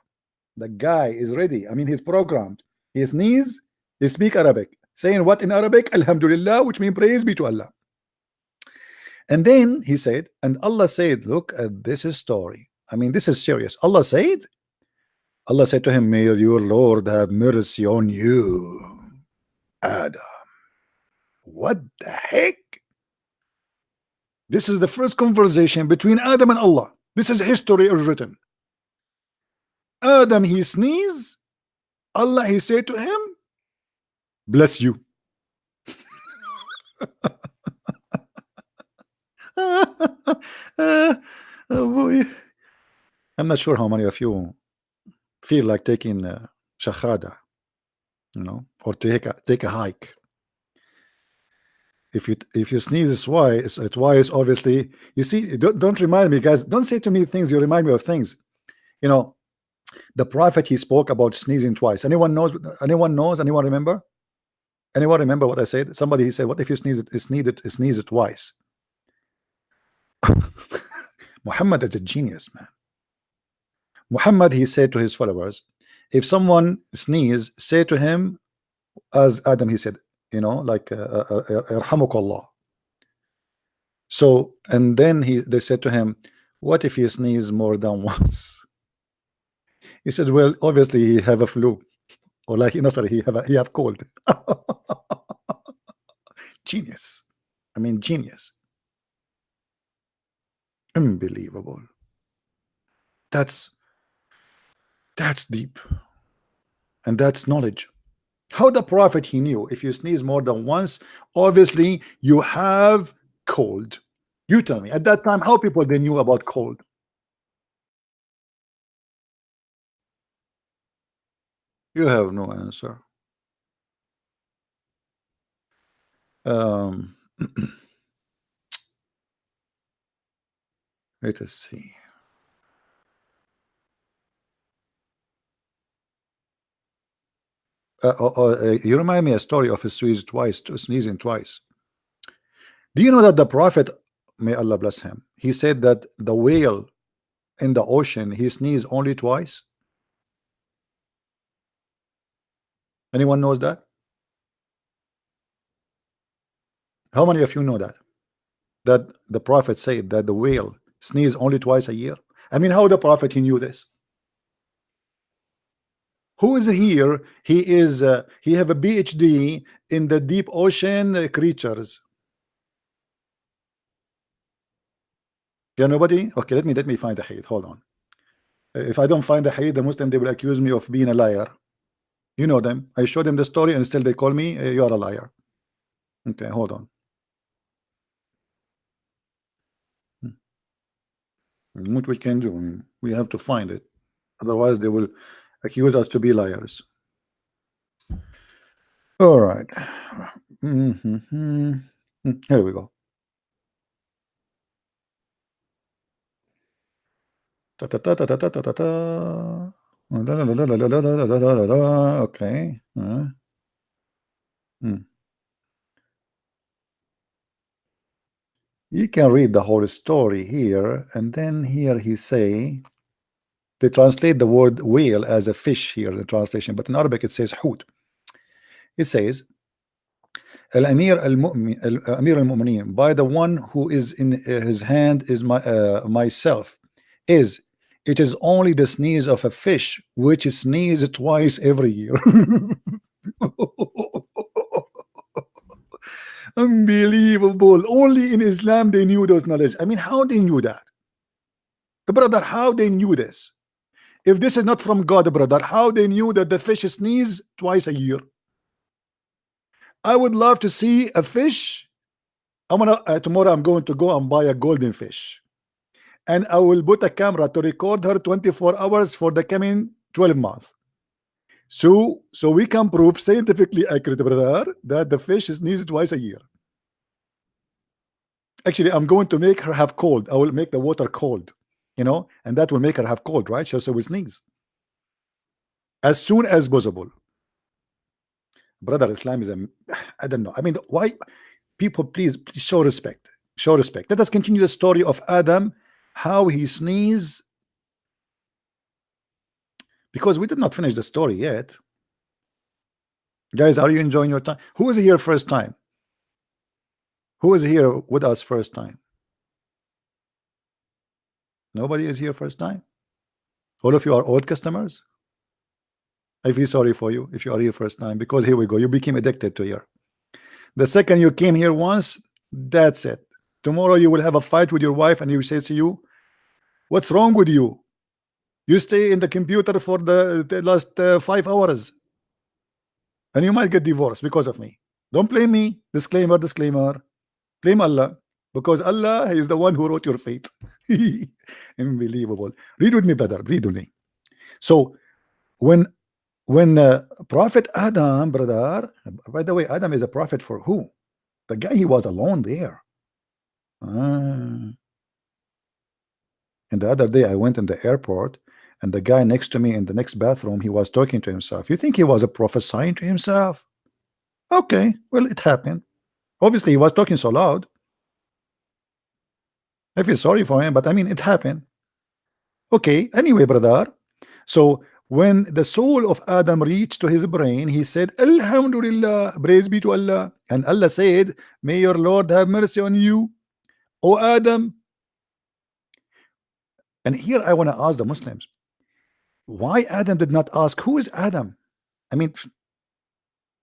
The guy is ready. I mean, he's programmed. He sneezes, he speak Arabic. Saying what in Arabic? Alhamdulillah, which means praise be to Allah. And then he said, and Allah said, look at this story. I mean, this is serious. Allah said to him, may your Lord have mercy on you, Adam. What the heck? This is the first conversation between Adam and Allah. This is history is written. Adam, he sneezed. Allah, he said to him, bless you. Oh boy. I'm not sure how many of you feel like taking shahada, you know, or take a hike. If you sneeze twice, obviously. You see, don't remind me, guys. Don't say to me things. You remind me of things. You know, the prophet, he spoke about sneezing twice. Anyone knows? Anyone knows? Anyone remember? Anyone remember what I said? Somebody, he said, what if you sneeze it twice? Muhammad is a genius, man. Muhammad, he said to his followers, if someone sneeze, say to him, as Adam, he said, you know, like Irhamukallah. So, and then they said to him, what if he sneeze more than once? He said, well, obviously he have a flu, or like, you know, sorry, he have cold. Genius. I mean, genius. Unbelievable. That's deep, and that's knowledge. How the prophet, he knew if you sneeze more than once, obviously you have cold. You tell me, at that time, how people they knew about cold? You have no answer. Let us see. You remind me a story of a sneezing twice. Do you know that the prophet, may Allah bless him, he said that the whale in the ocean, he sneezed only twice? Anyone knows that? How many of you know that? That the prophet said that the whale sneezed only twice a year? I mean, how the prophet, he knew this? Who is here? He have a PhD in the deep ocean creatures. Yeah, nobody? Okay, let me find the hadith. Hold on. If I don't find the hadith, the Muslim, they will accuse me of being a liar. You know them. I show them the story and still they call me, you are a liar. Okay, hold on. What we can do? I mean, we have to find it. Otherwise, they will accuse us to be liars. All right. Here we go. Okay. You can read the whole story here, and then here he say, they translate the word whale as a fish here in the translation, but in Arabic it says hoot. It says, Al-Amir al-Mu'minin, by the one who is in his hand is myself, it is only the sneeze of a fish which is sneezed twice every year. Unbelievable. Only in Islam they knew those knowledge. I mean, how they knew that? Brother, how they knew this? If this is not from God, brother, how they knew that the fish sneeze twice a year? I would love to see a fish. Tomorrow I'm going to go and buy a golden fish, and I will put a camera to record her 24 hours for the coming 12 months. So we can prove scientifically accurate, brother, that the fish sneezes twice a year. Actually, I'm going to make her have cold. I will make the water cold, and that will make her have cold, right? So we sneeze as soon as possible. Brother, Islam is a, I don't know. I mean, why people, please show respect. Show respect. Let us continue the story of Adam, how he sneezed, because we did not finish the story yet. Guys, are you enjoying your time? Who is here first time? Who is here with us first time? Nobody is here first time. All of you are old customers. I feel sorry for you if you are here first time, because here we go. You became addicted to here. The second you came here once, that's it. Tomorrow you will have a fight with your wife, and you say to you, "What's wrong with you? You stay in the computer for the last 5 hours, and you might get divorced because of me. Don't blame me." Disclaimer, disclaimer. Blame Allah, because Allah is the one who wrote your fate. Unbelievable. Read with me, brother. Read with me. So when Prophet Adam, brother, by the way, Adam is a prophet for who? The guy, he was alone there. And the other day I went in the airport, and the guy next to me in the next bathroom, he was talking to himself. You think he was a prophesying to himself? Okay, well, it happened. Obviously, he was talking so loud. I feel sorry for him, but I mean, it happened. Okay, anyway, brother. So when the soul of Adam reached to his brain, he said, Alhamdulillah, praise be to Allah. And Allah said, may your Lord have mercy on you, O Adam. And here I want to ask the Muslims, why Adam did not ask, who is Adam? I mean,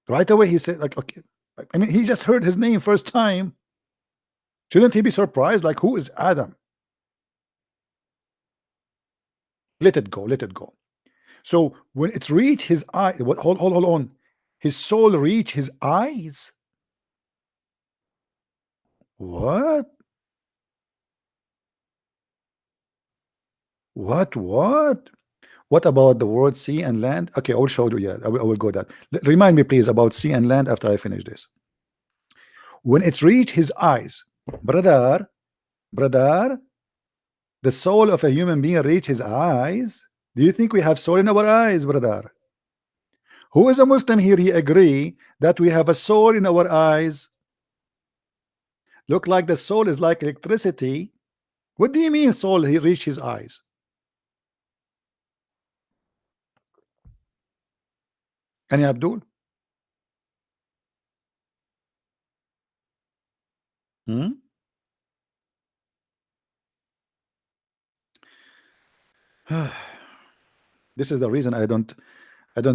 right away he said, like, okay. I mean, he just heard his name first time. Shouldn't he be surprised? Like, who is Adam? Let it go, let it go. So when it reached his eye, hold on. His soul reached his eyes. What? What? What about the word sea and land? Okay, I will show you. Yeah, I will go that. Remind me, please, about sea and land after I finish this. When it reached his eyes, brother, the soul of a human being reach his eyes. Do you think we have soul in our eyes, brother? Who is a Muslim here? He agree that we have a soul in our eyes. Look like the soul is like electricity. What do you mean soul he reach his eyes? Any Abdul? Hmm? This is the reason I don't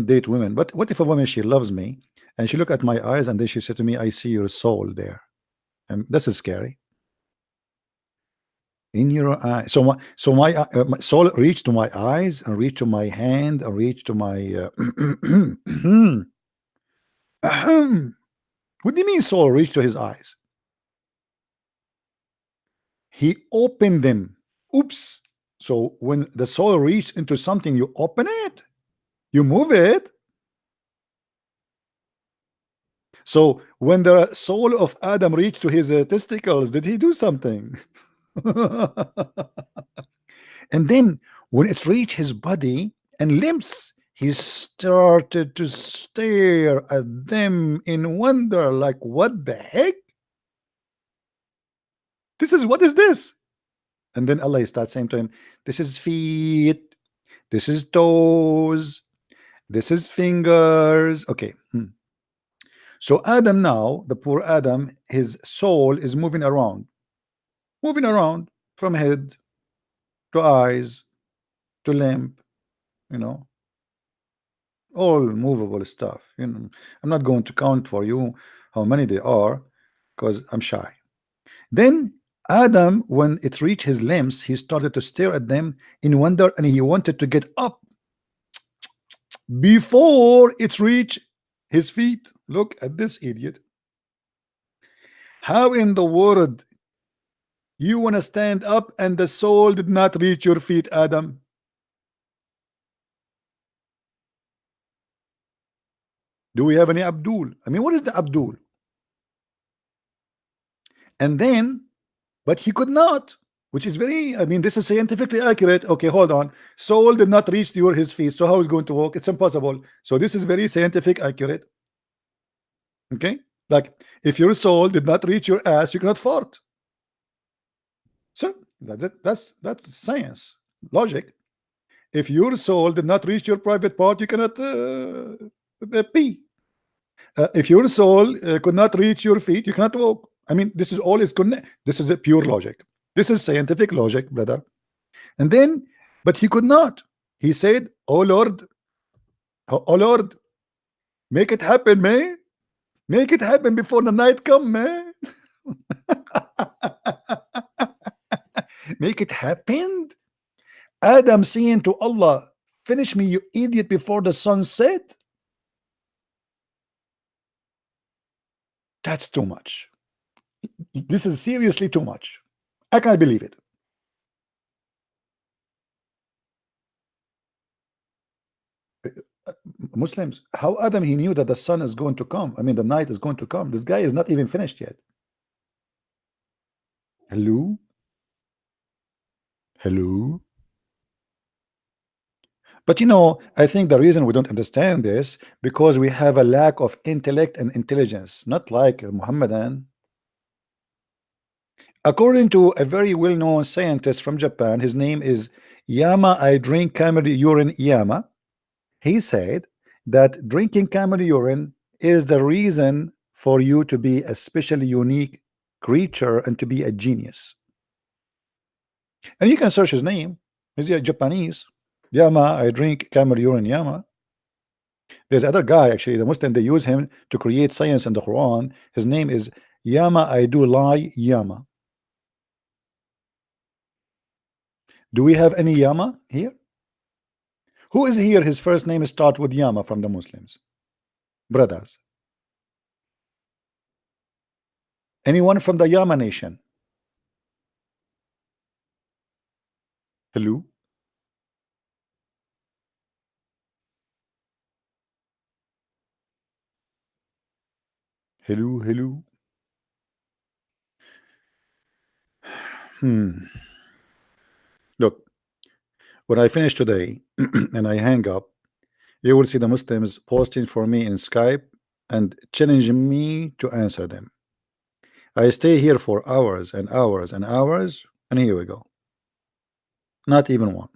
date women. But what if a woman, she loves me and she look at my eyes and then she said to me, I see your soul there, and this is scary. In your eye. So my soul reach to my eyes and reach to my hand and reach to my what do you mean soul reach to his eyes? He opened them. Oops. So when the soul reached into something, you open it, you move it. So when the soul of Adam reached to his testicles, did he do something? And then when it reached his body and limbs, he started to stare at them in wonder, like, what the heck? What is this? And then Allah starts saying to him, this is feet, this is toes, this is fingers. Okay. So Adam now, the poor Adam, his soul is moving around from head to eyes to limb, you know, all movable stuff. I'm not going to count for you how many they are because I'm shy. Then Adam, when it reached his limbs, he started to stare at them in wonder, and he wanted to get up before it reached his feet. Look at this idiot. How in the world you want to stand up and the soul did not reach your feet, Adam? Do we have any Abdul? I mean, what is the Abdul? And then but he could not, which is very, I mean, this is scientifically accurate. Okay, hold on. Soul did not reach his feet, so how is going to walk? It's impossible. So this is very scientific accurate. Okay, like if your soul did not reach your ass, you cannot fart. So that's science, logic. If your soul did not reach your private part, you cannot pee. If your soul could not reach your feet, you cannot walk. I mean, this is all is connect. This is a pure logic. This is scientific logic, brother. And then, but he could not. He said, "Oh Lord, oh Lord, make it happen, man. Make it happen before the night come, man. Make it happen." Adam saying to Allah, "Finish me, you idiot, before the sun set." That's too much. This is seriously too much. I can't believe it. Muslims, how Adam he knew that the sun is going to come? I mean, the night is going to come. This guy is not even finished yet. Hello? Hello? But you know, I think the reason we don't understand this because we have a lack of intellect and intelligence, not like Muhammadan. According to a very well-known scientist from Japan, his name is Yama. I drink camel urine Yama. He said that drinking camel urine is the reason for you to be a specially unique creature and to be a genius. And you can search his name. He's Japanese. Yama, I drink camel urine Yama. There's other guy, actually, the Muslim, they use him to create science in the Quran. His name is Yama, I do lie Yama. Do we have any Yama here? Who is here? His first name starts with Yama from the Muslims. Brothers. Anyone from the Yama nation? Hello? Hello, hello. Look, when I finish today and I hang up, you will see the Muslims posting for me in Skype and challenging me to answer them. I stay here for hours and hours and hours, and here we go. Not even one.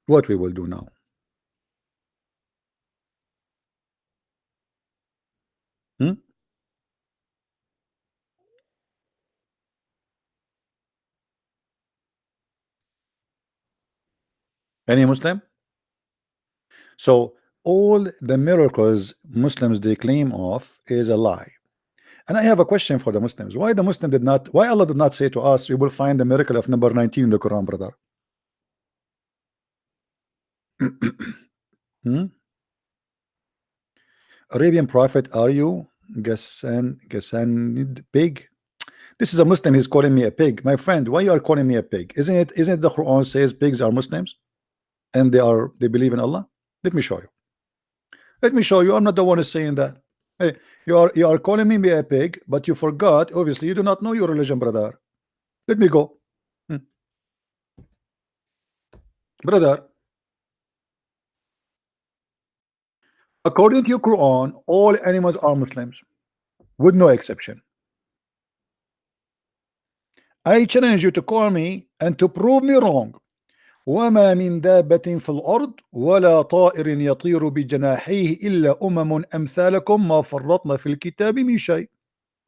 What we will do now? Any Muslim? So all the miracles Muslims they claim of is a lie. And I have a question for the Muslims. Why why Allah did not say to us, you will find the miracle of number 19 in the Quran, brother? Arabian prophet, are you Gassanid pig? This is a Muslim, he's calling me a pig. My friend, why you are calling me a pig? Isn't the Quran says pigs are Muslims and they believe in Allah? Let me show you. Let me show you. I'm not the one who's saying that. Hey, you are calling me a pig, but you forgot. Obviously, you do not know your religion, brother. Let me go. Brother, according to your Quran, all animals are Muslims, with no exception. I challenge you to call me and to prove me wrong. وما من دابة في الأرض ولا طائر يطير بجناحيه إلا أمثالكم ما فرطنا في الكتاب من شيء.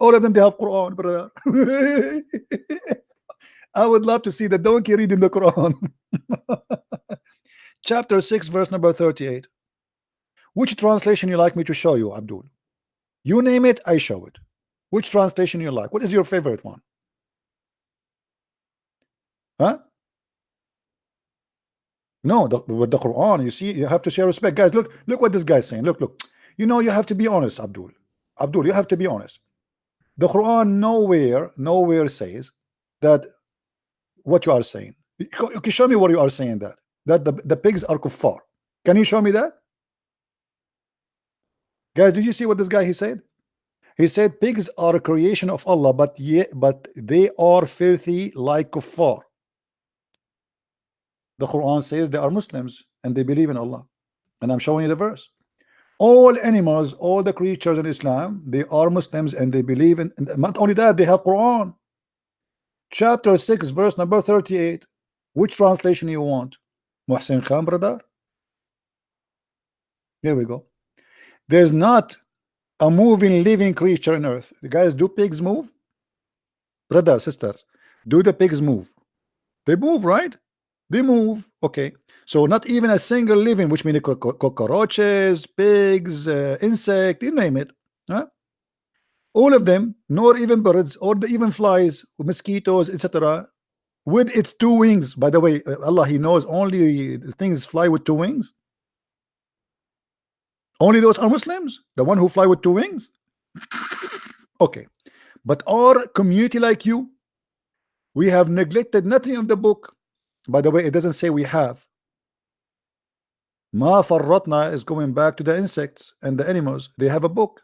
All of them they have Quran, brother. I would love to see the donkey reading the Quran. Chapter 6, verse number 38. Which translation you like me to show you, Abdul? You name it, I show it. Which translation you like? What is your favorite one? Huh? No, with the Quran, you see, you have to share respect. Guys, look what this guy's saying. Look. You know, you have to be honest, Abdul. Abdul, you have to be honest. The Quran nowhere says that what you are saying. Okay, show me what you are saying that the pigs are kuffar. Can you show me that? Guys, did you see what this guy he said? He said pigs are a creation of Allah, but they are filthy like kuffar. The Quran says they are Muslims and they believe in Allah, and I'm showing you the verse. All animals, all the creatures in Islam, they are Muslims and they believe in, and not only that, they have Quran. Chapter 6, verse number 38. Which translation you want? Muhsin Khan, brother? Here we go. There's not a moving, living creature on earth. The guys, do pigs move? Brothers, sisters, do the pigs move? They move, right? They move. Okay. So not even a single living, which means cockroaches, pigs, insect, you name it. Huh? All of them, nor even birds, or even flies, mosquitoes, etc. With its two wings. By the way, Allah, He knows only things fly with two wings. Only those are Muslims, the one who fly with two wings. Okay, but our community like you, we have neglected nothing of the book. By the way, it doesn't say we have. Ma farratna is going back to the insects and the animals. They have a book,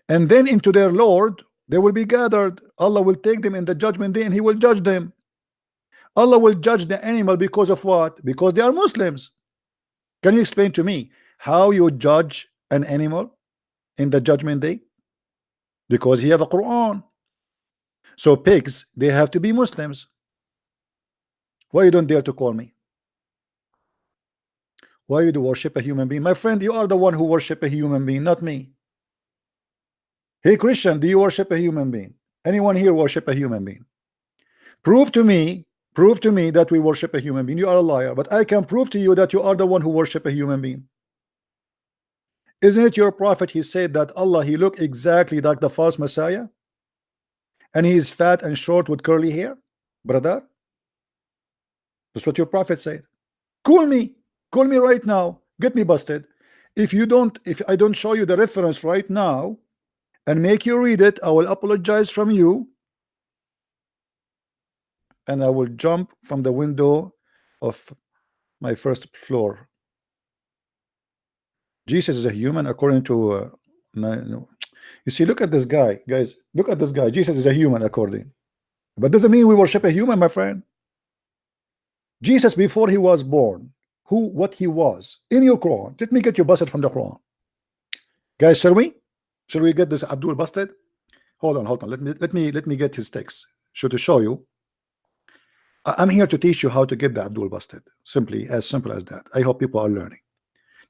and then into their Lord they will be gathered. Allah will take them in the judgment day and He will judge them. Allah will judge the animal because of what? Because they are Muslims. Can you explain to me how you judge an animal in the judgment day? Because he have a Quran. So pigs, they have to be Muslims. Why you don't dare to call me? Why you do worship a human being? My friend, you are the one who worship a human being, not me. Hey Christian, do you worship a human being? Anyone here worship a human being? Prove to me that we worship a human being. You are a liar, but I can prove to you that you are the one who worship a human being. Isn't it your prophet? He said that Allah, he looked exactly like the false Messiah, and he is fat and short with curly hair, brother. That's what your prophet said. Call me right now, get me busted. If I don't show you the reference right now and make you read it, I will apologize from you, and I will jump from the window of my first floor. Jesus is a human according to no. You see, look at this guy, guys. Look at this guy. Jesus is a human according, but doesn't mean we worship a human, my friend. Jesus, before he was born, what he was in your Quran. Let me get you busted from the Quran, guys. Shall we get this Abdul busted? Hold on. Let me get his text. To show you. I'm here to teach you how to get the Abdul busted. Simple as that. I hope people are learning.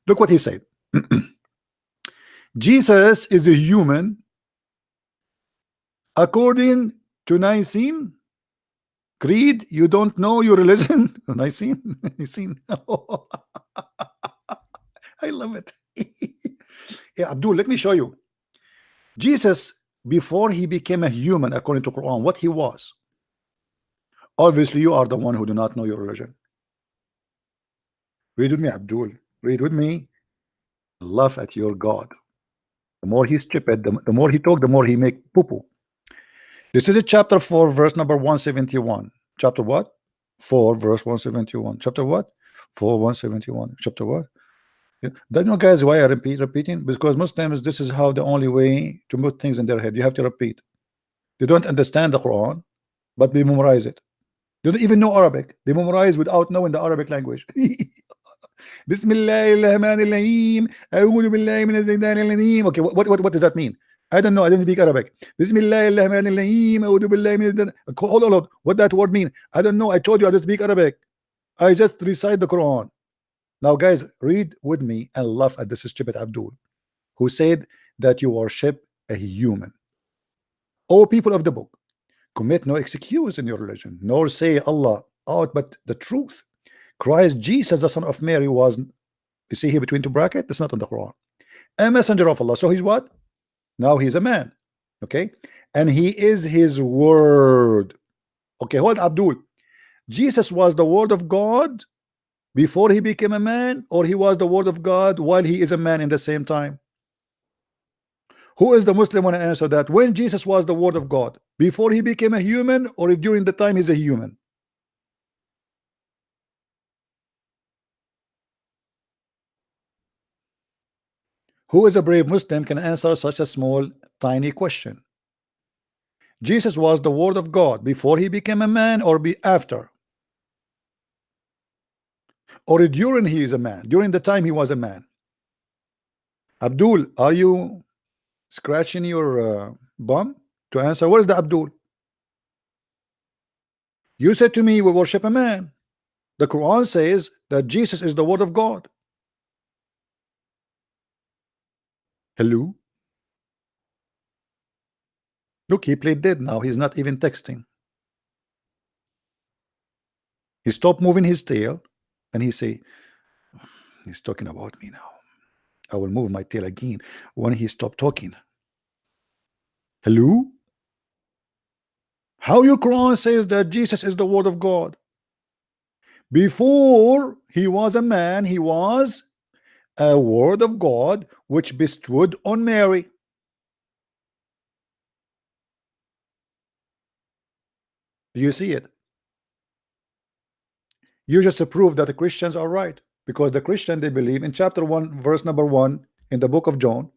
Look what he said. Jesus is a human according to Nicene Creed. You don't know your religion? Nicene. I love it. Yeah, Abdul, let me show you. Jesus, before he became a human according to Quran, what he was. Obviously, you are the one who do not know your religion. Read with me, Abdul. Read with me. Laugh at your God. The more he's stupid, the more he talk, the more he make poo-poo. This is a chapter 4, verse number 171. Chapter what? 4, verse 171. Chapter what? 4, 171. Chapter what? Yeah. Don't you know, guys, why I repeating? Because Muslims, this is how the only way to put things in their head. You have to repeat. They don't understand the Quran, but they memorize it. They don't even know Arabic. They memorize without knowing the Arabic language. Bismillahirrahmanirrahim. Okay, what does that mean? I don't know. I don't speak Arabic. Bismillahirrahmanirrahim. Hold on. What that word mean? I don't know. I told you I don't speak Arabic. I just recite the Quran. Now, guys, read with me and laugh at this stupid Abdul, who said that you worship a human. O people of the book, commit no excuse in your religion, nor say Allah out but the truth. Christ Jesus, the son of Mary, was, you see here between two brackets, that's not on the Quran, a messenger of Allah. So he's what? Now he's a man. Okay, and he is his word. Okay, hold Abdul. Jesus was the word of God before he became a man, or he was the word of God while he is a man in the same time? Who is the Muslim when I answer that? When Jesus was the word of God, before he became a human, or during the time he's a human? Who is a brave Muslim can answer such a small, tiny question? Jesus was the word of God before he became a man, or be after, or during he is a man, during the time he was a man? Abdul, are you scratching your bum to answer? Where's the Abdul? You said to me we worship a man. The Quran says that Jesus is the word of God. Hello? Look, he played dead now. He's not even texting. He stopped moving his tail and he say, he's talking about me now. I will move my tail again when he stopped talking. Hello? How your Quran says that Jesus is the word of God? Before he was a man, he was a word of God which bestowed on Mary. Do you see it? You just prove that the Christians are right, because the Christian, they believe in chapter 1 verse number 1 in the book of John,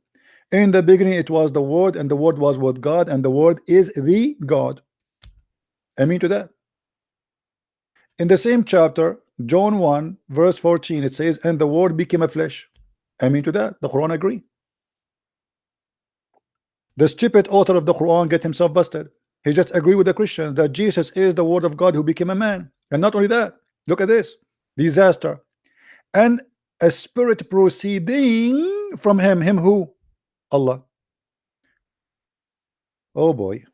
in the beginning it was the word, and the word was with God, and the word is the God. Amen to that. In the same chapter, John 1 verse 14, it says, and the word became a flesh. Amen to that. The Quran agree. The stupid author of the Quran get himself busted. He just agree with the Christians that Jesus is the word of God who became a man. And not only that, look at this disaster. And a spirit proceeding from him. Him who? Allah. Oh boy.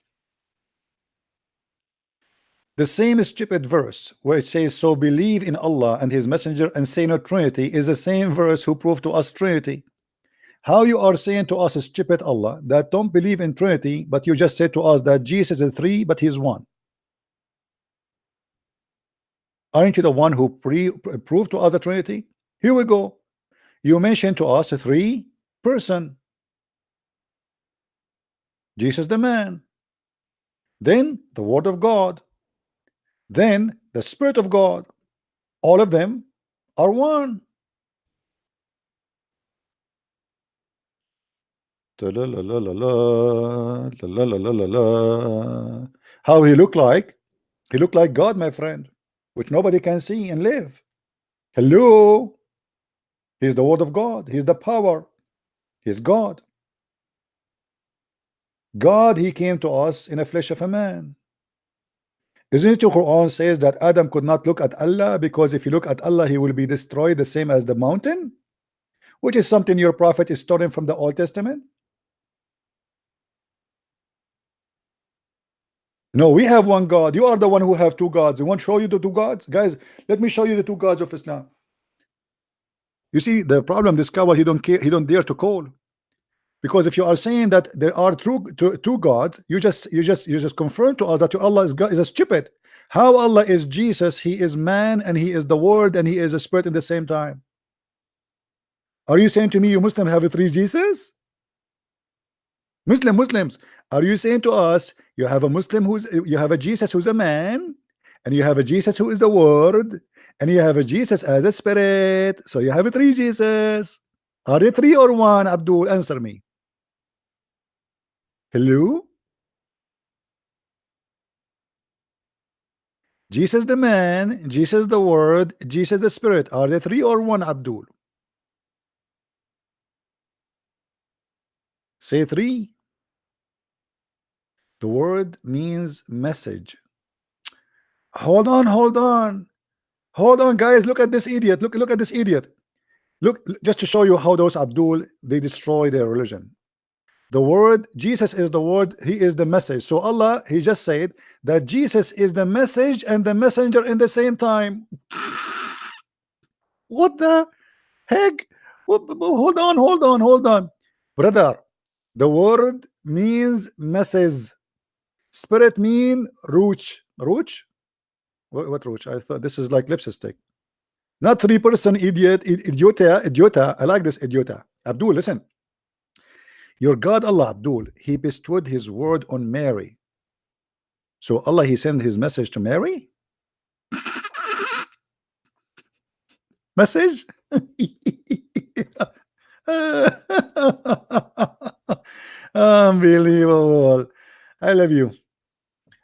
The same stupid verse where it says, so believe in Allah and his messenger and say no Trinity, is the same verse who proved to us Trinity. How you are saying to us, stupid Allah, that don't believe in Trinity, but you just said to us that Jesus is three, but he's one. Aren't you the one who proved to us the Trinity? Here we go. You mentioned to us a three person. Jesus the man. Then the word of God. Then the Spirit of God. All of them are one. How he looked like? He looked like God, my friend, which nobody can see and live. Hello? He's the word of God. He's the power. He's God. God, he came to us in a flesh of a man. Isn't it your Quran says that Adam could not look at Allah because if you look at Allah, he will be destroyed the same as the mountain? Which is something your prophet is stolen from the Old Testament. No, we have one God. You are the one who have two gods. You want to show you the two gods? Guys, let me show you the two gods of Islam. You see, the problem, this coward, he don't care, he don't dare to call. Because if you are saying that there are two gods, you just confirm to us that your Allah is God, is a stupid. How Allah is Jesus, he is man and he is the word and he is a spirit at the same time. Are you saying to me you Muslim have a three Jesus? Muslims, are you saying to us you have a Muslim you have a Jesus who's a man, and you have a Jesus who is the word, and you have a Jesus as a spirit, so you have a three Jesus? Are they three or one? Abdul, answer me. Hello? Jesus the man, Jesus the word, Jesus the spirit. Are they three or one, Abdul? Say three. The word means message. Hold on, guys. Look at this idiot. Look at this idiot. Look, just to show you how those Abdul, they destroy their religion. The word, Jesus is the word, he is the message. So Allah, he just said that Jesus is the message and the messenger in the same time. What the heck? Hold on. Brother, the word means message. Spirit mean roach. Roach? What roach? I thought this is like lipstick. Not 3% idiot, idiota. I like this idiota. Abdul, listen. Your God Allah, Abdul, he bestowed his word on Mary. So Allah, he sent his message to Mary? Message? Unbelievable. I love you.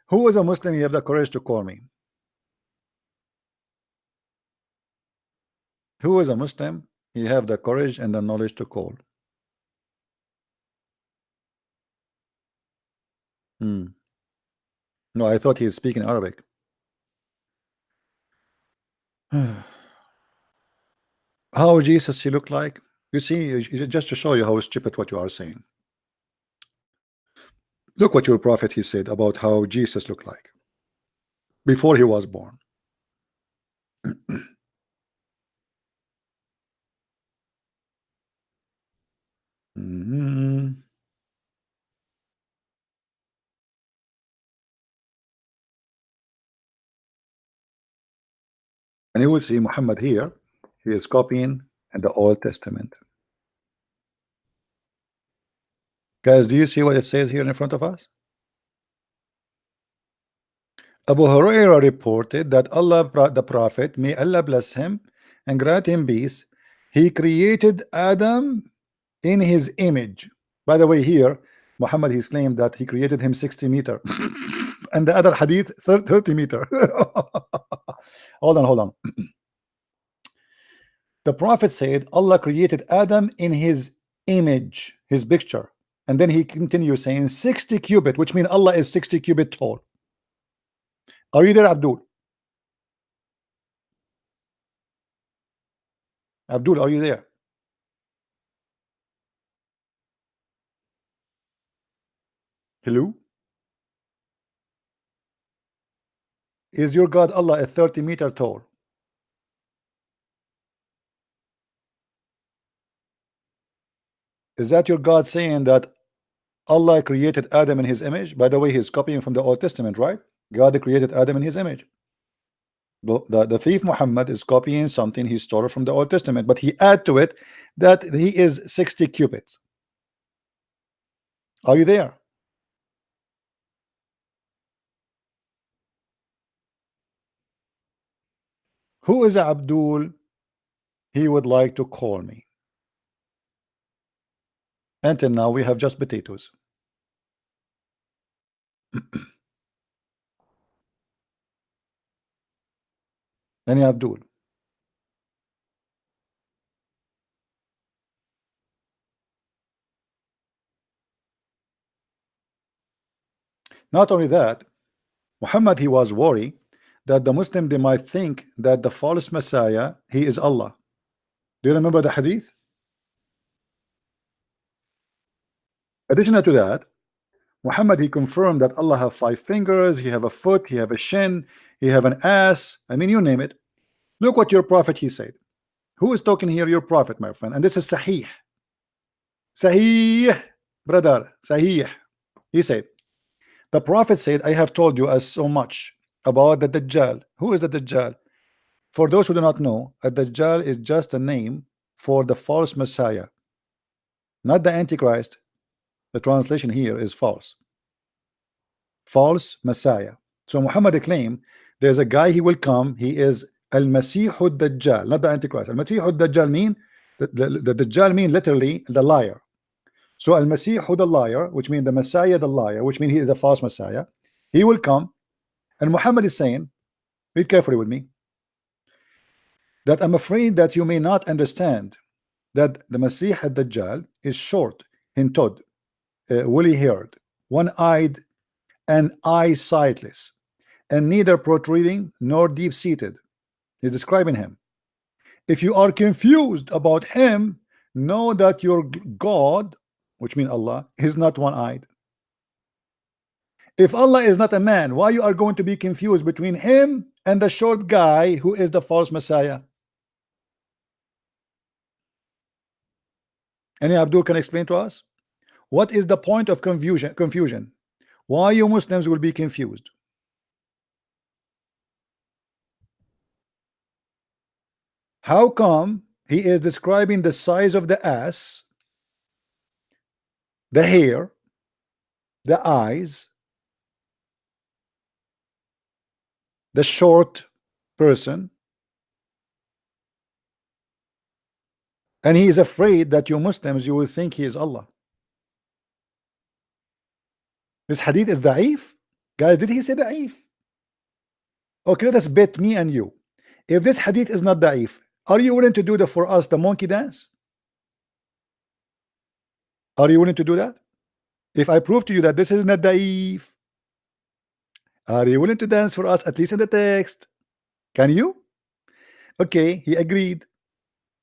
Who is a Muslim? You have the courage to call me. Who is a Muslim? You have the courage and the knowledge to call. Hmm. No, I thought he is speaking Arabic. How Jesus he looked like? You see, just to show you how stupid what you are saying. Look what your prophet he said about how Jesus looked like before he was born. Mhm. And you will see Muhammad here. He is copying in the Old Testament. Guys, do you see what it says here in front of us? Abu Huraira reported that Allah, the Prophet, may Allah bless him and grant him peace, he created Adam in his image. By the way, here Muhammad he's claimed that he created him 60 meter and the other hadith 30 meter. Hold on. The Prophet said Allah created Adam in his image, his picture, and then he continues saying 60 cubit, which means Allah is 60 cubit tall. Are you there, Abdul? Abdul, are you there? Hello? Is your God Allah a 30 meter tall? Is that your God saying that Allah created Adam in his image? By the way, he's copying from the Old Testament, right? God created Adam in his image. The thief Muhammad is copying something he stole from the Old Testament, but he add to it that he is 60 cubits. Are you there? Who is Abdul? He would like to call me. Until now, we have just potatoes. Any Abdul? Not only that, Muhammad he was worried that the Muslim they might think that the false Messiah he is Allah. Do you remember the hadith? Additional to that, Muhammad he confirmed that Allah have 5 fingers, he have a foot, he have a shin, he have an ass. I mean, you name it. Look what your prophet he said. Who is talking here? Your prophet, my friend. And this is Sahih. Sahih, brother. Sahih. He said, the prophet said, I have told you as so much about the Dajjal. Who is the Dajjal? For those who do not know, a Dajjal is just a name for the false Messiah, not the Antichrist. The translation here is false. False Messiah. So Muhammad claimed there's a guy he will come. He is Al-Masih Dajjal, not the Antichrist. Al-Masih Dajjal mean the Dajjal mean literally the liar. So Al-Masih the liar, which means the Messiah the liar, which means he is a false Messiah. He will come, and Muhammad is saying, read carefully with me, that I'm afraid that you may not understand that the Masih Dajjal is short, hinted, woolly haired, one-eyed, and eye-sightless, and neither protruding nor deep-seated. He's describing him. If you are confused about him, know that your God, which means Allah, is not one-eyed. If Allah is not a man, why you are going to be confused between him and the short guy who is the false Messiah? Any Abdul can explain to us? What is the point of confusion? Why you Muslims will be confused? How come he is describing the size of the ass, the hair, the eyes, the short person, and he is afraid that you Muslims you will think he is Allah. This hadith is da'if. Guys, did he say da'if? Okay, let us bet, me and you. If this hadith is not da'if, are you willing to do the for us the monkey dance? Are you willing to do that? If I prove to you that this is not da'if, are you willing to dance for us at least in the text? Can you? Okay, he agreed.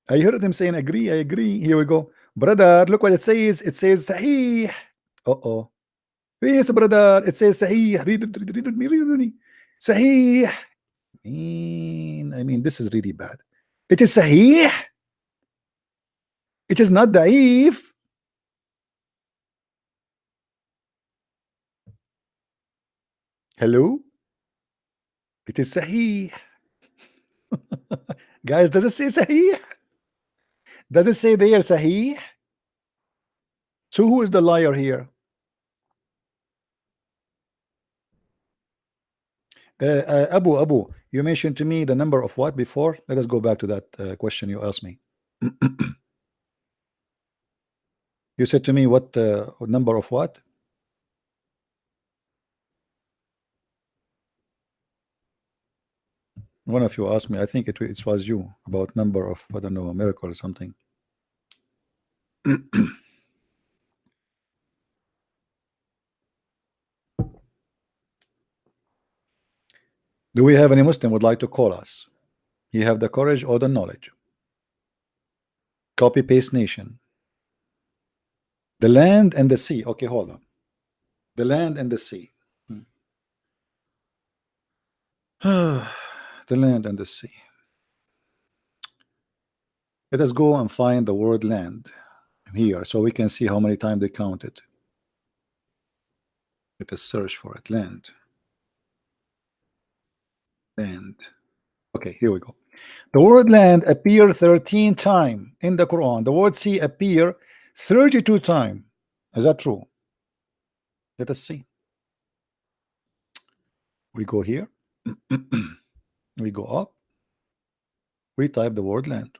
I heard him saying agree, I agree. Here we go. Brother, look what it says. It says Sahih. Uh-oh. Yes, brother. It says Sahih. Read it, read it, read it, read it, read it. Sahih. I mean, this is really bad. It is Sahih. It is not Da'if. Hello? It is Sahih. Guys, does it say Sahih? Does it say there Sahih? So who is the liar here? Abu, you mentioned to me the number of what before? Let us go back to that question you asked me. You said to me what number of what? One of you asked me, I think it was you, about number of, I don't know, a miracle or something. Do we have any Muslim would like to call us? You have the courage or the knowledge? Copy paste nation. The land and the sea. Okay, hold on. The land and the sea. The land and the sea. Let us go and find the word land here so we can see how many times they count it. Let us search for it. Land. Land. Okay, here we go. The word land appear 13 times in the Quran. The word sea appear 32 times. Is that true? Let us see. We go here. We go up. We type the word land.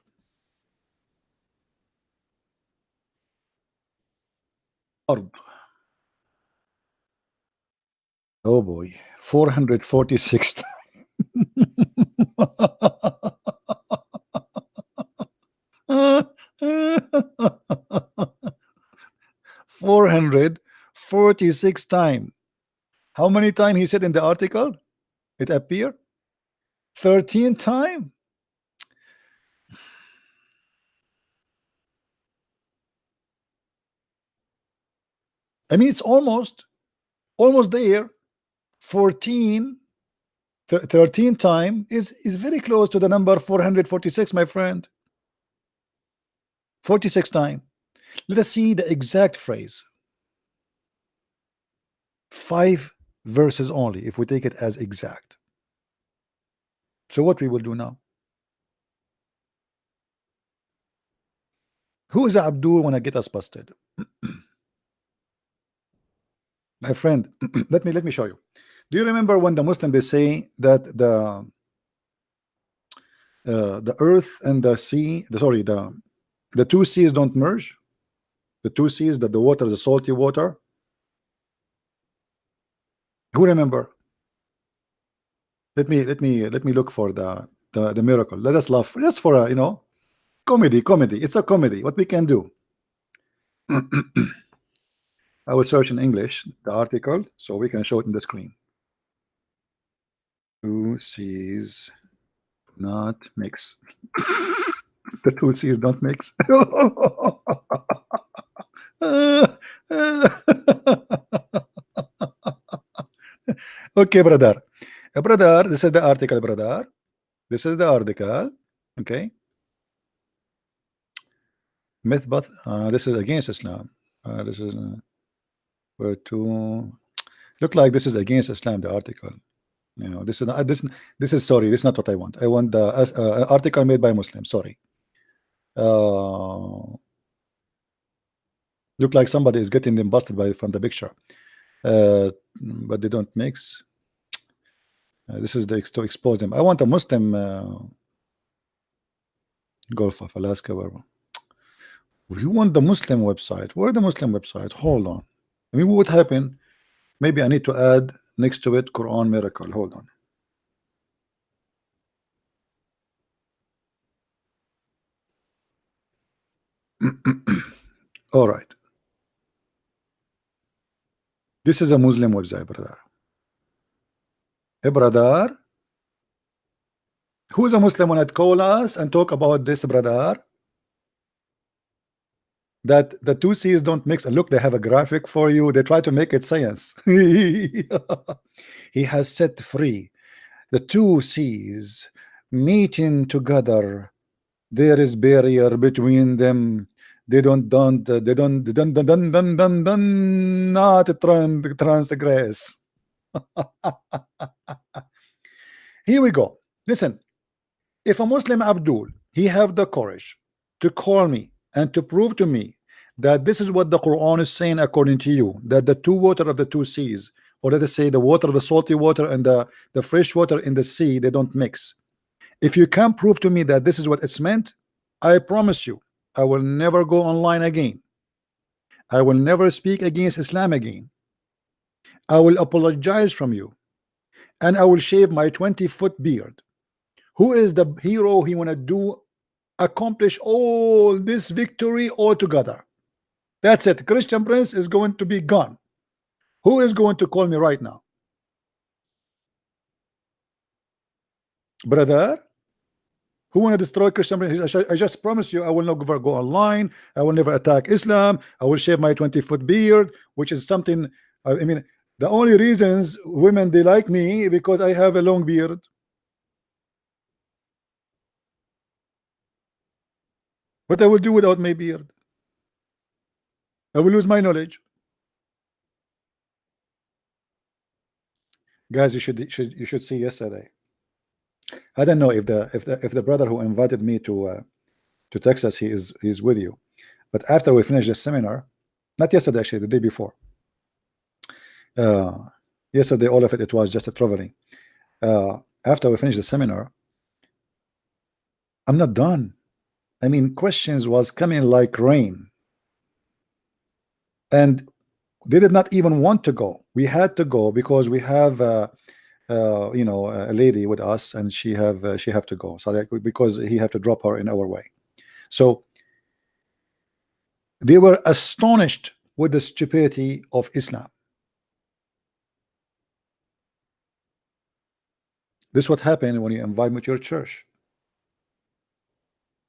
Ard. Oh boy, 446 446 times. How many times he said in the article? It appeared 13 times. I mean, it's almost there. 13 time is very close to the number 446, my friend. 46 time. Let us see the exact phrase. 5 verses only, if we take it as exact. So what we will do now? Who is Abdul when I get us busted? My friend, let me show you. Do you remember when the Muslim they say that the earth and the sea, the two seas don't merge? The two seas, that the water, the salty water. Who remember? Let me look for the miracle. Let us laugh just for a comedy. It's a comedy. What we can do. I will search in English the article so we can show it in the screen. Two seas not mix. The two seas don't mix. Okay, brother. Brother, this is the article, brother. This is the article. Okay. Myth, but this is against Islam. This is where to look like this is against Islam. The article. This is not, this is sorry. This is not what I want. I want the article made by Muslims. Sorry. Look like somebody is getting them busted from the picture. But they don't mix. This is to expose them. I want a Muslim Gulf of Alaska. We want the Muslim website. Where the Muslim website? Hold on. I mean, what happened? Maybe I need to add next to it Quran miracle. Hold on. All right. This is a Muslim website, brother. Hey, brother. Who's a Muslim when it call us and talk about this, brother? That the two C's don't mix. And look, they have a graphic for you. They try to make it science. He has set free the two C's meeting together. There is barrier between them. They don't not transgress. Here we go. Listen, if a Muslim Abdul, he have the courage to call me and to prove to me that this is what the Quran is saying according to you, that the two water of the two seas, or let us say the water, the salty water and the fresh water in the sea, they don't mix. If you can prove to me that this is what it's meant, I promise you, I will never go online again. I will never speak against Islam again. I will apologize from you, and I will shave my 20-foot beard. Who is the hero he want to do accomplish all this victory altogether? That's it. Christian Prince is going to be gone. Who is going to call me right now? Brother, who want to destroy Christian Prince? I just promise you, I will never go online. I will never attack Islam. I will shave my 20-foot beard, which is something, I mean, the only reasons women, they like me because I have a long beard. What I will do without my beard? I will lose my knowledge. Guys, you should see yesterday. I don't know if the brother who invited me to Texas, he's with you. But after we finished the seminar, not yesterday actually, the day before. Yesterday, all of it was just a traveling. After we finished the seminar, I'm not done. I mean, questions was coming like rain, and they did not even want to go. We had to go because we have you know, a lady with us, and she have to go. So like, because he have to drop her in our way. So they were astonished with the stupidity of Islam. This is what happened when you invite me to your church.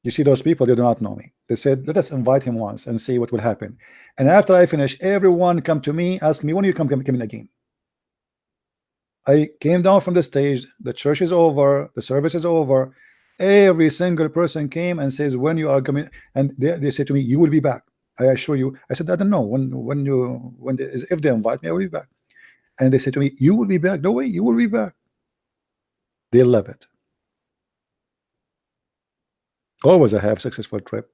You see those people, they do not know me. They said, let us invite him once and see what will happen. And after I finish, everyone come to me, ask me, when you come in again? I came down from the stage, the church is over, the service is over. Every single person came and says, when you are coming, and they say to me, you will be back. I assure you. I said, I don't know if they invite me, I will be back. And they say to me, you will be back. No way, you will be back. They love it. Always I have successful trip.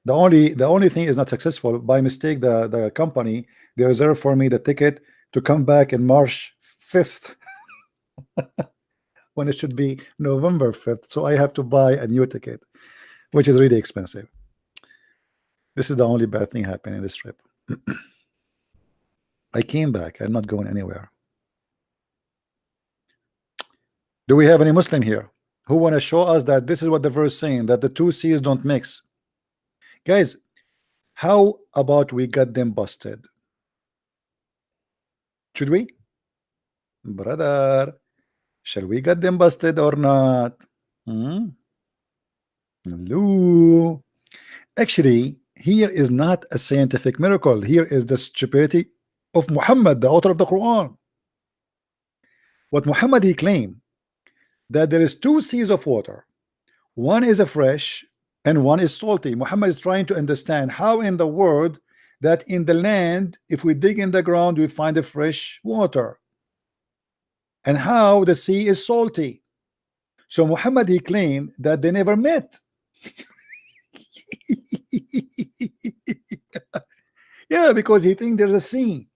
The only thing is not successful. By mistake, the company, they reserved for me the ticket to come back in March 5th when it should be November 5th. So I have to buy a new ticket, which is really expensive. This is the only bad thing happening in this trip. I came back. I'm not going anywhere. Do we have any Muslim here who want to show us that this is what the verse saying, that the two seas don't mix? Guys, how about we get them busted? Should we? Brother, shall we get them busted or not? Hello. Actually, here is not a scientific miracle. Here is the stupidity of Muhammad, the author of the Quran. What Muhammad, he claimed that there is two seas of water. One is a fresh and one is salty. Muhammad is trying to understand how in the world that in the land, if we dig in the ground, we find the fresh water, and how the sea is salty. So Muhammad, he claimed that they never met. Yeah, because he thinks there's a sea.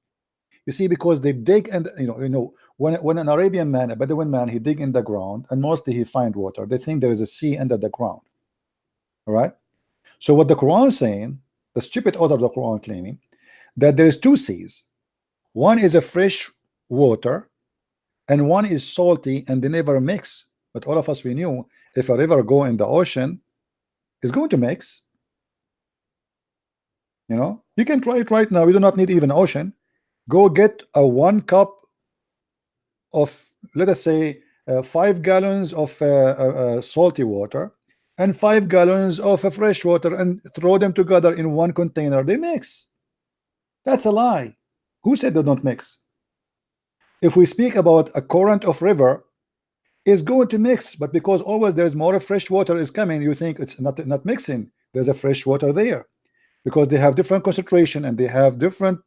You see, because they dig, and you know when an Arabian man, a Bedouin man, he dig in the ground and mostly he find water, they think there is a sea under the ground. All right. So what the Quran is saying, the stupid author of the Quran, claiming that there is two seas. One is a fresh water and one is salty, and they never mix. But all of us, we knew if a river go in the ocean, it's going to mix. You know, you can try it right now. You do not need even ocean. Go get a 1 cup of, let us say, 5 gallons of salty water and 5 gallons of fresh water, and throw them together in one container. They mix. That's a lie. Who said they don't mix? If we speak about a current of river, it's going to mix, but because always there's more fresh water is coming, you think it's not mixing. There's a fresh water there because they have different concentration and they have different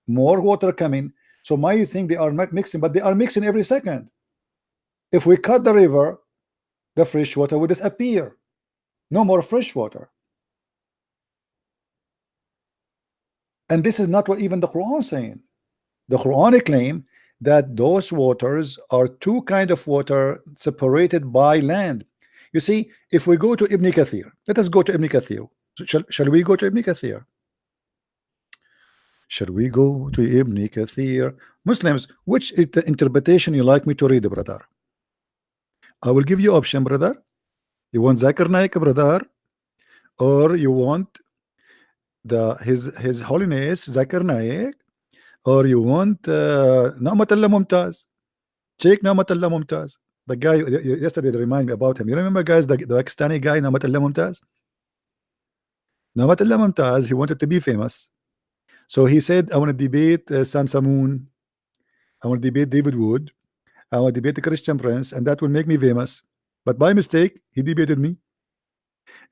more water coming. So why you think they are not mixing? But they are mixing every second. If we cut the river, the fresh water will disappear. No more fresh water. And this is not what even the Quran is saying. The Quran claim that those waters are two kind of water separated by land. You see, if we go to Ibn Kathir, let us go to Ibn Kathir. Shall we go to Ibn Kathir? Shall we go to Ibn Kathir? Muslims, which is the interpretation you like me to read, brother? I will give you option, brother. You want Zakir Naik, brother, or you want his holiness Zakir Naik, or you want Na'mat Allah Mumtaz, Sheikh Na'mat Allah Mumtaz, the guy yesterday they remind me about him. You remember, guys, the Pakistani guy Na'mat Allah Mumtaz? Na'mat Allah Mumtaz, he wanted to be famous, so he said, I want to debate Sam Samoon, I want to debate David Wood, I want to debate the Christian Prince, and that will make me famous. But by mistake, he debated me.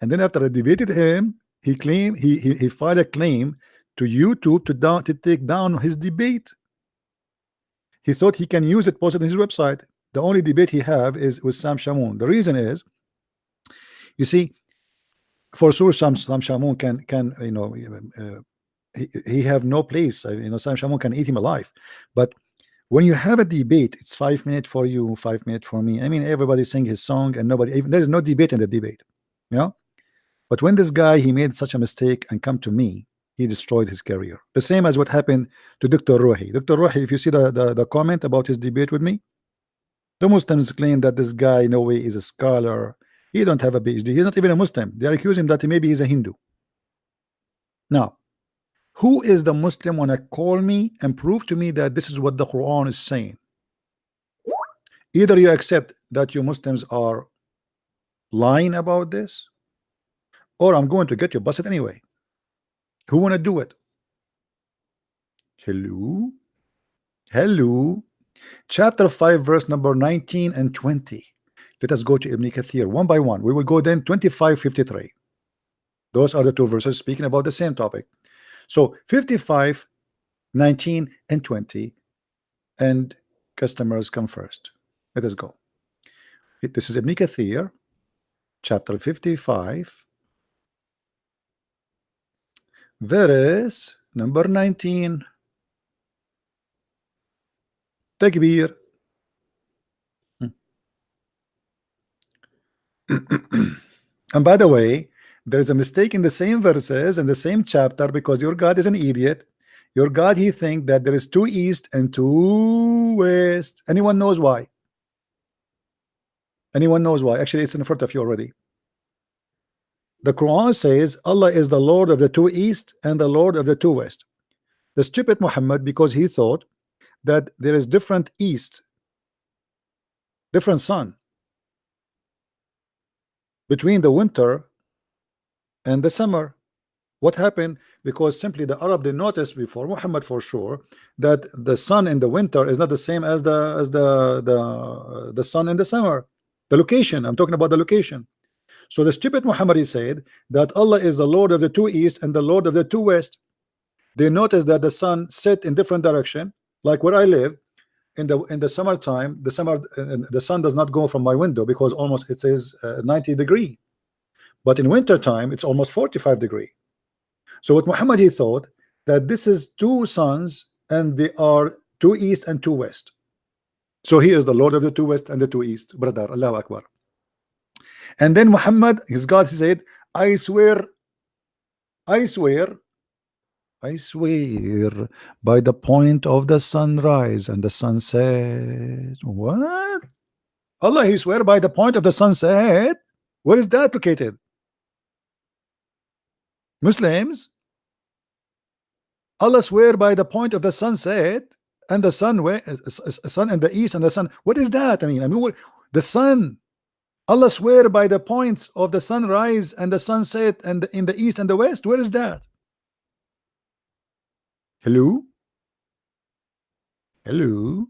And then after I debated him, he claimed he filed a claim to YouTube to take down his debate. He thought he can use it, post it on his website. The only debate he have is with Sam Shamoun. The reason is, you see, for sure Sam Shamoun can you know, he have no place. You know, Sam Shamoun can eat him alive. But when you have a debate, it's 5 minutes for you, 5 minutes for me. I mean, everybody sing his song and nobody, even there is no debate in the debate, you know. But when this guy, he made such a mistake and come to me, he destroyed his career. The same as what happened to Dr. Rohi. Dr. Rohi, if you see the comment about his debate with me, the Muslims claim that this guy no way is a scholar. He don't have a PhD. He's not even a Muslim. They accuse him that maybe he's a Hindu. Now, who is the Muslim when I call me and prove to me that this is what the Quran is saying? Either you accept that you Muslims are lying about this, or I'm going to get you busted anyway. Who want to do it? Hello? Hello? Chapter 5, verse number 19 and 20. Let us go to Ibn Kathir one by one. We will go then 25, 53. Those are the two verses speaking about the same topic. So 55, 19, and 20. And customers come first. Let us go. This is Ibn Kathir, chapter 55, verse number 19. Takbir. And by the way, there is a mistake in the same verses in the same chapter, because your God is an idiot. Your God, he think that there is 2 east and 2 west. Anyone knows why? Anyone knows why? Actually, it's in front of you already. The Quran says Allah is the Lord of the 2 east and the Lord of the 2 west. The stupid Muhammad, because he thought that there is different east, different sun between the winter and the summer. What happened? Because simply the Arab, they noticed before Muhammad for sure that the sun in the winter is not the same as the sun in the summer. The location, I'm talking about the location. So the stupid Muhammad, he said that Allah is the Lord of the 2 east and the Lord of the 2 west. They noticed that the sun set in different direction. Like where I live, in the summertime, the sun does not go from my window because almost it says 90 degree. But in winter time, it's almost 45 degree. So what Muhammad, he thought that this is 2 suns and they are 2 east and 2 west. So he is the Lord of the 2 west and the 2 east, brother. Allahu Akbar. And then Muhammad, his God, he said, I swear I swear, I swear by the point of the sunrise and the sunset. What? Allah, he swear by the point of the sunset? Where is that located? Muslims, Allah swear by the point of the sunset and the sun, where sun in the east and the sun. What is that? I mean, what, the sun. Allah swear by the points of the sunrise and the sunset and in the east and the west. Where is that? Hello? Hello?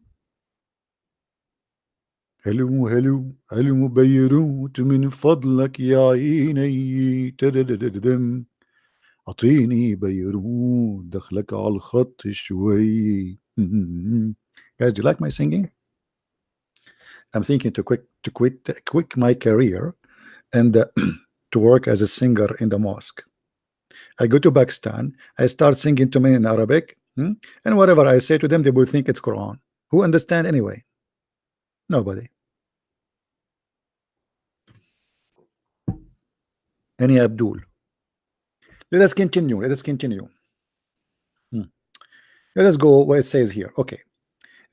Hello, hello, hello بيروت من فضلك يا عيني تددددم أعطيني بيروت دخلك على الخط شوي. Guys, do you like my singing? I'm thinking to quit my career and to work as a singer in the mosque. I go to Pakistan, I start singing to men in Arabic, and whatever I say to them, they will think it's Quran. Who understand anyway? Nobody. Any Abdul. Let us continue. Let us continue. Let us go where it says here. Okay.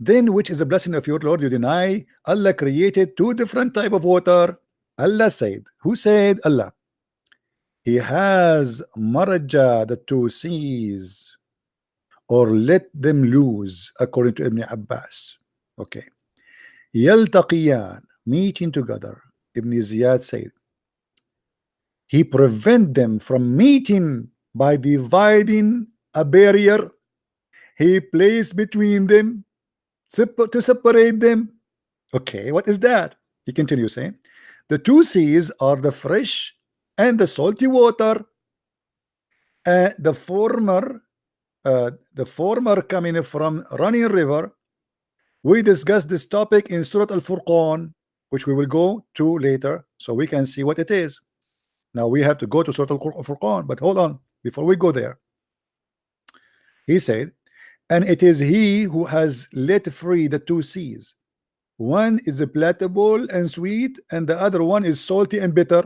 Then which is a blessing of your Lord you deny? Allah created two different type of water. Allah said. Who said? Allah. He has maraja, the two seas, or let them loose, according to Ibn Abbas. Okay. Yaltaqiyan, meeting together. Ibn Ziyad said, he prevent them from meeting by dividing a barrier. He placed between them to separate them. Okay, what is that? He continues saying, the two seas are the fresh and the salty water. The former coming from running river. We discussed this topic in Surah Al-Furqan, which we will go to later, so we can see what it is. Now we have to go to Surah Al-Furqan, but hold on, before we go there. He said, and it is he who has let free the two seas. One is palatable and sweet, and the other one is salty and bitter.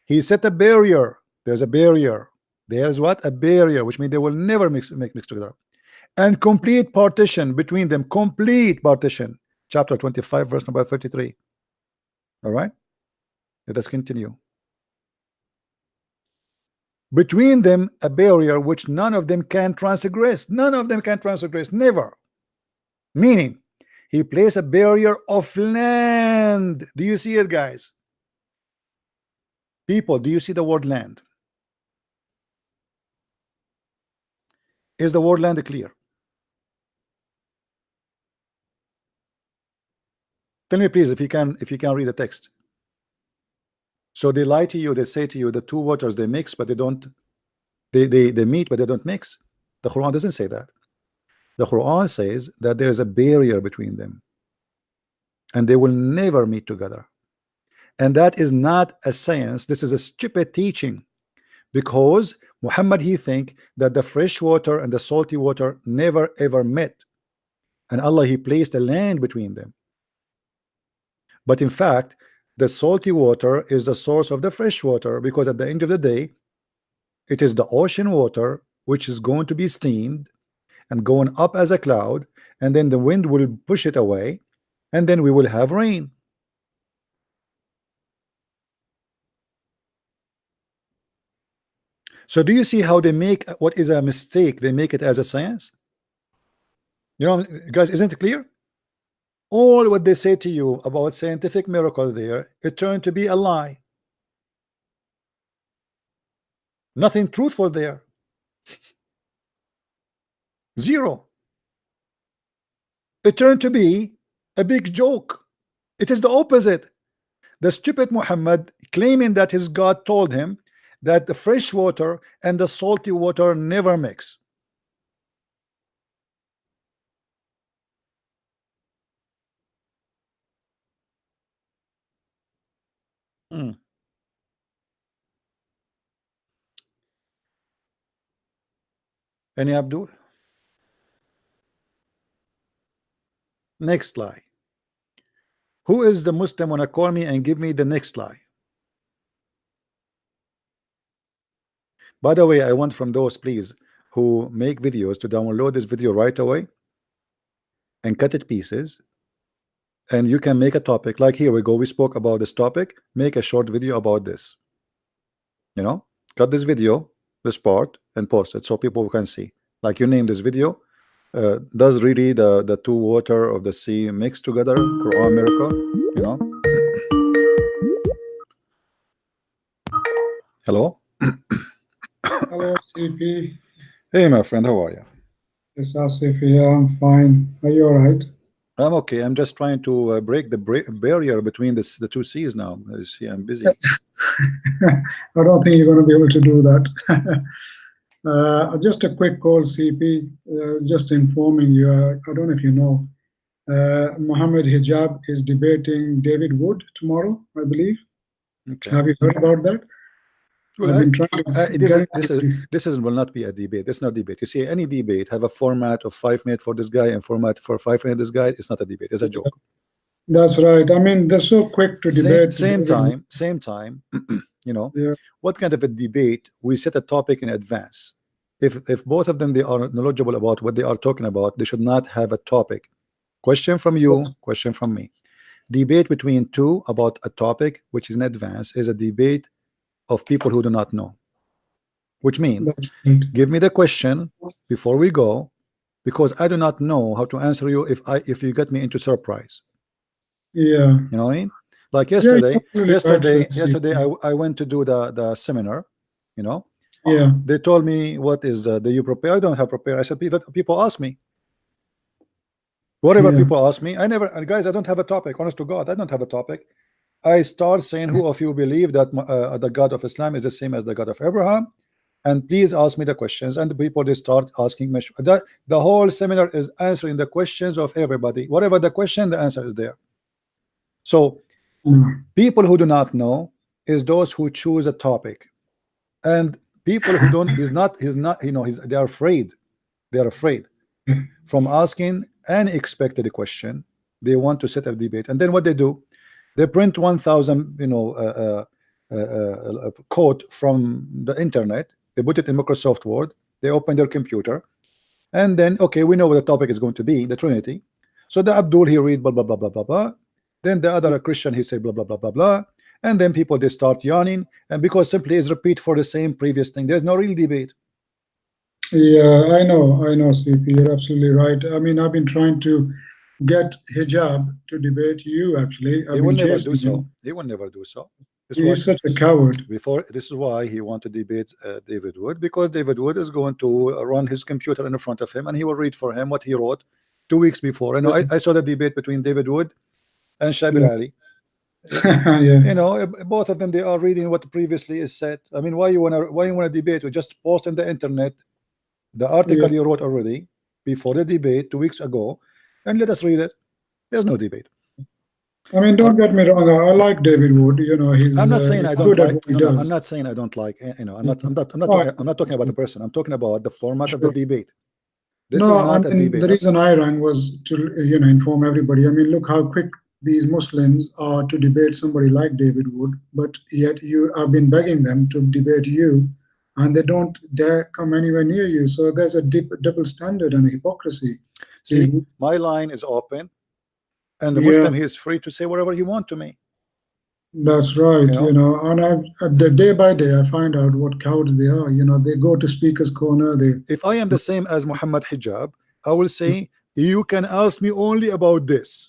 He set a barrier. There's a barrier. There's what? A barrier, which means they will never mix together. And complete partition between them. Complete partition. Chapter 25, verse number 53. All right. Let us continue. Between them a barrier which none of them can transgress. None of them can transgress. Never. Meaning, he placed a barrier of land. Do you see it, guys? People, do you see the word land? Is the word land clear? Tell me please if you can read the text. So they lie to you, they say to you the two waters they mix, but they don't, they meet but they don't mix. The Quran doesn't say that. The Quran says that there is a barrier between them and they will never meet together. And that is not a science. This is a stupid teaching, because Muhammad, he think that the fresh water and the salty water never ever met, and Allah, he placed a land between them. But in fact, the salty water is the source of the fresh water, because at the end of the day, it is the ocean water which is going to be steamed and going up as a cloud, and then the wind will push it away, and then we will have rain. So do you see how they make what is a mistake, they make it as a science? You know, guys, isn't it clear? All what they say to you about scientific miracle there, it turned to be a lie. Nothing truthful there. Zero. It turned to be a big joke. It is the opposite. The stupid Muhammad claiming that his God told him that the fresh water and the salty water never mix. Any Abdul? Next lie. Who is the Muslim wanna call me and give me the next lie? By the way, I want from those, please, who make videos to download this video right away and cut it pieces, and you can make a topic. Like here we go, we spoke about this topic. Make a short video about this. You know, cut this video, this part, and post it so people can see. Like you name this video. Does really the two water of the sea mix together? Quran miracle. You know. Hello. Hello, CP. Hey, my friend. How are you? It's Asif here. I'm fine. Are you all right? I'm okay. I'm just trying to break the barrier between the two seas now. You see, I'm busy. I don't think you're going to be able to do that. Just a quick call, CP. Just informing you. I don't know if you know. Mohammed Hijab is debating David Wood tomorrow, I believe. Okay. Have you heard about that? Well, I've been trying to this will not be a debate. It's not debate. You see, any debate have a format of 5 minutes for this guy and format for 5 minutes this guy. It's not a debate. It's a joke. That's right. I mean, they're so quick to debate. Same time. You know, yeah. What kind of a debate? We set a topic in advance. If both of them they are knowledgeable about what they are talking about, they should not have a topic. Question from you, question from me. Debate between two about a topic which is in advance is a debate of people who do not know, which means give me the question before we go, because I do not know how to answer you if you get me into surprise. Yeah, you know what I mean? Like yesterday, I went to do the seminar. You know, yeah, they told me, what is do you prepare? I don't have prepare. I said, people ask me whatever people ask me. I never, guys, I don't have a topic. Honest to God, I don't have a topic. I start saying, who of you believe that the God of Islam is the same as the God of Abraham? And please ask me the questions. And the people, they start asking me that. The whole seminar is answering the questions of everybody. Whatever the question, the answer is there. So people who do not know is those who choose a topic, and people who don't is not you know, they are afraid. They are afraid from asking any expected question. They want to set up debate, and then what they do, they print 1,000 code from the internet. They put it in Microsoft Word. They open their computer, and then okay, we know what the topic is going to be, the Trinity. So the Abdul, he read blah blah blah blah blah blah. Then the other Christian, he said blah blah blah blah blah. And then people, they start yawning, and because simply is repeat for the same previous thing. There's no real debate. Yeah, I know, CP. You're absolutely right. I mean, I've been trying to get Hijab to debate you. Actually, He will never do so. He will never do so. He's such a coward. This is why he want to debate David Wood, because David Wood is going to run his computer in front of him, and he will read for him what he wrote 2 weeks before. You know, I saw the debate between David Wood and Shabir Ali. You know, both of them, they are reading what previously is said. I mean, why you wanna debate? You just post in the internet the article you wrote already before the debate 2 weeks ago, and let us read it. There's no debate. I mean, don't get me wrong. I like David Wood. You know, he's. I'm not saying I don't like. No, I'm not saying I don't like. You know, I'm not talking about the person. I'm talking about the format of the debate. This is not a debate. The reason I ran was to inform everybody. I mean, look how quick these Muslims are to debate somebody like David Wood, but yet you have been begging them to debate you, and they don't dare come anywhere near you. So there's a double standard and a hypocrisy. See, my line is open, and the Muslim, he is free to say whatever he wants to me. That's right. And the day by day I find out what cowards they are. You know, they go to speaker's corner. If I am the same as Muhammad Hijab, I will say, you can ask me only about this.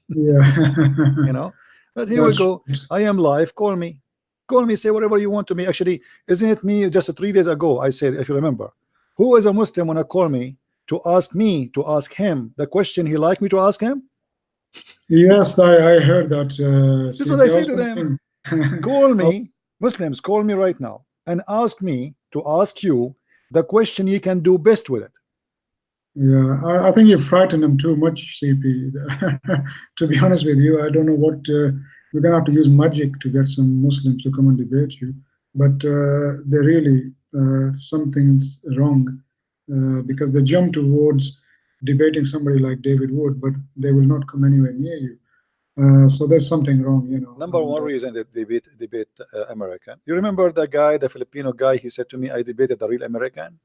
Yeah. You know, but here we go. I am live. Call me, say whatever you want to me. Actually, isn't it me? Just 3 days ago, I said, if you remember, who is a Muslim wanna call me to ask him the question he like me to ask him? Yes, I heard that. This is what I say to them. Call me, Muslims, call me right now and ask me to ask you the question you can do best with it. Yeah, I think you frighten them too much, CP. To be honest with you, I don't know what we're gonna have to use magic to get some Muslims to come and debate you. But they really something's wrong because they jump towards debating somebody like David Wood, but they will not come anywhere near you. So there's something wrong, Number and one reason that they debate American. You remember the guy, the Filipino guy? He said to me, "I debated the real American.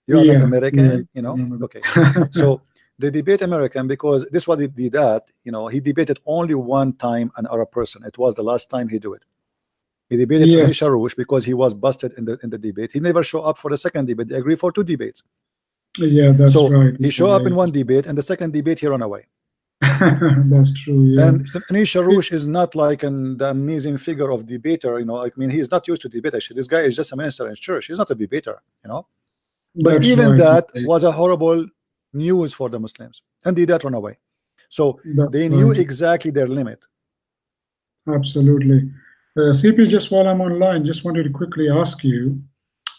You are not yeah, yeah, American, you I know." remember Okay, that. so they debate American because this what he did that. He debated only one time an Arab person. It was the last time he do it. He debated Anisha Yes, Roush because he was busted in the debate. He never show up for the second debate. They agreed for two debates. yeah, that's So right. he show up Yeah, in one debate, and the second debate he run away. that's true. Yeah, And Anisha Roush is not like the amazing figure of debater. I mean, he's not used to debate. Actually, this guy is just a minister in church. He's not a debater. But that's even right. that Yeah, was a horrible news for the Muslims, and they did run away. So that's they knew right. exactly their limit. Absolutely. CP, just while I'm online, just wanted to quickly ask you,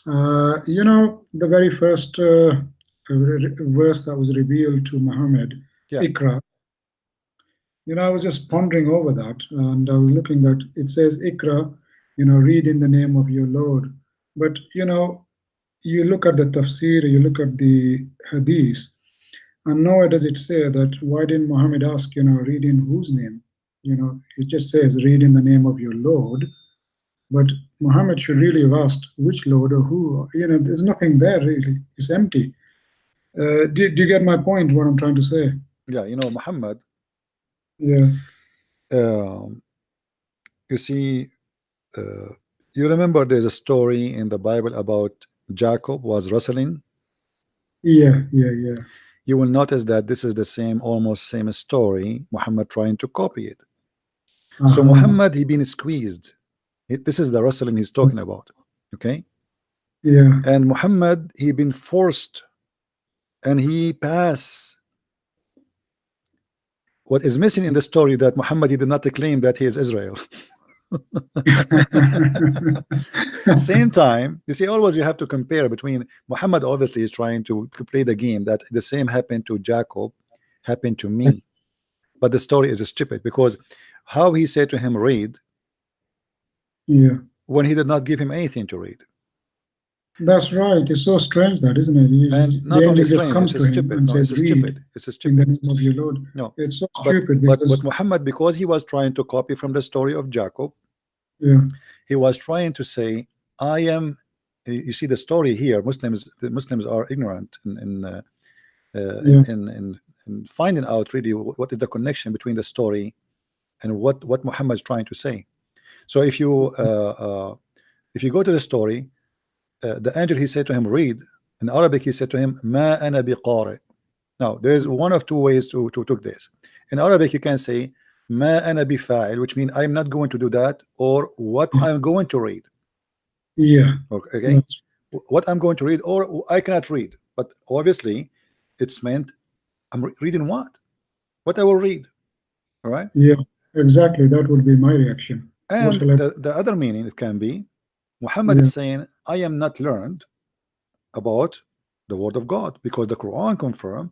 the very first verse that was revealed to Muhammad, Yeah, Ikra. I was just pondering over that, and I was looking that it says Ikra, read in the name of your Lord. But you look at the tafsir, you look at the hadith, and nowhere does it say that why didn't Muhammad ask, read in whose name? It just says read in the name of your Lord. But Muhammad should really have asked which Lord or who. There's nothing there really. It's empty. Do you get my point? What I'm trying to say? yeah. Muhammad. Yeah, Um, you see, uh, you remember there's a story in the Bible about Jacob was wrestling. yeah, yeah, yeah. You will notice that this is the same, almost same story. Muhammad trying to copy it. So Uh-huh. Muhammad, he been squeezed. This is the wrestling he's talking Yes. about. Okay, Yeah. and Muhammad, he been forced, and he pass. What is missing in the story that Muhammad, he did not claim that he is Israel. Same time, you see, always you have to compare between Muhammad. Obviously, is trying to play the game that the same happened to Jacob, happened to me. But the story is stupid because how he said to him read Yeah. when he did not give him anything to read. That's right. It's so strange that, isn't it? And The not only angel just strange, comes it's a to him stupid. and No, it's says, a read stupid. It's a in the stupid. name of your Lord. No, It's so but stupid but because, Muhammad, because he was trying to copy from the story of Jacob, yeah, he was trying to say, I am. You see the story here. The Muslims are ignorant uh, in, yeah, in in in finding out really what is the connection between the story and what Muhammad is trying to say. So if you go to the story, the angel, he said to him, read. In Arabic, he said to him, Ma ana biqari. Now, there is one of two ways to take this. In Arabic, you can say, Ma ana bifa'il, which means I'm not going to do that, or what I'm going to read. yeah. Okay, That's, what I'm going to read, or I cannot read. But obviously, it's meant I'm reading what I will read. All right, yeah, exactly. That would be my reaction. What and shall I? the other meaning it can be Muhammad Yeah, is saying, I am not learned about the word of God because the Quran confirmed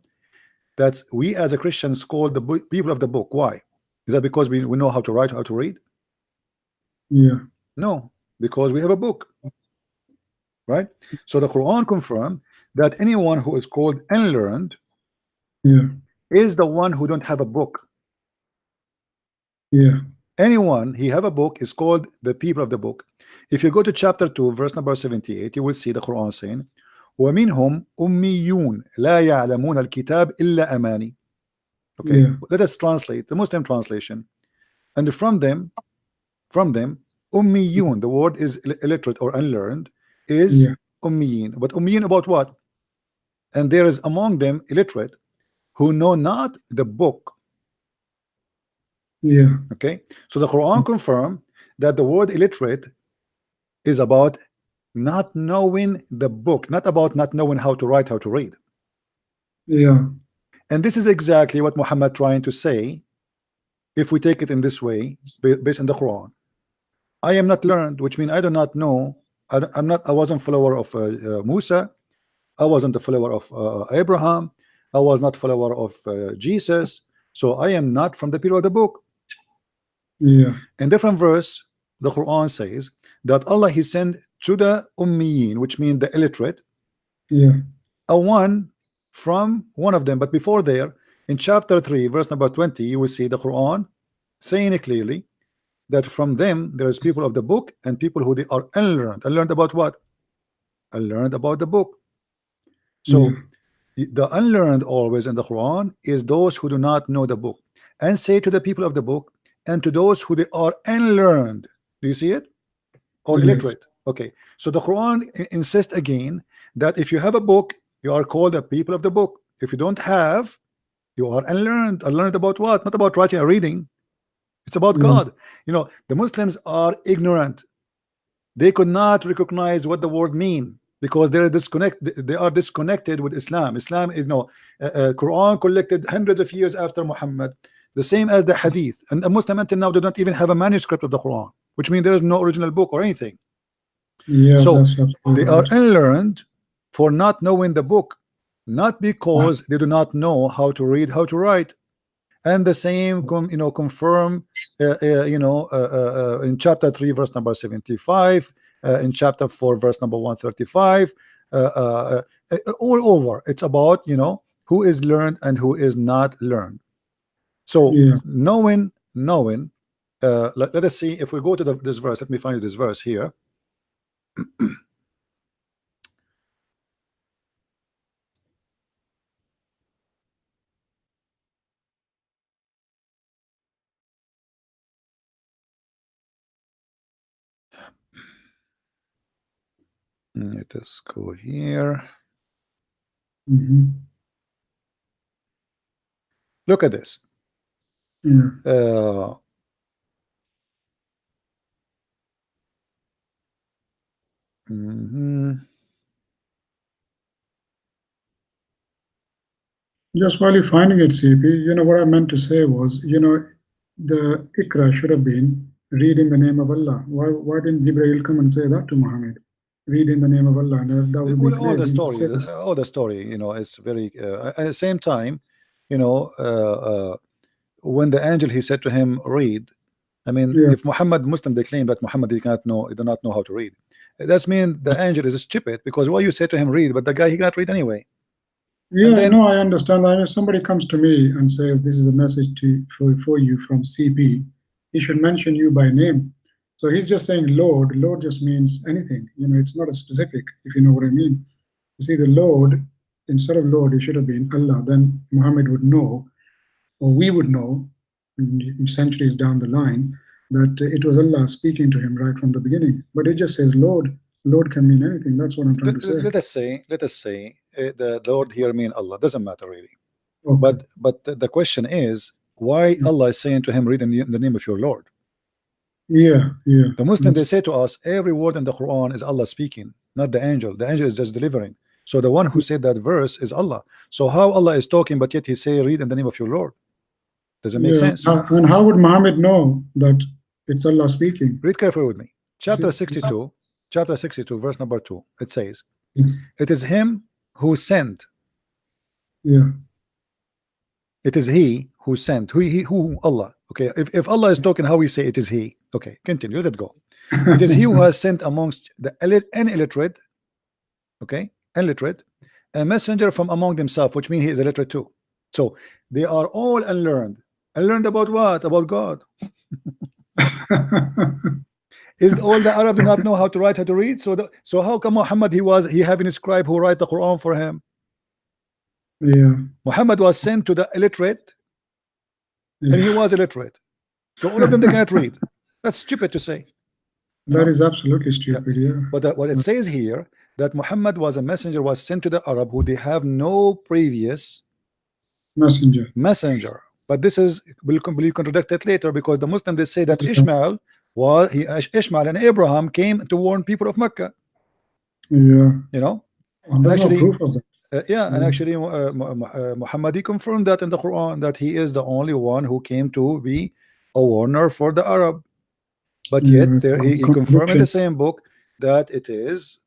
that we as a Christians call the people of the book. Why? Is that because we know how to write, how to read? yeah, No, because we have a book, right? So the Quran confirmed that anyone who is called unlearned yeah, is the one who don't have a book. yeah, Anyone he have a book is called the people of the book. If you go to chapter 2 verse number 78, you will see the Quran saying, وَمِنْهُمْ أُمِّيُّونَ لَا يَعْلَمُونَ الْكِتَابِ إِلَّا أَمَانِي. Okay, yeah, let us translate the Muslim translation. And from them, ummiyun, the word is illiterate or unlearned, is yeah, ummiyin. But ummiyin about what? And there is among them illiterate who know not the book. yeah, Okay, so the Quran confirm that the word illiterate is about not knowing the book, not about not knowing how to write, how to read. yeah, And this is exactly what Muhammad trying to say if we take it in this way based on the Quran. I am not learned, which means I do not know. I wasn't follower of Musa. I wasn't a follower of Abraham. I was not follower of Jesus. So I am not from the people of the book. yeah, In different verse, the Quran says that Allah He sent to the Ummiyin, which means the illiterate, yeah, a one from one of them. But before there, in chapter 3, verse number 20, you will see the Quran saying it clearly that from them there is people of the book and people who they are unlearned. Unlearned about what? Unlearned about the book. Yeah. So the unlearned always in the Quran is those who do not know the book, and say to the people of the book and to those who they are unlearned. Do you see it? Or Yes. illiterate. Okay, so the Quran insists again that if you have a book, you are called the people of the book. If you don't have, you are unlearned. Unlearned about what? Not about writing or reading. It's about Yeah. God. You know, the Muslims are ignorant. They could not recognize what the word mean because they are disconnected with Islam. Islam is Quran collected hundreds of years after Muhammad, the same as the Hadith, and a Muslim until now do not even have a manuscript of the Quran, which means there is no original book or anything. Yeah, So that's they absolutely are right. unlearned for not knowing the book, not because they do not know how to read, how to write. And the same confirm in chapter 3 verse number 75, in chapter 4 verse number 135, all over it's about who is learned and who is not learned. So Yeah. knowing let us see if we go to this verse. Let me find this verse here. Let us go here. Mm-hmm. Look at this. Yeah. Mhm. Just while you're finding it, CP, what I meant to say was, the Ikra should have been read in the name of Allah. Why didn't Jibreel come and say that to Muhammad? Read in the name of Allah, and that would be Well, all clear. the He story, says, it's very at the same time, you know, when the angel he said to him, read. I mean, yeah, if Muhammad Muslim they claim that Muhammad he do not know how to read. That's mean the angel is stupid because why you say to him read, but the guy he cannot read anyway. And yeah, then no, I understand that. If somebody comes to me and says, this is a message for you from CP, he should mention you by name. So he's just saying Lord. Lord just means anything. It's not a specific, if you know what I mean. You see, the Lord, instead of Lord, it should have been Allah. Then Muhammad would know, or we would know, centuries down the line, that it was Allah speaking to him right from the beginning. But it just says Lord. Lord can mean anything. That's what I'm trying to say. let us say the Lord here mean Allah, doesn't matter really. Okay. But the question is why Allah is saying to him read in the name of your Lord. Yeah, yeah. The Muslim they That's, say to us every word in the Quran is Allah speaking, not the angel. The angel is just delivering. So the one who said that verse is Allah. So how Allah is talking, but yet he say read in the name of your Lord? Does it make yeah. sense? And how would Muhammad know that it's Allah speaking? Read carefully with me. See? Chapter 62, verse number 2. It says, it is him who sent. Yeah. It is he who sent. Who Allah. Okay, if Allah is talking, how we say it is he. Okay, continue. Let it go. It is he who has sent amongst the illiterate, okay, illiterate, a messenger from among themselves, which means he is illiterate too. So they are all unlearned. Unlearned about what? About God. Is all the Arab do not know how to write, how to read? So how come Muhammad he having a scribe who write the Quran for him? Yeah. Muhammad was sent to the illiterate, and he Yeah. was illiterate. So all of them they cannot read. That's stupid to say. That is absolutely Yeah. stupid. Yeah. But what it says here that Muhammad was a messenger, was sent to the Arab who they have no previous Messenger. But this is will be contradicted later because the Muslim they say that Yeah. Ishmael and Abraham came to warn people of Mecca. Yeah. And And there's no actually proof of that. and actually Muhammad he confirmed that in the Quran that he is the only one who came to be a warner for the Arab. But Yeah. yet It's a he confirmed in the contradiction. same book that it is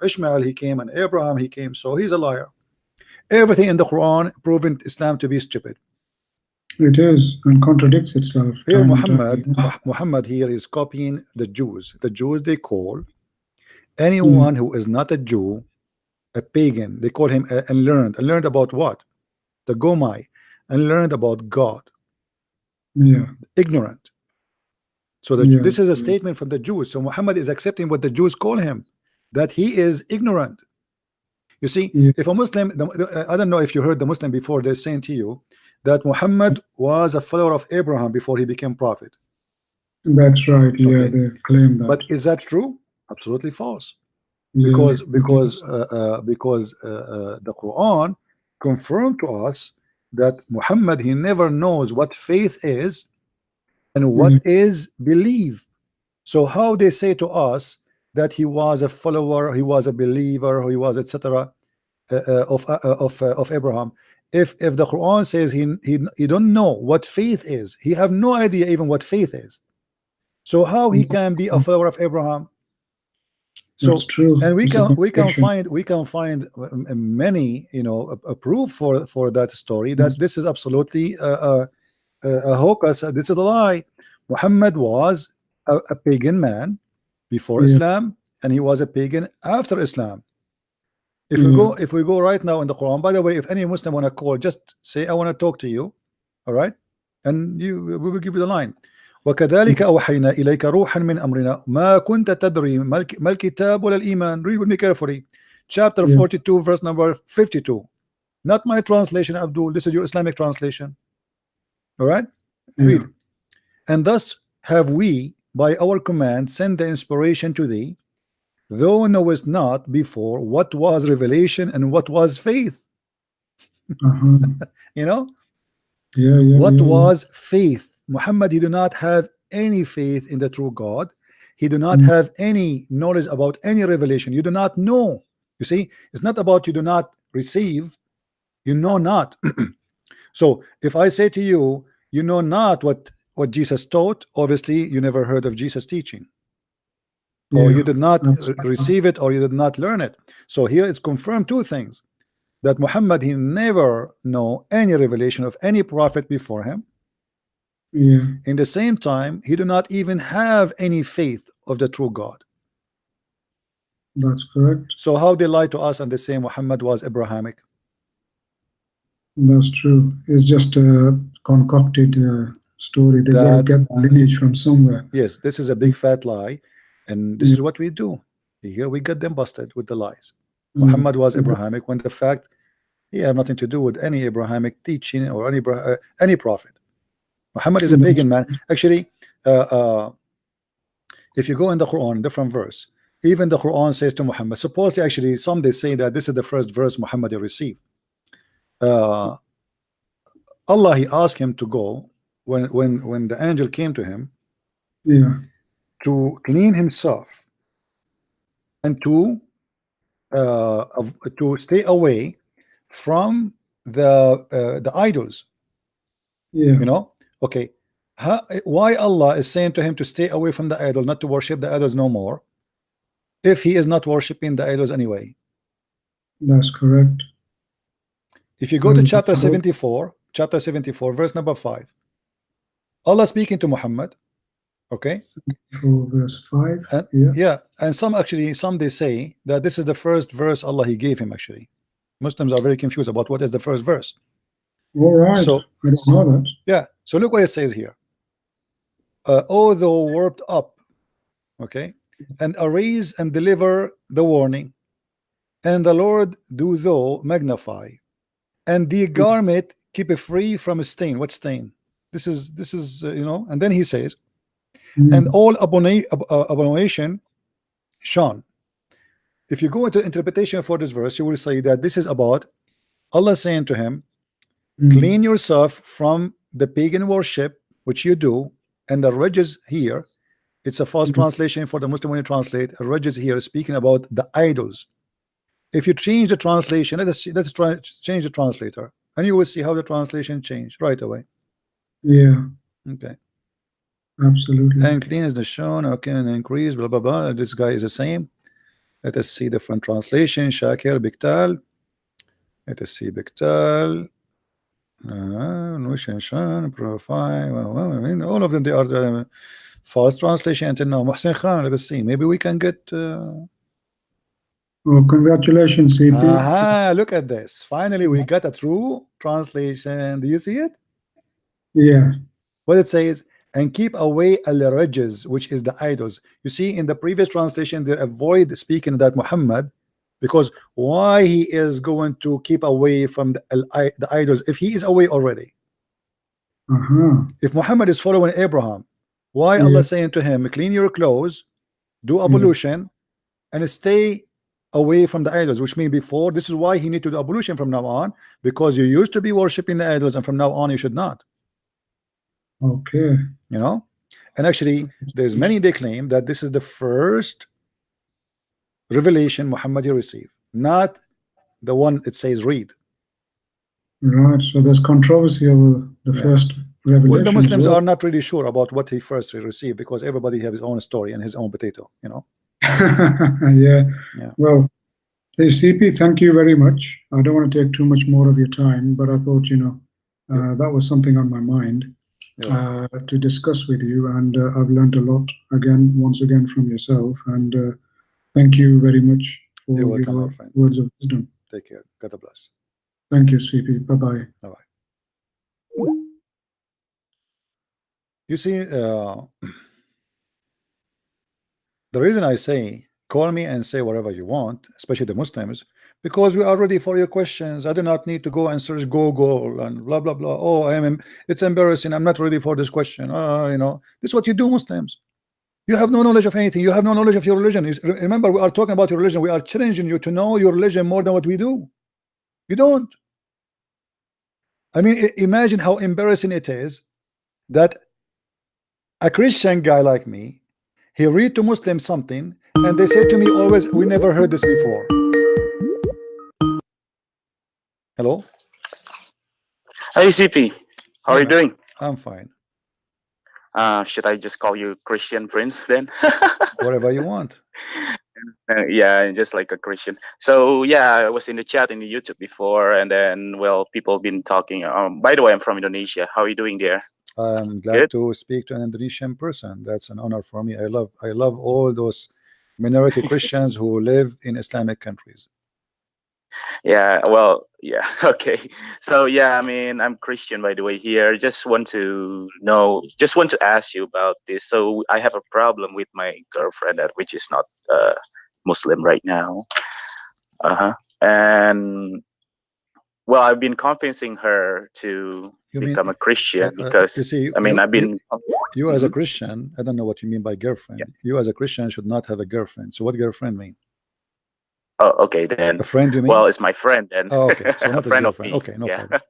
Ishmael he came and Abraham he came, so he's a liar. Everything in the Quran proving Islam to be stupid. It is and contradicts itself Here time and time. Muhammad here is copying the Jews. The Jews they call Yeah. anyone who is not a Jew a pagan. They call him unlearned. Unlearned about what? The Gomai. Unlearned about God. Yeah. ignorant. So Yeah. this is a statement from the Jews. So Muhammad is accepting what the Jews call him, that he is ignorant. You see, Yeah. if a Muslim, I don't know if you heard the Muslim before, they're saying to you that Muhammad was a follower of Abraham before he became prophet. That's right. Yeah, Okay, they claim that. but is that true? Absolutely false. Yeah, Because it is. the Quran confirmed to us that Muhammad, he never knows what faith is and Yeah. what is belief. So how they say to us that he was a follower, he was a believer, he was etc. Of Abraham, if the Quran says he don't know what faith is, he have no idea even what faith is. So how he can be a follower of Abraham? That's So, true. and It's a contradiction. we can find many, you know, a proof for that story, that Yes. this is absolutely a hoax. This is a lie. Muhammad was a pagan man before Yeah. Islam, and he was a pagan after Islam. Yeah. If we go right now in the Quran, by the way, if any Muslim want to call, just say I want to talk to you, all right, and you we will give you the line. وكذلك أوحينا إليك روحا من أمرنا ما كنت تدري ما الكتاب ولا الإيمان. Read with me carefully. Chapter Yes. 42, verse number 52. Not my translation, Abdul. This is your Islamic translation. All right, Yeah. read. And thus have we, by our command, sent the inspiration to thee, thou knowest not before what was revelation and what was faith. Uh-huh. You know, Yeah, yeah, what yeah, yeah. was faith? Muhammad, he do not have any faith in the true God. He do not Mm. have any knowledge about any revelation. You do not know. You see, it's not about you do not receive, you know not. So if I say to you, you know not what Jesus taught, obviously you never heard of Jesus teaching, or you Yeah. did not That's receive it, or you did not learn it. So here it's confirmed two things: that Muhammad, he never know any revelation of any prophet before him. yeah. In the same time, he do not even have any faith of the true God. That's correct. So how they lie to us and they say Muhammad was Abrahamic? That's true. It's just a concocted story. They got to That, get the lineage from somewhere. yes, this is a big fat lie, and this Yeah. is what we do. Here we get them busted with the lies. Mm. Muhammad was Abrahamic, when the fact he had nothing to do with any Abrahamic teaching or any prophet. Muhammad is a That's, pagan man. Actually, if you go in the Quran, different verse, even the Quran says to Muhammad, supposedly, actually, some they say that this is the first verse Muhammad received. Allah, he asked him to go when the angel came to him yeah. to clean himself and to stay away from the idols. Yeah. You know, okay. Why Allah is saying to him to stay away from the idol, not to worship the idols no more, if he is not worshiping the idols anyway? That's correct. If you go to chapter 74, verse number 5, Allah speaking to Muhammad, okay, For verse 5. and Yeah. yeah, and some they say that this is the first verse Allah he gave him. Actually, Muslims are very confused about what is the first verse. All right. So I don't know that. yeah, so look what it says here. O thou warped up, okay, and arise and deliver the warning, and the Lord do thou magnify, and the garment keep it free from a stain. What stain? This is you know. And then he says, and Mm. all abomination shone. If you go into interpretation for this verse, you will say that this is about Allah saying to him, Mm. clean yourself from the pagan worship which you do. And the ridges here, it's a false translation for the Muslim when you translate. Ridges here is speaking about the idols. If you change the translation, let's try change the translator, and you will see how the translation changed right away. Yeah. Okay. Absolutely. And clean is the shown, okay, and increase, blah blah blah. This guy is the same. Let us see different translation. Shakir Biktal. Let us see Biktal. Profile. Well, I mean, all of them, they are false translation until now. Muhsin Khan, let us see. Maybe we can get. Oh, congratulations, CP. Aha! Look at this. Finally, we got a true translation. Do you see it? Yeah. What it says, and keep away al-rajas, which is the idols. You see, in the previous translation, they avoid speaking that Muhammad, because why he is going to keep away from the idols if he is away already? If Muhammad is following Abraham, why Allah saying to him, clean your clothes, do ablution, and stay away from the idols? Which means before, this is why he need to do ablution from now on, because you used to be worshiping the idols, and from now on you should not. Okay. You know, and actually there's many, they claim that this is the first revelation Muhammad received, not the one it says read. Right. So there's controversy over the first revelation. Well, the Muslims are not really sure about what he first received, because everybody has his own story and his own potato, you know. Yeah. Well, hey, CP, thank you very much. I don't want to take too much more of your time, but I thought, you know, that was something on my mind to discuss with you, and I've learned a lot once again from yourself, and thank you very much for You're welcome, your my friend. words of wisdom. Take care. God bless. Thank you, CP. Bye-bye. Bye-bye. You see, the reason I say call me and say whatever you want, especially the Muslims, because we are ready for your questions. I do not need to go and search Google and blah blah blah. Oh, it's embarrassing, I'm not ready for this question. You know, this is what you do, Muslims. You have no knowledge of anything. You have no knowledge of your religion. Remember, we are talking about your religion. We are challenging you to know your religion more than what we do. You don't. I mean, imagine how embarrassing it is that a Christian guy like me, he read to Muslims something, and they say to me always, we never heard this before. Hello? Hey CP, how are you doing? I'm fine. Should I just call you Christian Prince then? Whatever you want. Yeah, just like a Christian. So yeah, I was in the chat in the YouTube before, and then well, people have been talking. By the way, I'm from Indonesia. How are you doing there? I'm glad to speak to an Indonesian person. That's an honor for me. I love all those minority Christians who live in Islamic countries. Yeah, well, yeah, okay. So yeah, I mean, I'm Christian by the way here. Just want to ask you about this. So I have a problem with my girlfriend, which is not Muslim right now. And well, I've been convincing her to become a Christian because you see, I mean, I've been. You as a Christian, I don't know what you mean by girlfriend. You as a Christian should not have a girlfriend. So what girlfriend mean? Oh, okay then. A friend, you mean? Well, it's my friend then. Oh, okay. So not a friend a of me. Okay, no problem.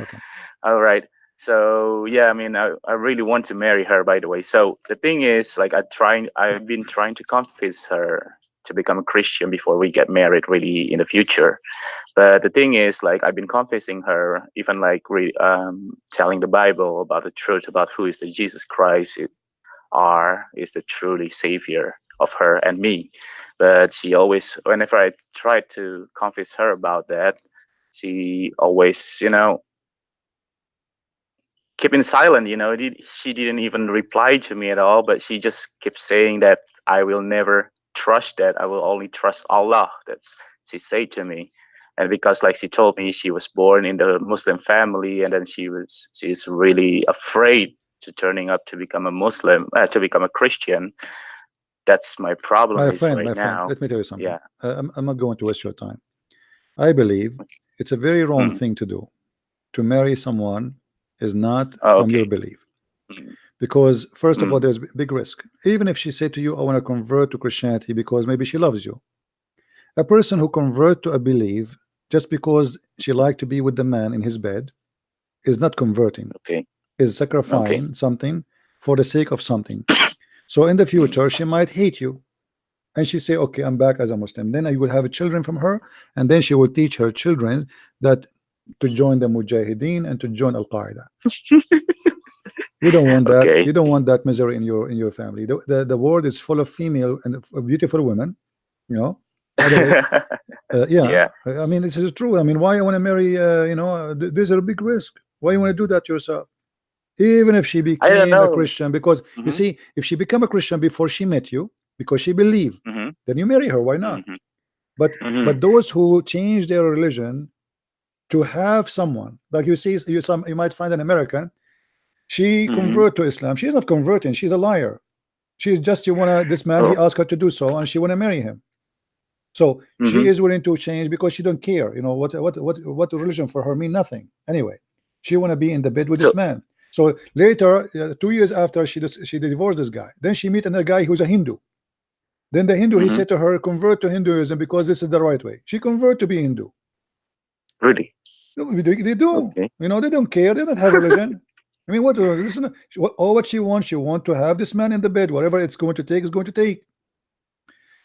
Okay. All right. So yeah, I mean, I really want to marry her. By the way, so the thing is, like, I've been trying to convince her to become a Christian before we get married, really in the future. But the thing is, like, I've been convincing her, even like telling the Bible about the truth about who is the Jesus Christ is the truly savior of her and me. But she always, whenever I tried to convince her about that, she always, keeping silent. She didn't even reply to me at all, but she just kept saying that I will never trust that. I will only trust Allah. That's she said to me. And because, like, she told me she was born in the Muslim family, and then she's really afraid to turning up to become a Muslim, to become a Christian. That's my problem My right friend, now. let me tell you something. Yeah. I'm not going to waste your time. I believe it's a very wrong thing to do. To marry someone is not from your belief. Because first of all, there's big risk. Even if she said to you, I want to convert to Christianity because maybe she loves you. A person who convert to a belief just because she liked to be with the man in his bed is not converting. Is sacrificing something for the sake of something. So in the future, she might hate you. And she say, okay, I'm back as a Muslim. Then I will have children from her, and then she will teach her children that to join the Mujahideen and to join Al-Qaeda. You don't want that. You don't want that misery in your family. The world is full of female and beautiful women, you know. By the way, yeah. I mean, this is true. I mean, why you want to marry? There's a big risk. Why you want to do that yourself? Even if she became a Christian, because you see, if she become a Christian before she met you, because she believed, then you marry her. Why not? But those who change their religion to have someone, like you see, you might find an American, She convert to Islam. She's not converting. She's a liar. She's just this man. He asked her to do so, and she wanna marry him. So she is willing to change because she don't care. You know what religion for her mean nothing anyway. She wanna be in the bed with this man. So later, 2 years after, she divorced this guy. Then she meet another guy who's a Hindu. Then the Hindu, he said to her, convert to Hinduism because this is the right way. She convert to be Hindu. Really? They do. Okay. You know, they don't care. They don't have religion. I mean, what she wants to have this man in the bed. Whatever it's going to take is going to take.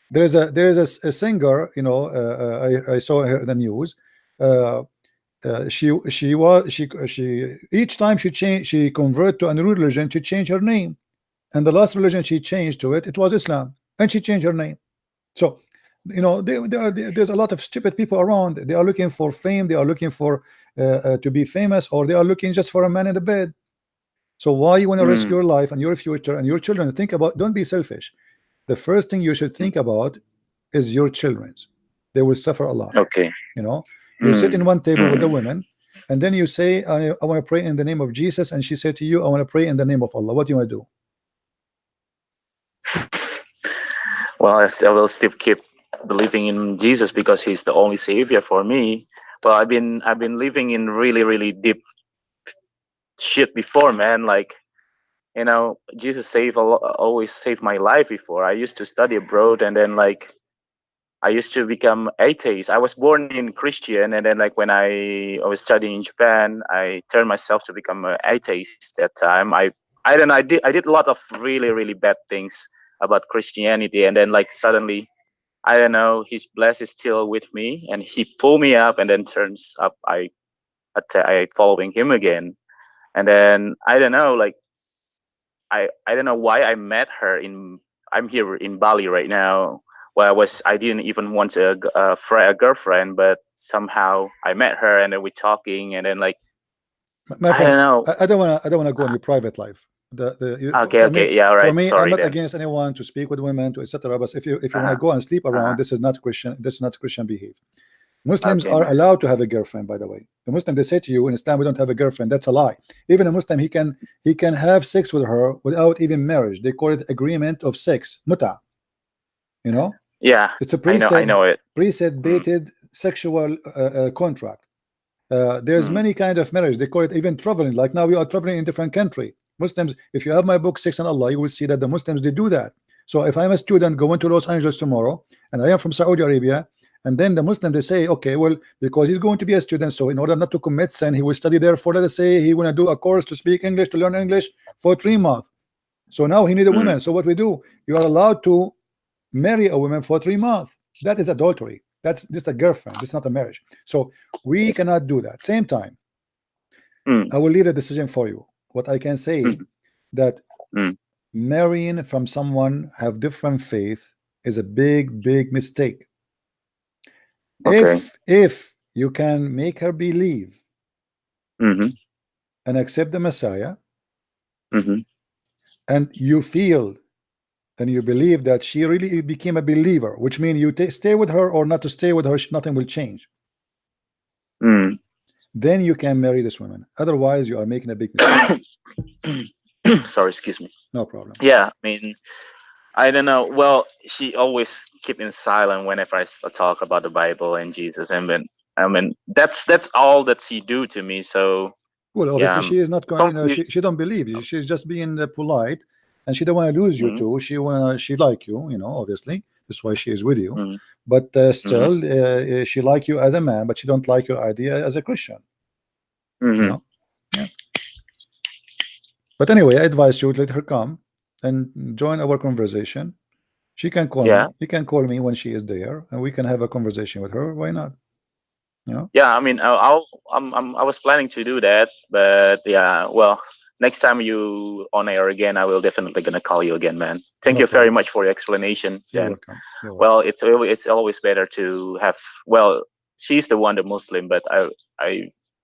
There's a singer. You know, I saw her in the news. She each time she convert to a new religion, she changed her name, and the last religion she changed to it was Islam, and she changed her name. So, you know, there's a lot of stupid people around. They are looking for fame. They are looking for to be famous, or they are looking just for a man in the bed. So why you want to risk your life and your future and your children? Think about. Don't be selfish. The first thing you should think about is your children's. They will suffer a lot. Okay. You know, you sit in one table with the women, and then you say, I want to pray in the name of Jesus, and she said to you, I want to pray in the name of Allah. What do you want to do? Well, I will still keep believing in Jesus because he's the only savior for me. But I've been living in really deep shit before, man. Like, you know, Jesus always saved my life before. I used to study abroad, and then like I used to become atheist. I was born in Christian, and then like when I was studying in Japan, I turned myself to become an atheist. That time, I did a lot of really bad things about Christianity, and then like suddenly, I don't know, His bless is still with me, and He pulled me up, and then turns up I following Him again, and then I don't know, like I don't know why I met her I'm here in Bali right now. Where I didn't even want a girlfriend, but somehow I met her, and then we're talking, and then like my friend, I don't know. I don't want to go in your private life. Okay, yeah, all right. For me, sorry, I'm not then. against anyone to speak with women, to etc. But if you want to go and sleep around, this is not Christian. This is not Christian behavior. Muslims are allowed to have a girlfriend, by the way. The Muslim, they say to you in Islam, we don't have a girlfriend. That's a lie. Even a Muslim, he can have sex with her without even marriage. They call it agreement of sex, muta. You know? Yeah, it's a I know it. preset dated sexual contract. There's many kind of marriage. They call it even traveling. Like now we are traveling in different country. Muslims, if you have my book Sex and Allah, you will see that the Muslims, they do that. So if I'm a student going to Los Angeles tomorrow, and I am from Saudi Arabia, and then the Muslim, they say, okay, well, because he's going to be a student, so in order not to commit sin, he will study there for, let us say, he want to do a course to speak English, to learn English for 3 months. So now he need a woman. So what we do, you are allowed to marry a woman for 3 months. That is adultery. This a girlfriend. This is not a marriage. So we cannot do that. Same time, I will leave the decision for you. What I can say that marrying from someone have different faith is a big mistake. Okay. If you can make her believe and accept the Messiah, and you feel and you believe that she really became a believer, which means you stay with her or not to stay with her, nothing will change. Then you can marry this woman. Otherwise, you are making a big mistake. Sorry, excuse me. No problem. Yeah, I mean, I don't know. Well, she always keeping silent whenever I talk about the Bible and Jesus, and then I mean that's all that she do to me. So well, obviously she is not going. She don't believe you. She's just being polite, and she don't want to lose you too. She like you. You know, obviously that's why she is with you. But still, she like you as a man, but she don't like your idea as a Christian. You know? Yeah. But anyway, I advise you to let her come and join our conversation. She can call me. You can call me when she is there, and we can have a conversation with her. Why not? You know? Yeah, I mean, I was planning to do that, but yeah, well, next time you on air again, I will definitely gonna call you again, man. Thank you very much for your explanation. You're welcome. Well, it's always better to have. Well, she's the one, the Muslim, but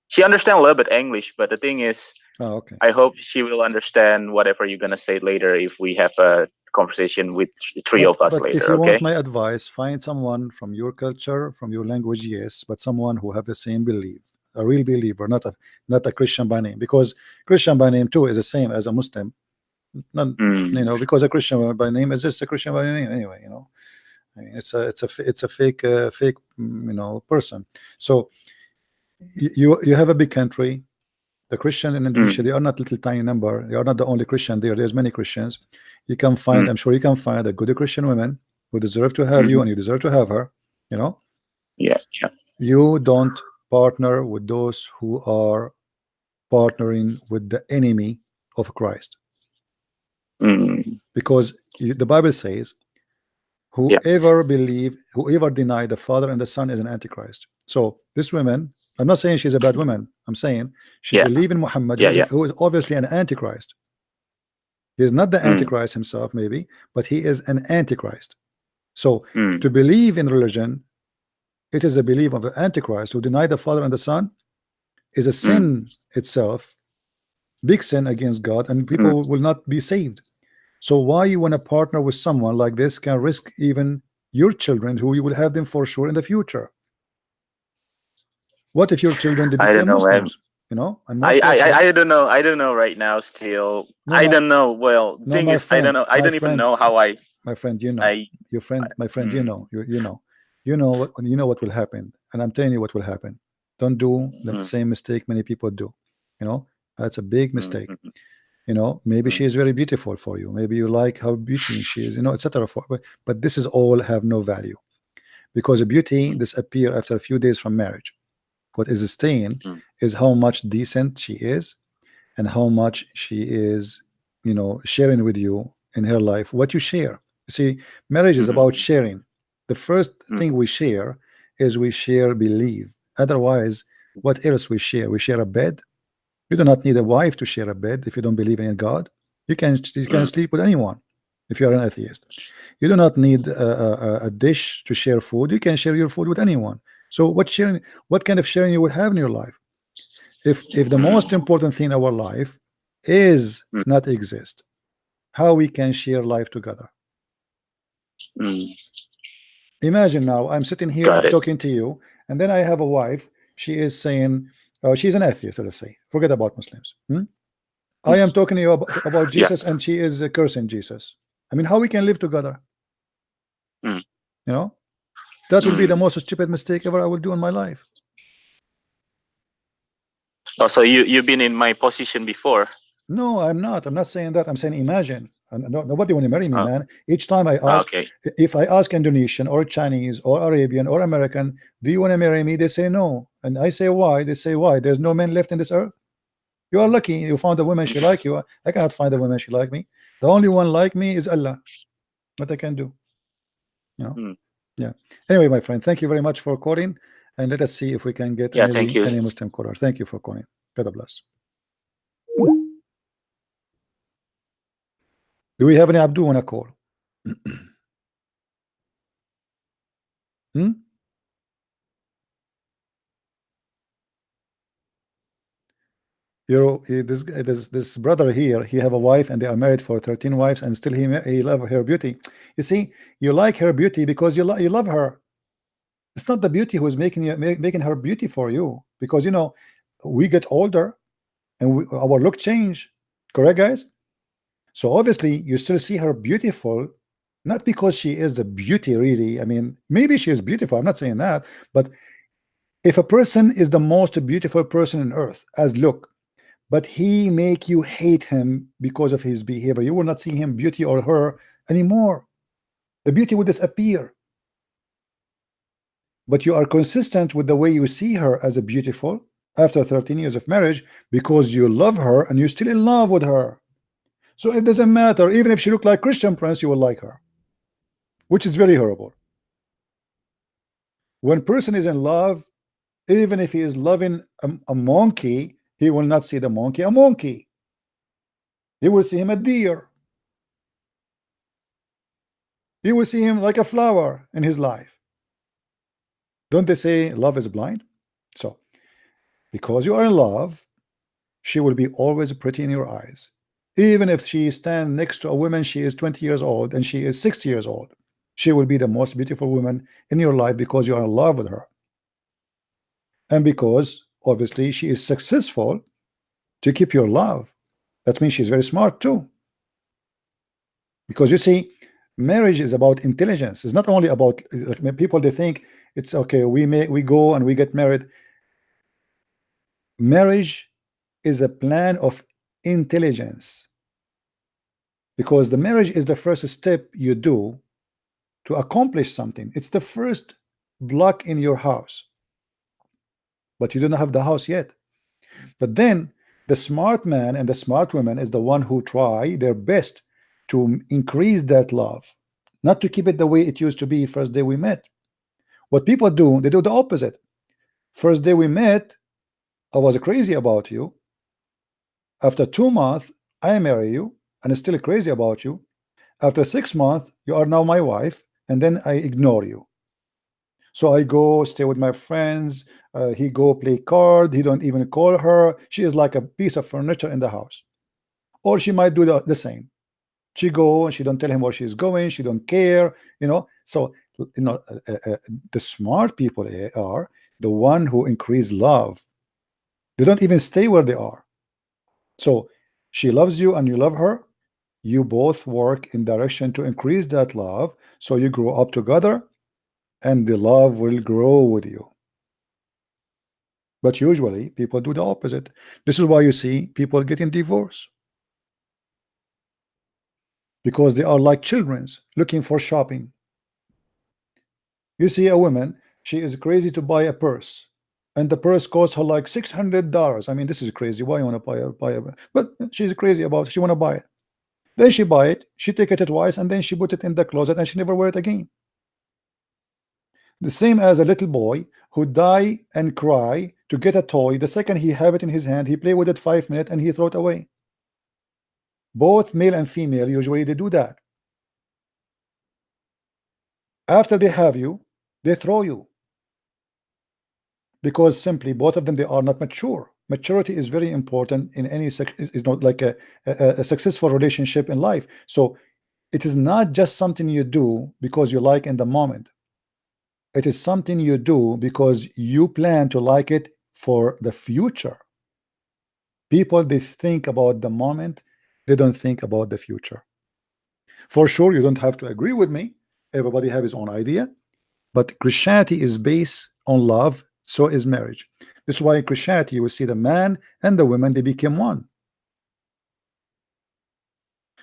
she understands a little bit English, but the thing is, I hope she will understand whatever you're gonna say later if we have a conversation with the three of us later. If you okay? want my advice, find someone from your culture, from your language, yes, but someone who have the same belief. a real believer, not a Christian by name, because Christian by name too is the same as a Muslim. Not, you know, because a Christian by name is just a Christian by name anyway. You know, I mean, it's a fake you know, person. So you have a big country. The Christian in Indonesia, they are not little tiny number. They are not the only Christian there. There's many Christians. You can find, I'm sure you can find a good Christian woman who deserve to have you, and you deserve to have her. You know. Yeah. You don't partner with those who are partnering with the enemy of Christ, because the Bible says, whoever deny the Father and the Son is an antichrist. So this woman, I'm not saying she's a bad woman. I'm saying she believes in Muhammad, who is obviously an antichrist. He is not the antichrist himself, maybe, but he is an antichrist. So to believe in religion, it is a belief of an antichrist who denied the Father and the Son, is a sin itself, big sin against God, and people will not be saved. So why you want to partner with someone like this can risk even your children, who you will have them for sure in the future? What if your children they become Muslims? You know, and I don't know. I don't know right now. Still, I don't know. Well, no, thing is, friend, I don't know. I don't even know how I. My friend, you know, your friend, my friend, you know what will happen, and I'm telling you what will happen. Don't do the same mistake many people do. You know, that's a big mistake. You know, maybe she is very beautiful for you. Maybe you like how beautiful she is. You know, etc. But this is all have no value, because a beauty disappear after a few days from marriage. What is staying is how much decent she is, and how much she is, you know, sharing with you in her life. What you share. See, marriage is about sharing. The first thing we share is we share belief. Otherwise, what else we share? We share a bed. You do not need a wife to share a bed if you don't believe in God. You can sleep with anyone if you are an atheist. You do not need a dish to share food. You can share your food with anyone. So what kind of sharing you would have in your life? If the most important thing in our life is not exist, how we can share life together? Imagine now I'm sitting here talking to you, and then I have a wife. She is saying, she's an atheist, let's say, forget about Muslims. I am talking to you about Jesus, and she is cursing Jesus. I mean, how we can live together? You know, that will be the most stupid mistake ever I will do in my life. Oh, so you've been in my position before? No, I'm not. I'm not saying that. I'm saying imagine. Nobody want to marry me, man. Each time I ask, if I ask Indonesian or Chinese or Arabian or American, do you want to marry me? They say no. And I say why? They say why? There's no men left in this earth. You are lucky you found a woman she like you. I cannot find a woman she like me. The only one like me is Allah. What I can do, you know? Yeah. Anyway, my friend, thank you very much for calling, and let us see if we can get any Muslim caller. Thank you for calling. God bless. Do we have any Abdu on a call? You know, this brother here, he have a wife, and they are married for 13 wives, and still he love her beauty. You see, you like her beauty because you love her. It's not the beauty who is making her beauty for you, because you know we get older and our look change. Correct, guys? So obviously you still see her beautiful, not because she is the beauty really. I mean, maybe she is beautiful, I'm not saying that, but if a person is the most beautiful person on earth as look, but he make you hate him because of his behavior, you will not see him beauty or her anymore. The beauty will disappear. But you are consistent with the way you see her as a beautiful after 13 years of marriage, because you love her and you're still in love with her. So it doesn't matter, even if she look like Christian Prince, you will like her, which is very horrible. When person is in love, even if he is loving a monkey, he will not see the monkey a monkey. He will see him a deer. He will see him like a flower in his life. Don't they say love is blind? So because you are in love, she will be always pretty in your eyes. Even if she stands next to a woman, she is 20 years old and she is 60 years old, she will be the most beautiful woman in your life, because you are in love with her. And because obviously she is successful to keep your love. That means she's very smart too. Because you see, marriage is about intelligence. It's not only about, like, people, they think it's okay, we go and we get married. Marriage is a plan of intelligence, because the marriage is the first step you do to accomplish something. It's the first block in your house, but you don't have the house yet. But then the smart man and the smart woman is the one who try their best to increase that love, not to keep it the way it used to be first day we met. What people do, they do the opposite. First day we met, I was crazy about you. After 2 months, I marry you and I'm still crazy about you. After 6 months, you are now my wife, and then I ignore you. So I go stay with my friends. He go play card. He don't even call her. She is like a piece of furniture in the house. Or she might do the same. She go and she don't tell him where she's going. She don't care, you know. So, you know, the smart people are the one who increase love. They don't even stay where they are. So she loves you and you love her. You both work in direction to increase that love, so you grow up together and the love will grow with you. But usually people do the opposite. This is why you see people getting divorced, because they are like children looking for shopping. You see a woman, she is crazy to buy a purse, and the purse costs her like $600. I mean, this is crazy. Why you want to buy a but she's crazy about it. She want to buy it. Then she buy it, she take it twice, and then she put it in the closet and she never wear it again. The same as a little boy who die and cry to get a toy. The second he have it in his hand, he play with it 5 minutes and he throw it away. Both male and female, usually they do that. After they have you, they throw you, because simply both of them, they are not mature. Maturity is very important in any is not like a successful relationship in life. So it is not just something you do because you like in the moment. It is something you do because you plan to like it for the future. People, they think about the moment, they don't think about the future. For sure, you don't have to agree with me. Everybody have his own idea. But Christianity is based on love, so is marriage. This is why in Christianity you will see the man and the woman, they became one.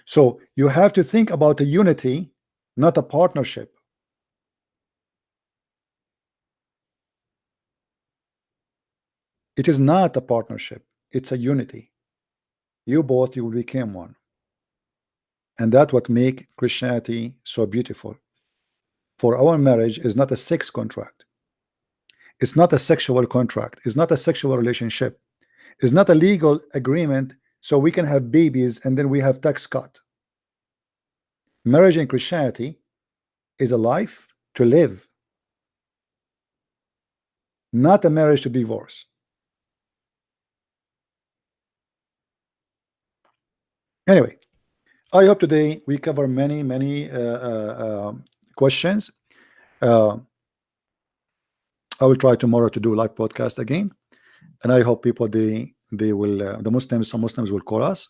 So you have to think about a unity, not a partnership. It is not a partnership, it's a unity. You both, you will become one. And that's what make Christianity so beautiful. For our marriage is not a sex contract. It's not a sexual contract. It's not a sexual relationship. It's not a legal agreement so we can have babies and then we have tax cut. Marriage in Christianity is a life to live, not a marriage to divorce. Anyway, I hope today we cover many questions. I will try tomorrow to do live podcast again, and I hope people they will the Muslims, some Muslims will call us.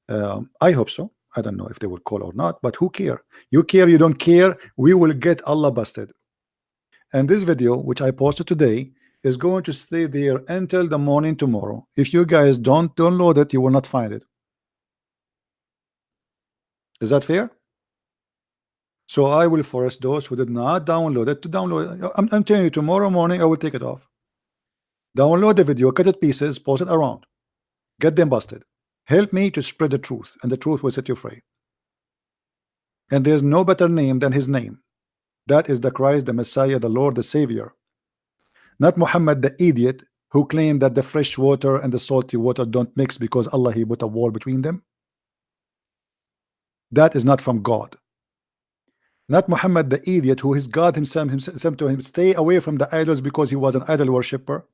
I hope so. I don't know if they will call or not, but who care? You care, you don't care, we will get Allah busted. And this video which I posted today is going to stay there until the morning tomorrow. If you guys don't download it, you will not find it. Is that fair? So I will force those who did not download it to download it. I'm telling you, tomorrow morning I will take it off. Download the video, cut it pieces, post it around, get them busted. Help me to spread the truth, and the truth will set you free. And there's no better name than his name. That is the Christ, the Messiah, the Lord, the Savior. Not Muhammad, the idiot who claimed that the fresh water and the salty water don't mix because Allah, he put a wall between them. That is not from God. Not Muhammad, the idiot who his God himself said to him, stay away from the idols, because he was an idol worshipper.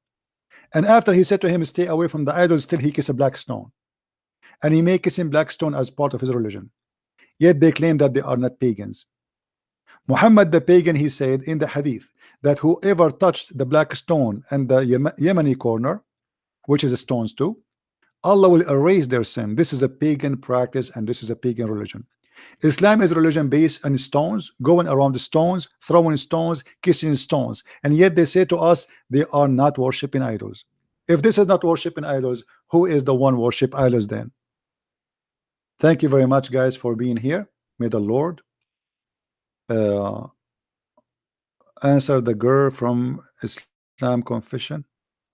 And after he said to him, stay away from the idols, still he kissed a black stone. And he may kissing black stone as part of his religion. Yet they claim that they are not pagans. Muhammad the pagan, he said in the hadith that whoever touched the black stone and the Yemeni corner, which is stones too, Allah will erase their sin. This is a pagan practice and this is a pagan religion. Islam is a religion based on stones, going around the stones, throwing stones, kissing stones, and yet they say to us they are not worshiping idols. If this is not worshiping idols, who is the one worship idols then? Thank you very much, guys, for being here. May the Lord uh, answer the girl from Islam confession.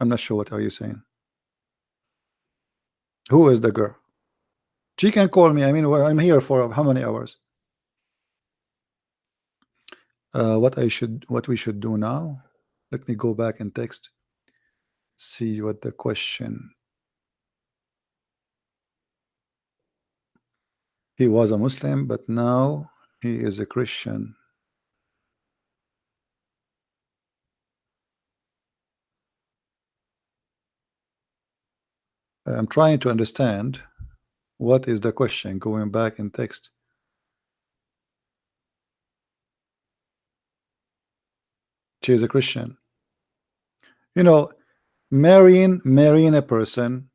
I'm not sure what are you saying. Who is the girl? She can call me. I mean, I'm here for how many hours? What we should do now? Let me go back and text. See what the question. He was a Muslim, but now he is a Christian. I'm trying to understand what is the question. Going back in text. She is a Christian. You know, marrying a person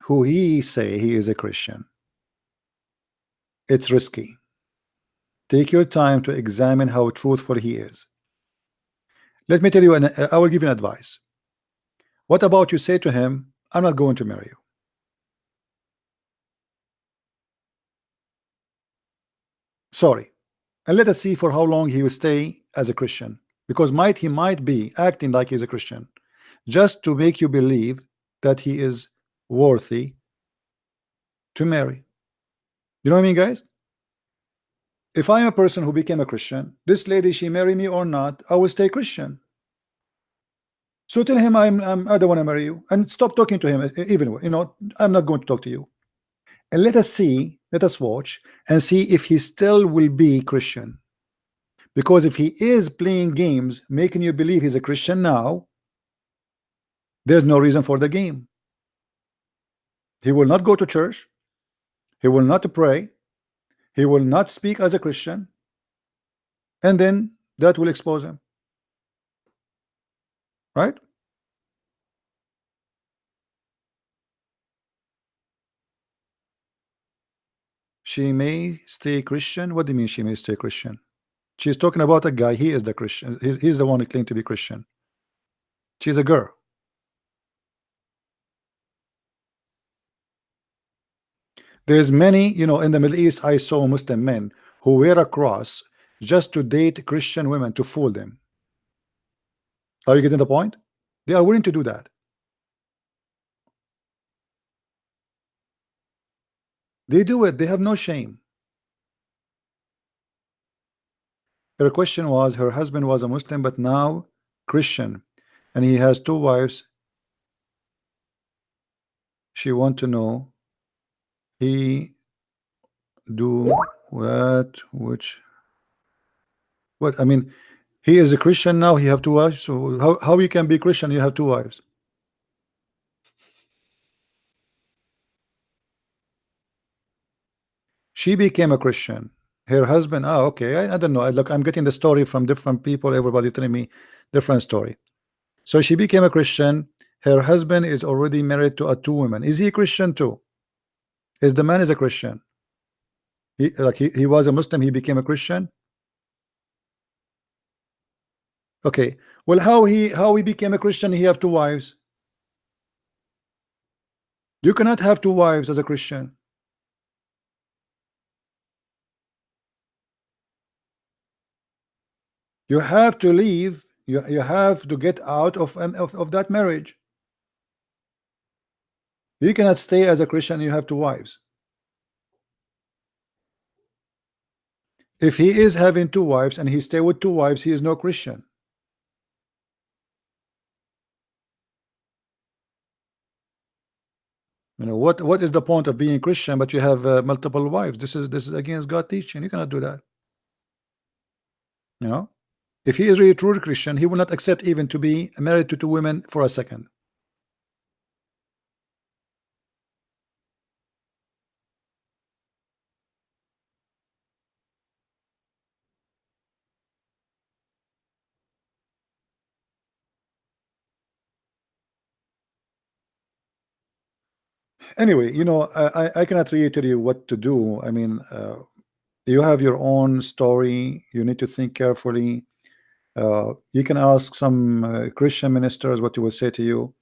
who he say he is a Christian. It's risky. Take your time to examine how truthful he is. Let me tell you, I will give you an advice. What about you say to him, I'm not going to marry you. Sorry. And let us see for how long he will stay as a Christian. Because he might be acting like he's a Christian just to make you believe that he is worthy to marry. You know what I mean, guys? If I am a person who became a Christian, this lady, she marry me or not, I will stay Christian. So tell him I don't want to marry you, and stop talking to him. Even, you know, I'm not going to talk to you. And let us watch and see if he still will be Christian. Because if he is playing games, making you believe he's a Christian now, there's no reason for the game. He will not go to church. He will not pray. He will not speak as a Christian. And then that will expose him. Right? She may stay Christian. What do you mean she may stay Christian? She's talking about a guy. He is the Christian. He's the one who claimed to be Christian. She's a girl. There's many, you know, in the Middle East, I saw Muslim men who wear a cross just to date Christian women to fool them. Are you getting the point? They are willing to do that. They do it. They have no shame. Her question was, her husband was a Muslim, but now Christian, and he has 2 wives. She want to know he do what I mean, he is a Christian now, he have 2 wives, so how you can be Christian, you have 2 wives? She became a Christian. Her husband, okay, I don't know. Look, I'm getting the story from different people, everybody telling me different story. So she became a Christian. Her husband is already married to 2 women. Is he a Christian too? Is the man is a Christian? He was a Muslim, he became a Christian. Okay, well, how he became a Christian? He have 2 wives. You cannot have 2 wives as a Christian. You have to leave. You have to get out of that marriage. You cannot stay as a Christian. You have 2 wives. If he is having 2 wives and he stay with 2 wives, he is no Christian. You know what is the point of being Christian but you have multiple wives? This is against God teaching. You cannot do that. You know, if he is really true Christian, he will not accept even to be married to 2 women for a second. Anyway, I cannot really tell you what to do. I mean, you have your own story. You need to think carefully. You can ask some Christian ministers what they will say to you.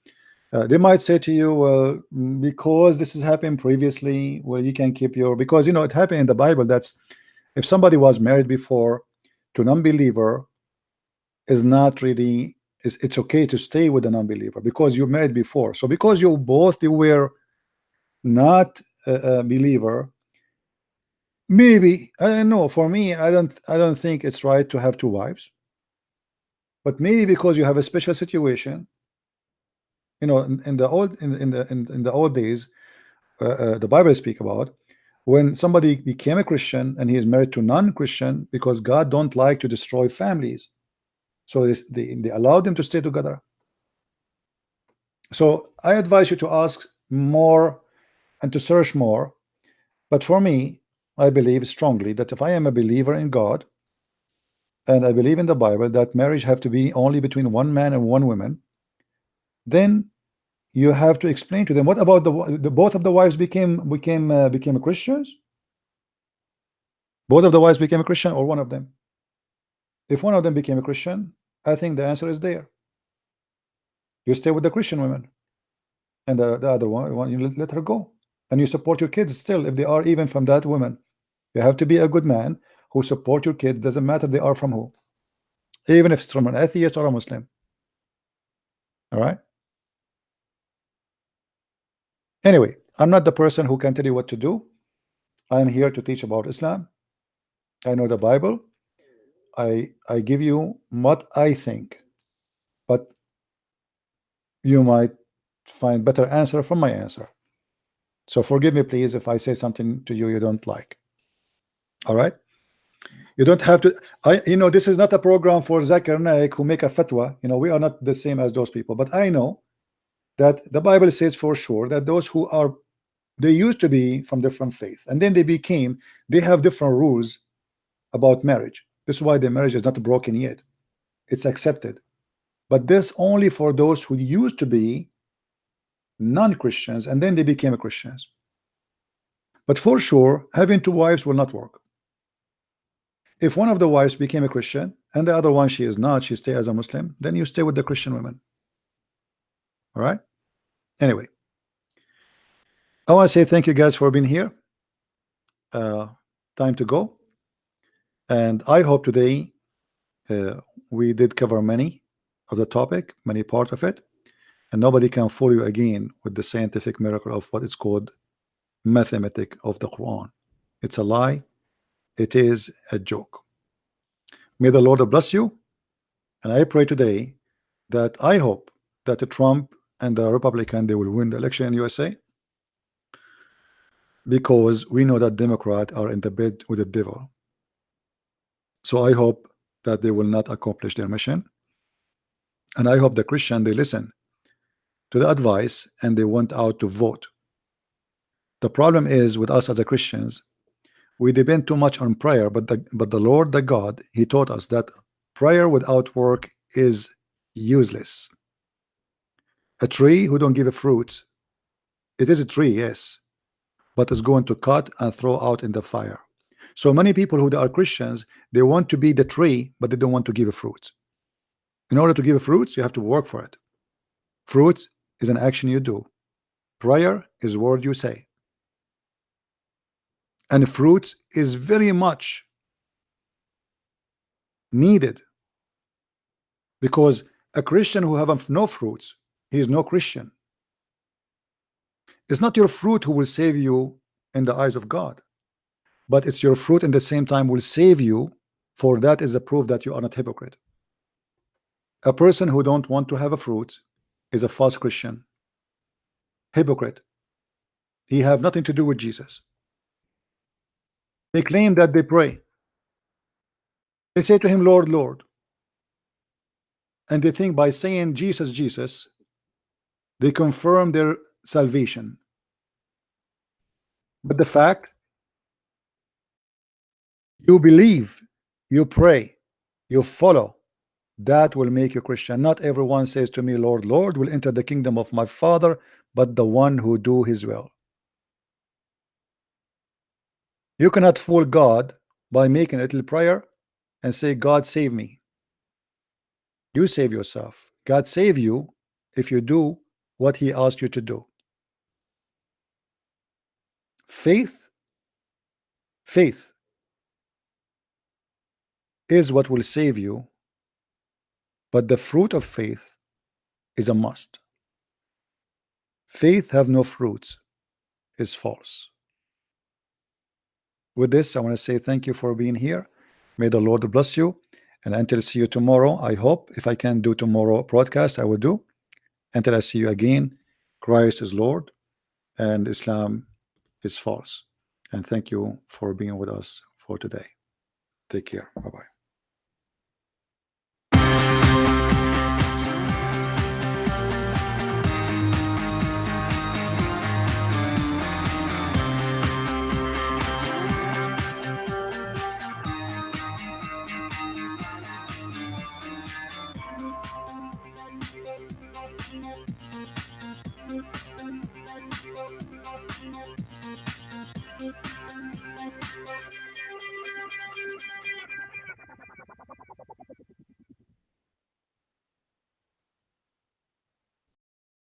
They might say to you, well, because this has happened previously, well, you can keep your, because it happened in the Bible. That's if somebody was married before to an unbeliever, is not really, it's okay to stay with an unbeliever because you married before. So because you both were not a believer, maybe, I don't know, for me, I don't think it's right to have two wives. But maybe because you have a special situation, in the old days, the Bible speak about when somebody became a Christian and he is married to non-Christian, because God don't like to destroy families, so they allowed them to stay together. So I advise you to ask more and to search more. But for me, I believe strongly that if I am a believer in God and I believe in the Bible that marriage have to be only between one man and one woman, then you have to explain to them, what about the both of the wives became Christians? Both of the wives became a Christian, or one of them? If one of them became a Christian, I think the answer is there. You stay with the Christian women, and the other one you let her go, and you support your kids still if they are even from that woman. You have to be a good man who support your kids. Doesn't matter they are from who, even if it's from an atheist or a Muslim. All right. Anyway, I'm not the person who can tell you what to do. I'm here to teach about Islam. I know the Bible. I give you what I think, but you might find better answer from my answer. So forgive me, please, if I say something to you you don't like. All right. You don't have to. This is not a program for Zakir Naik who make a fatwa. We are not the same as those people. But I know that the Bible says for sure that those who are, they used to be from different faith, and then they have different rules about marriage. This is why the marriage is not broken yet. It's accepted. But this only for those who used to be non-Christians and then they became Christians. But for sure, having two wives will not work. If one of the wives became a Christian and the other one she is not, she stay as a Muslim, then you stay with the Christian women. All right. Anyway, I want to say thank you guys for being here. Time to go. And I hope today we did cover many of the topic, many part of it, and nobody can fool you again with the scientific miracle of what is called mathematic of the Quran. It's a lie. It is a joke. May the Lord bless you. And I pray today that I hope that the Trump and the Republican, they will win the election in USA, because we know that Democrats are in the bed with the devil. So I hope that they will not accomplish their mission. And I hope the Christian, they listen to the advice and they went out to vote. The problem is with us as a Christians, we depend too much on prayer, but the Lord, the God, He taught us that prayer without work is useless. A tree who don't give a fruit, it is a tree, yes, but it's going to cut and throw out in the fire. So many people who are Christians, they want to be the tree, but they don't want to give a fruit. In order to give a fruit, you have to work for it. Fruit is an action you do. Prayer is a word you say. And fruits is very much needed, because a Christian who have no fruits, he is no Christian. It's not your fruit who will save you in the eyes of God, but it's your fruit in the same time will save you, for that is a proof that you are not hypocrite. A person who don't want to have a fruit is a false Christian, hypocrite. He have nothing to do with Jesus. They claim that they pray. They say to him, Lord, Lord. And they think by saying Jesus, Jesus, they confirm their salvation. But the fact, you believe, you pray, you follow, that will make you Christian. Not everyone says to me, Lord, Lord, will enter the kingdom of my Father, but the one who do his will. You cannot fool God by making a little prayer and say, God save me. You save yourself. God save you if you do what he asked you to do. Faith is what will save you, but the fruit of faith is a must. Faith have no fruits is false. With this, I want to say thank you for being here. May the Lord bless you, and until see you tomorrow, I hope if I can do tomorrow broadcast, I will do. Until I see you again, Christ is Lord and Islam is false. And thank you for being with us for today. Take care. Bye-bye.